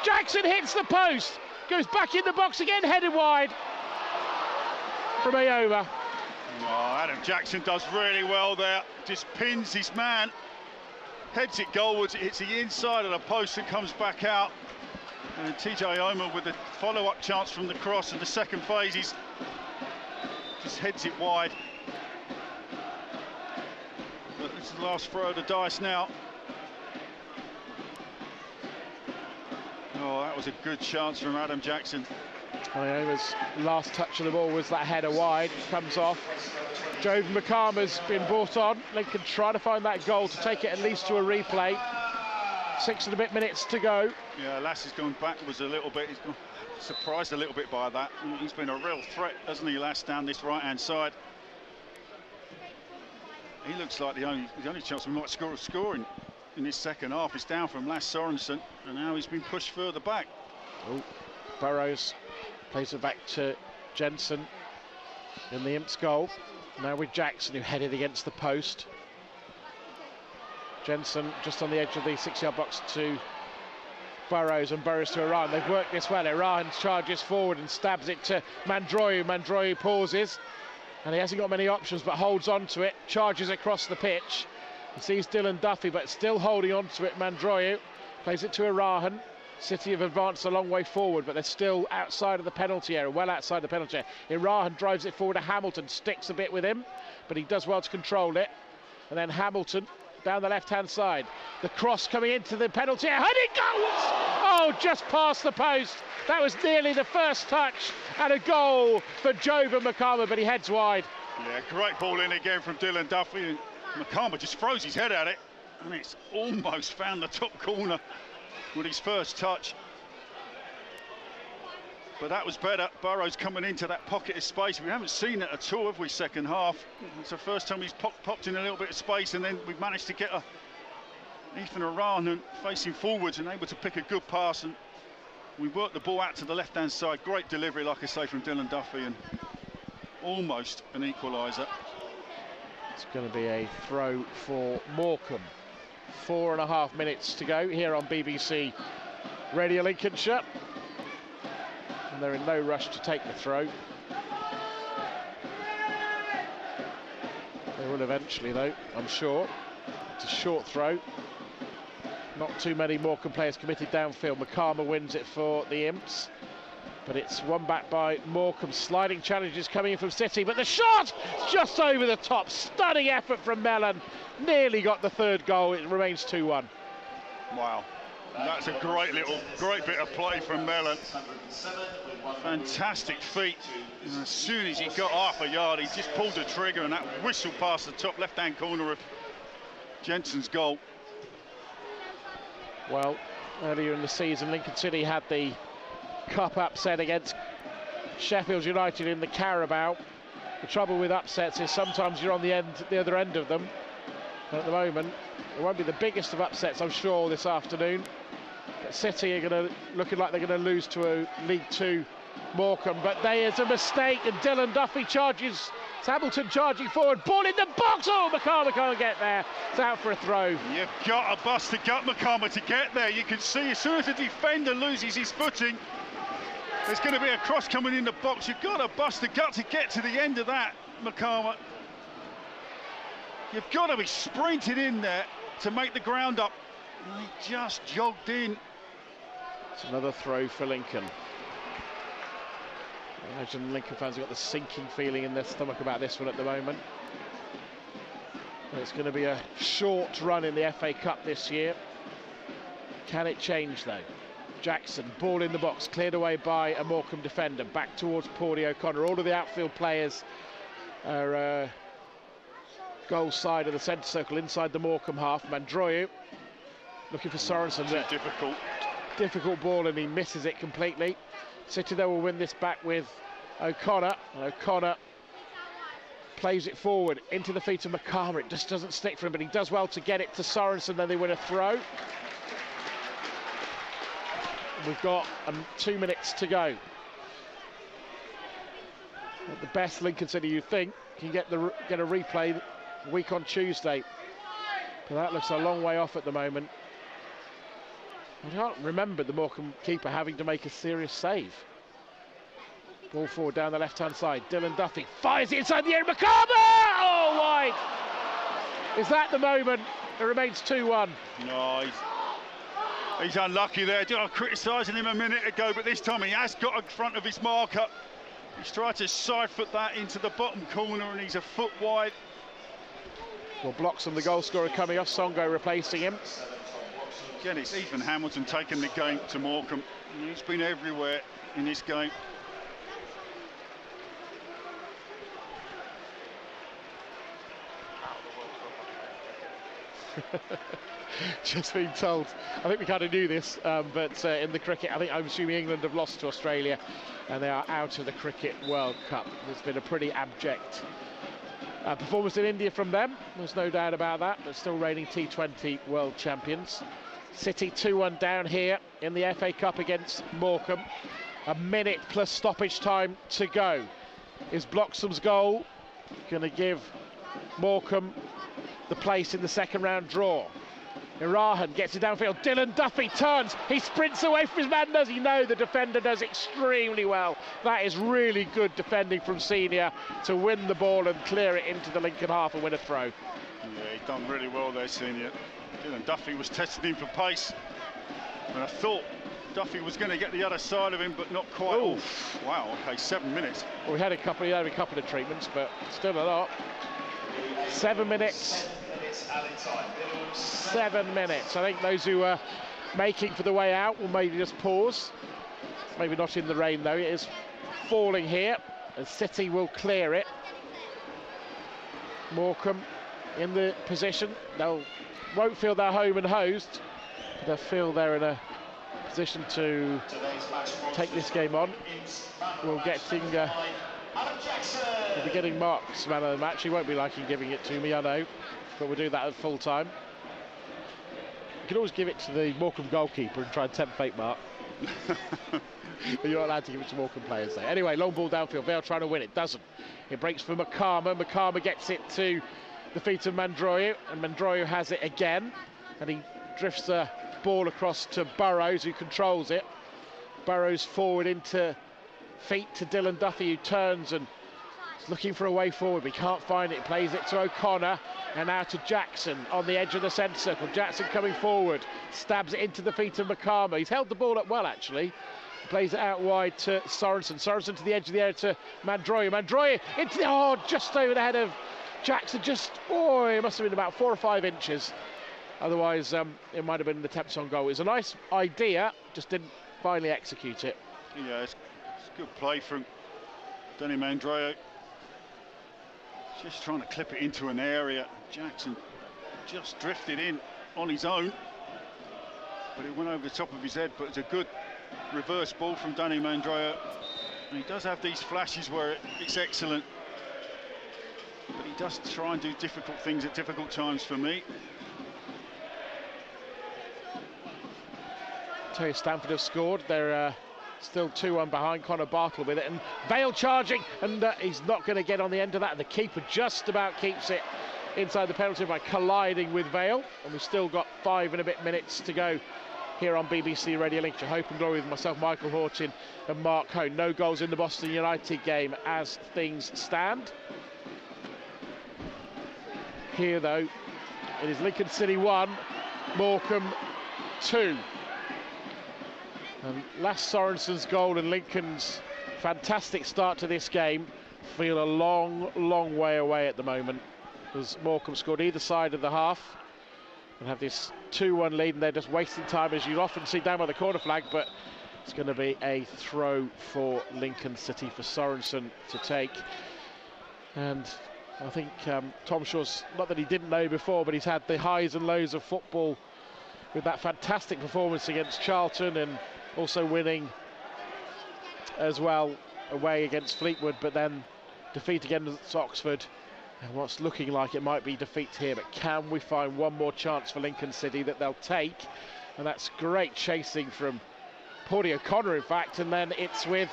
Jackson hits the post, goes back in the box again, headed wide from Ayoma. Oh, Adam Jackson does really well there, just pins his man, heads it goalwards, it hits the inside of the post and comes back out. And TJ Ayoma with the follow-up chance from the cross in the second phase, he's just heads it wide. But this is the last throw of the dice now. Oh, that was a good chance from Adam Jackson. Ayoma's last touch of the ball was that header wide, comes off. Joe McCarmer's been brought on. Lincoln trying to find that goal to take it at least to a replay. 6 and a bit minutes to go. Yeah, Lass has gone backwards a little bit. He's gone surprised a little bit by that. He's been a real threat, hasn't he, Lass, down this right-hand side. He looks like the only chance we might score in this second half is down from Lasse Sorensen, and now he's been pushed further back. Oh, Burrows plays it back to Jensen in the Imps goal. Now with Jackson, who headed against the post. Jensen just on the edge of the 6-yard box to Burrows, and Burrows to Iran. They've worked this well. Iran charges forward and stabs it to Mandroiu. Mandroiu pauses, and he hasn't got many options, but holds on to it, charges across the pitch. He sees Dylan Duffy, but still holding on to it. Mandroiu plays it to Irahan. City have advanced a long way forward, but they're still outside of the penalty area, well outside the penalty area. Irahan drives it forward to Hamilton, sticks a bit with him, but he does well to control it. And then Hamilton down the left-hand side. The cross coming into the penalty area, and it goes! Oh, just past the post. That was nearly the first touch, and a goal for Jova Morecambe, but he heads wide. Yeah, great ball in again from Dylan Duffy. Morecambe just throws his head at it, and it's almost found the top corner with his first touch. But that was better. Burrows coming into that pocket of space. We haven't seen it at all, have we, second half? It's the first time he's popped in a little bit of space, and then we've managed to get Ethan Iran facing forwards and able to pick a good pass, and we worked the ball out to the left-hand side. Great delivery, like I say, from Dylan Duffy, and almost an equaliser. It's going to be a throw for Morecambe. 4.5 minutes to go here on BBC Radio Lincolnshire. And they're in no rush to take the throw. They will eventually, though, I'm sure. It's a short throw. Not too many Morecambe players committed downfield. Morecambe wins it for the Imps. But it's won back by Morecambe. Sliding challenges coming in from City, but the shot just over the top. Stunning effort from Mellon. Nearly got the third goal. It remains 2-1. Wow. That's a great bit of play from Mellon. Fantastic feet. And as soon as he got half a yard, he just pulled the trigger, and that whistle past the top left-hand corner of Jensen's goal. Well, earlier in the season, Lincoln City had the cup upset against Sheffield United in the Carabao. The trouble with upsets is sometimes you're on the other end of them. But at the moment, it won't be the biggest of upsets, I'm sure, this afternoon. But City are looking like they're going to lose to a League Two Morecambe. But there's a mistake, and Dylan Duffy charges. It's Hamilton charging forward, ball in the box. Oh, McCarmer can't get there. It's out for a throw. You've got to bust the gut, McCarmer, to get there. You can see as soon as the defender loses his footing, there's going to be a cross coming in the box. You've got to bust the gut to get to the end of that, McCarmer. You've got to be sprinted in there to make the ground up. And he just jogged in. It's another throw for Lincoln. I imagine Lincoln fans have got the sinking feeling in their stomach about this one at the moment. It's going to be a short run in the FA Cup this year. Can it change though? Jackson, ball in the box, cleared away by a Morecambe defender, back towards Paulie O'Connor. All of the outfield players are goal side of the centre circle, inside the Morecambe half. Mandroyu looking for Sorensen. Difficult ball, and he misses it completely. City though will win this back with O'Connor, and O'Connor plays it forward into the feet of McCarmer. It just doesn't stick for him, but he does well to get it to Sorensen. Then they win a throw. We've got 2 minutes to go. At the best, Lincoln City, you think, can get a replay week on Tuesday. But that looks a long way off at the moment. I can't remember the Morecambe keeper having to make a serious save. Ball forward down the left-hand side. Dylan Duffy fires it inside the area. McCarmer! Oh, wide! Is that the moment? It remains 2-1. No, he's unlucky there. I was criticising him a minute ago, but this time he has got in front of his marker. He's tried to side foot that into the bottom corner, and he's a foot wide. Well, blocks from the goal scorer coming off. Songo replacing him. Again, it's Ethan Hamilton taking the game to Morecambe. He's been everywhere in this game. Just been told, I think we kind of knew this, but in the cricket, I'm assuming England have lost to Australia and they are out of the Cricket World Cup. There's been a pretty abject performance in India from them, there's no doubt about that, but still reigning T20 world champions. City 2-1 down here in the FA Cup against Morecambe. A minute plus stoppage time to go. Is Bloxham's goal going to give Morecambe the place in the second round draw? Irahan gets it downfield. Dylan Duffy turns. He sprints away from his man. Does he? No, the defender does extremely well. That is really good defending from Senior to win the ball and clear it into the Lincoln half and win a throw. Yeah, he's done really well there, Senior. Dylan Duffy was testing him for pace, and I thought Duffy was going to get the other side of him, but not quite. Oh, wow, okay, 7 minutes. Well, we had a couple of treatments, but still a lot. 7 minutes. 7 minutes. I think those who are making for the way out will maybe just pause. Maybe not in the rain though. It is falling here, and City will clear it. Morecambe in the position. They'll won't feel they're home and hosed. They'll feel they're in a position to take this game on. We'll be getting Mark's man of the match. He won't be liking giving it to me, I know, but we'll do that at full time. You can always give it to the Morecambe goalkeeper and try and tempt fate, Mark. But you're not allowed to give it to Morecambe players though. Anyway, long ball downfield. Vale trying to win it, doesn't. It breaks for McCarmer. McCarmer gets it to the feet of Mandroyu, and Mandroyu has it again, and he drifts the ball across to Burrows, who controls it. Burrows forward into feet to Dylan Duffy, who turns and is looking for a way forward. We can't find it. Plays it to O'Connor, and now to Jackson on the edge of the centre circle. Jackson coming forward, stabs it into the feet of McCarmer. He's held the ball up well, actually. Plays it out wide to Sorensen. Sorensen to the edge of the area to Mandroyu. Mandroyu into the, just over the head of Jackson. It must have been about 4 or 5 inches. Otherwise, it might have been the attempts on goal. It was a nice idea, just didn't finally execute it. Yeah, it's good play from Danny Mandroyu. Just trying to clip it into an area. Jackson just drifted in on his own. but it went over the top of his head. But it's a good reverse ball from Danny Mandroiu. And he does have these flashes where it's excellent, but he does try and do difficult things at difficult times for me. Tell you, Stanford have scored. They're still 2-1 behind. Connor Bartle with it, and Vale charging, and he's not going to get on the end of that. And the keeper just about keeps it inside the penalty by colliding with Vale. And we've still got 5 and a bit minutes to go here on BBC Radio Lincolnshire. Hope and Glory with myself, Michael Horton, and Mark Hone. No goals in the Boston United game as things stand. Here, though, it is Lincoln City 1, Morecambe 2. And Lasse Sorensen's goal and Lincoln's fantastic start to this game feel a long way away at the moment, as Morecambe scored either side of the half and have this 2-1 lead, and they're just wasting time, as you often see down by the corner flag. But it's going to be a throw for Lincoln City for Sorensen to take. And I think Tom Shaw's, not that he didn't know before, but he's had the highs and lows of football with that fantastic performance against Charlton, and also winning as well away against Fleetwood, but then defeat against Oxford, and what's looking like it might be defeat here. But can we find one more chance for Lincoln City that they'll take? And that's great chasing from Paudie O'Connor, in fact, and then it's with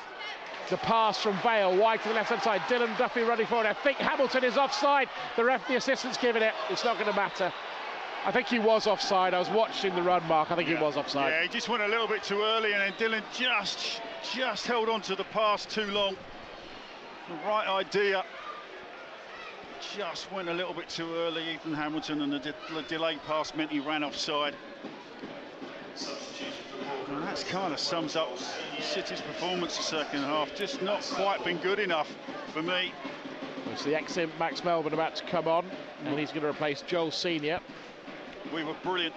the pass from Vale wide to the left hand side. Dylan Duffy running forward. I think Hamilton is offside. The assistant's giving it. It's not going to matter. I think he was offside. I was watching the run, Mark. I think he was offside. Yeah, he just went a little bit too early, and then Dylan just held on to the pass too long. The right idea. Just went a little bit too early, Ethan Hamilton, and the delayed pass meant he ran offside. And that kind of sums up City's performance the second half. Just not quite been good enough for me. It's the ex-imp Max Melbourne about to come on, and he's going to replace Joel Senior. We were brilliant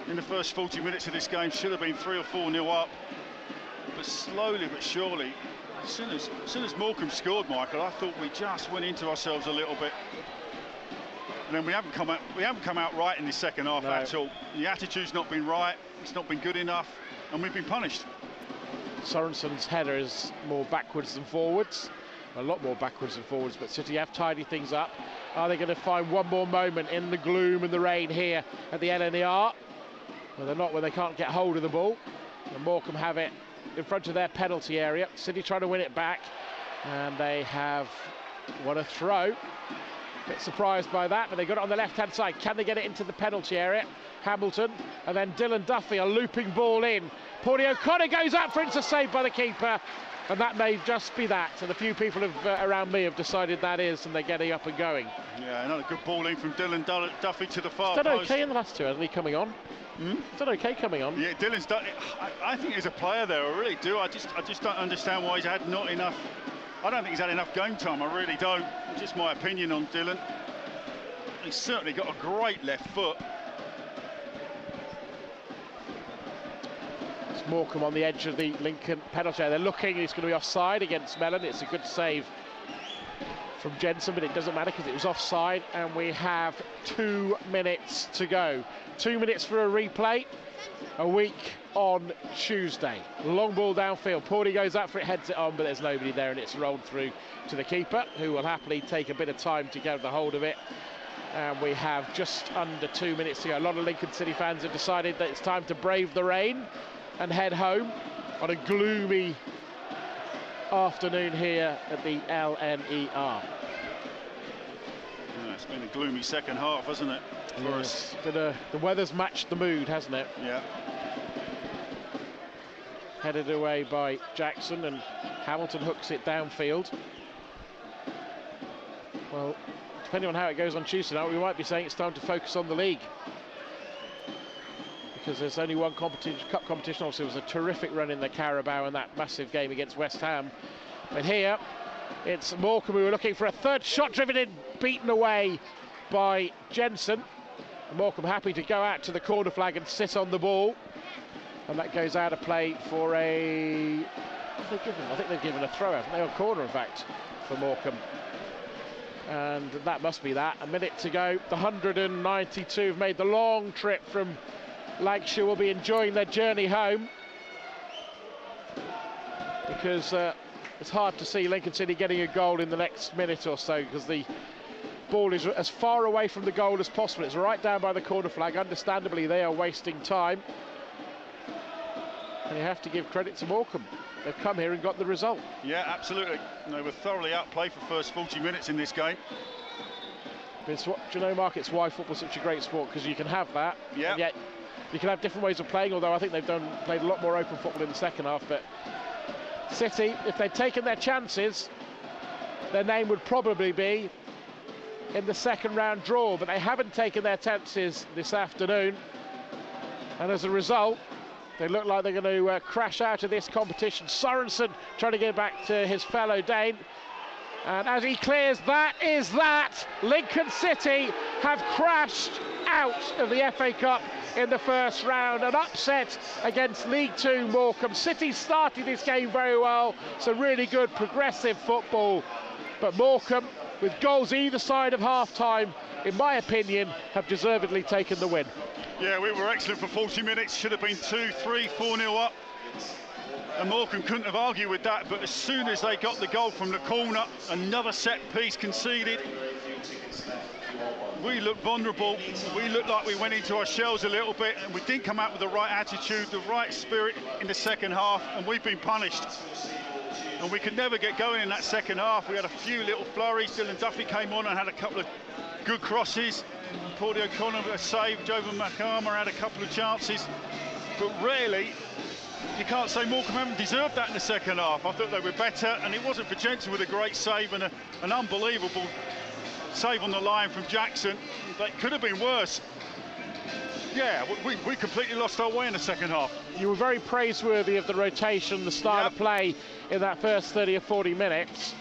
in the first 40 minutes of this game. Should have been 3 or 4-0 up, but slowly but surely, as soon as Morecambe scored, Michael, I thought we just went into ourselves a little bit. And then we haven't come out right in the second half at all. The attitude's not been right. It's not been good enough, and we've been punished. Sorensen's header is more backwards than forwards. A lot more backwards than forwards, but City have tidied things up. Are they going to find one more moment in the gloom and the rain here at the LNER? Well, they're not when they can't get hold of the ball. And Morecambe have it in front of their penalty area. City trying to win it back, and they have won a throw. Bit surprised by that, but they got it on the left-hand side. Can they get it into the penalty area? Hamilton, and then Dylan Duffy, a looping ball in. Paudie O'Connor goes up for it, to save by the keeper. And that may just be that, and a few people around me have decided that is, and they're getting up and going. Yeah, another good ball in from Dylan Duffy to the far post. He's done post. okay in the last two, hasn't he, coming on? He's done okay coming on. Yeah, Dylan's done. I think he's a player there, I really do. I just don't understand why he's had not enough. I don't think he's had enough game time, I really don't. Just my opinion on Dylan. He's certainly got a great left foot. Morecambe on the edge of the Lincoln penalty area. They're looking, it's going to be offside against Mellon. It's a good save from Jensen, but it doesn't matter because it was offside, and we have 2 minutes to go. 2 minutes for a replay, a week on Tuesday. Long ball downfield, Paudie goes up for it, heads it on, but there's nobody there, and it's rolled through to the keeper, who will happily take a bit of time to get the hold of it. And we have just under 2 minutes to go. A lot of Lincoln City fans have decided that it's time to brave the rain and head home on a gloomy afternoon here at the LNER. Yeah, it's been a gloomy second half, hasn't it? For us. But the weather's matched the mood, hasn't it? Yeah. Headed away by Jackson, and Hamilton hooks it downfield. Well, depending on how it goes on Tuesday night, we might be saying it's time to focus on the league, because there's only one cup competition. Obviously, it was a terrific run in the Carabao and that massive game against West Ham. But here, it's Morecambe who are looking for a third shot, driven in, beaten away by Jensen. Morecambe happy to go out to the corner flag and sit on the ball. And that goes out of play for a... I think they've given a throw, haven't they? On corner, in fact, for Morecambe. And that must be that. A minute to go. The 192 have made the long trip from Lancashire will be enjoying their journey home, because it's hard to see Lincoln City getting a goal in the next minute or so, because the ball is as far away from the goal as possible. It's right down by the corner flag. Understandably, they are wasting time. And you have to give credit to Morecambe. They've come here and got the result. Yeah, absolutely. They were thoroughly outplayed for the first 40 minutes in this game. Do you know, Mark, it's why football's such a great sport, because you can have that. Yeah. And yet you can have different ways of playing, although I think they've played a lot more open football in the second half. But City, if they'd taken their chances, their name would probably be in the second round draw, but they haven't taken their chances this afternoon, and as a result they look like they're going to crash out of this competition. Sorensen trying to get back to his fellow Dane, and as he clears, that. Lincoln City have crashed out of the FA Cup in the first round. An upset against League Two Morecambe. City started this game very well, some really good progressive football, but Morecambe, with goals either side of half-time, in my opinion, have deservedly taken the win. Yeah, we were excellent for 40 minutes. Should have been 2, 3, 4-0 up. And Morecambe couldn't have argued with that, but as soon as they got the goal from the corner, another set piece conceded. We looked vulnerable. We looked like we went into our shells a little bit, and we didn't come out with the right attitude, the right spirit in the second half, and we've been punished. And we could never get going in that second half. We had a few little flurries. Dylan Duffy came on and had a couple of good crosses. Paulie O'Connor a save. Jovan Makama had a couple of chances. But really, you can't say Morecambe haven't deserved that in the second half. I thought they were better, and it wasn't for Jensen with a great save and an unbelievable save on the line from Jackson. That could have been worse. Yeah, we completely lost our way in the second half. You were very praiseworthy of the rotation, the style of play in that first 30 or 40 minutes.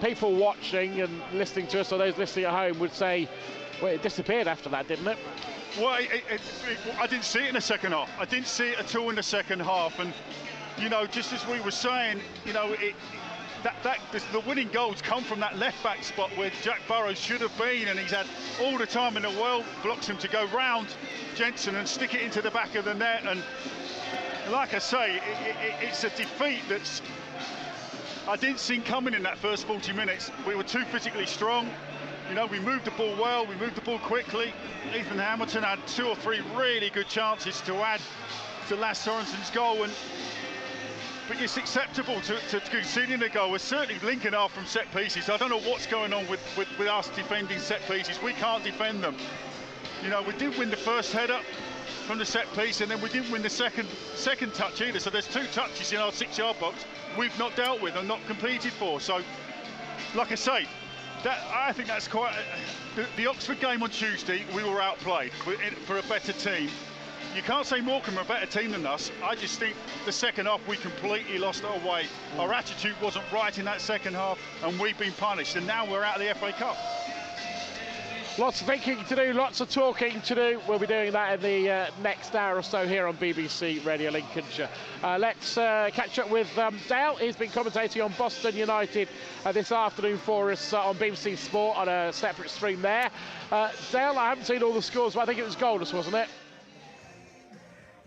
People watching and listening to us, or those listening at home, would say, well, it disappeared after that, didn't it? Well, I didn't see it in the second half. I didn't see it at all in the second half. And, you know, just as we were saying, you know, the winning goals come from that left-back spot where Jack Burrows should have been, and he's had all the time in the world, blocks him to go round Jensen and stick it into the back of the net. And like I say, it's a defeat that's I didn't see coming in that first 40 minutes. We were too physically strong. You know, we moved the ball well, we moved the ball quickly. Ethan Hamilton had 2 or 3 really good chances to add to Lasse Sorensen's goal, but it's acceptable to conceding a goal. We're certainly Lincoln are from set pieces. I don't know what's going on with us defending set pieces. We can't defend them. You know, we didn't win the first header from the set piece, and then we didn't win the second touch either. So there's 2 touches in our 6-yard box we've not dealt with and not competed for. So, like I say, I think that's quite... The Oxford game on Tuesday, we were outplayed for a better team. You can't say Morecambe are a better team than us. I just think the second half we completely lost our way. Our attitude wasn't right in that second half, and we've been punished, and now we're out of the FA Cup. Lots of thinking to do, lots of talking to do. We'll be doing that in the next hour or so here on BBC Radio Lincolnshire. Let's catch up with Dale. He's been commentating on Boston United this afternoon for us on BBC Sport on a separate stream there. Dale, I haven't seen all the scores, but I think it was goalless, wasn't it?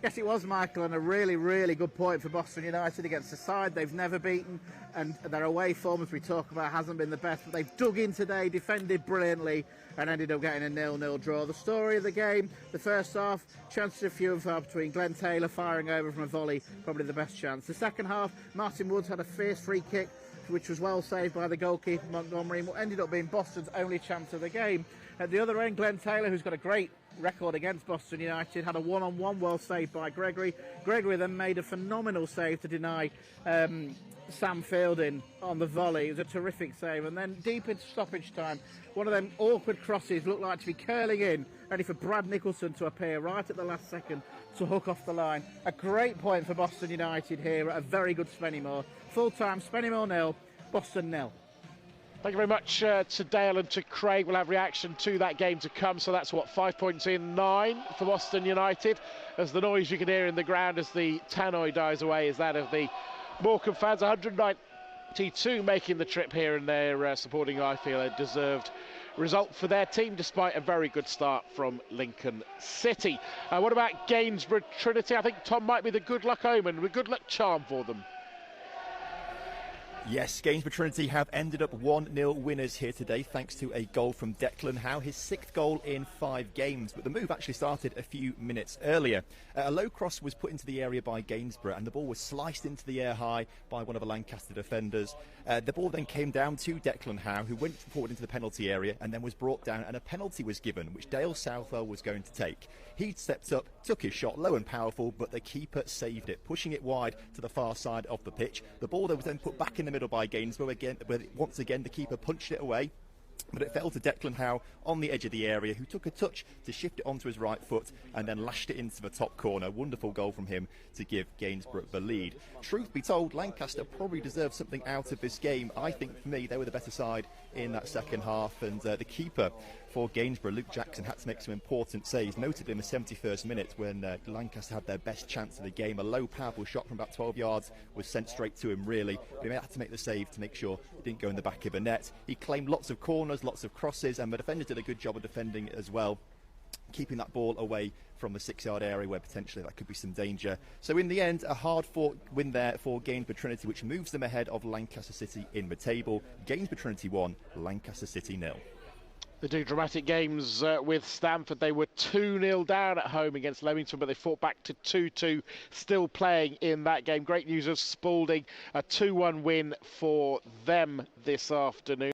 Yes, it was, Michael, and a really, really good point for Boston United against a side they've never beaten, and their away form, as we talk about, hasn't been the best, but they've dug in today, defended brilliantly, and ended up getting a 0-0 draw. The story of the game, the first half, chances a few and far between. Glenn Taylor firing over from a volley, probably the best chance. The second half, Martin Woods had a fierce free kick, which was well saved by the goalkeeper, Montgomery, and what ended up being Boston's only chance of the game. At the other end, Glenn Taylor, who's got a great record against Boston United, had a one-on-one well saved by Gregory. Gregory then made a phenomenal save to deny Sam Fielding on the volley. It was a terrific save, and then deep into stoppage time, one of them awkward crosses looked like to be curling in, ready for Brad Nicholson to appear right at the last second to hook off the line. A great point for Boston United here at a very good Spennymoor. Full-time, Spennymoor 0, Boston 0. Thank you very much to Dale and to Craig. We'll have reaction to that game to come. So that's, 5 points in 9 for Boston United. As the noise you can hear in the ground as the tannoy dies away is that of the Morecambe fans. 192 making the trip here, and they're supporting, I feel, a deserved result for their team, despite a very good start from Lincoln City. What about Gainsborough Trinity? I think Tom might be the good luck omen, the good luck charm for them. Yes, Gainsborough Trinity have ended up 1-0 winners here today thanks to a goal from Declan Howe, his 6th goal in 5 games. But the move actually started a few minutes earlier. A low cross was put into the area by Gainsborough and the ball was sliced into the air high by one of the Lancaster defenders. The ball then came down to Declan Howe, who went forward into the penalty area and then was brought down, and a penalty was given, which Dale Southwell was going to take. He stepped up, took his shot low and powerful, but the keeper saved it, pushing it wide to the far side of the pitch. The ball was then put back in the middle by Gainsborough again, but once again the keeper punched it away. But it fell to Declan Howe on the edge of the area, who took a touch to shift it onto his right foot and then lashed it into the top corner. Wonderful goal from him to give Gainsborough the lead. Truth be told, Lancaster probably deserved something out of this game. I think, for me, they were the better side in that second half, and the keeper for Gainsborough, Luke Jackson, had to make some important saves, notably in the 71st minute when Lancaster had their best chance of the game. A low, powerful shot from about 12 yards was sent straight to him, really. But he had to make the save to make sure it didn't go in the back of the net. He claimed lots of corners, lots of crosses, and the defenders did a good job of defending as well, keeping that ball away from the 6-yard area where potentially that could be some danger. So in the end, a hard-fought win there for Gainsborough Trinity, which moves them ahead of Lancaster City in the table. Gainsborough Trinity 1, Lancaster City 0. They do dramatic games with Stamford. They were 2-0 down at home against Leamington, but they fought back to 2-2, still playing in that game. Great news of Spalding, a 2-1 win for them this afternoon.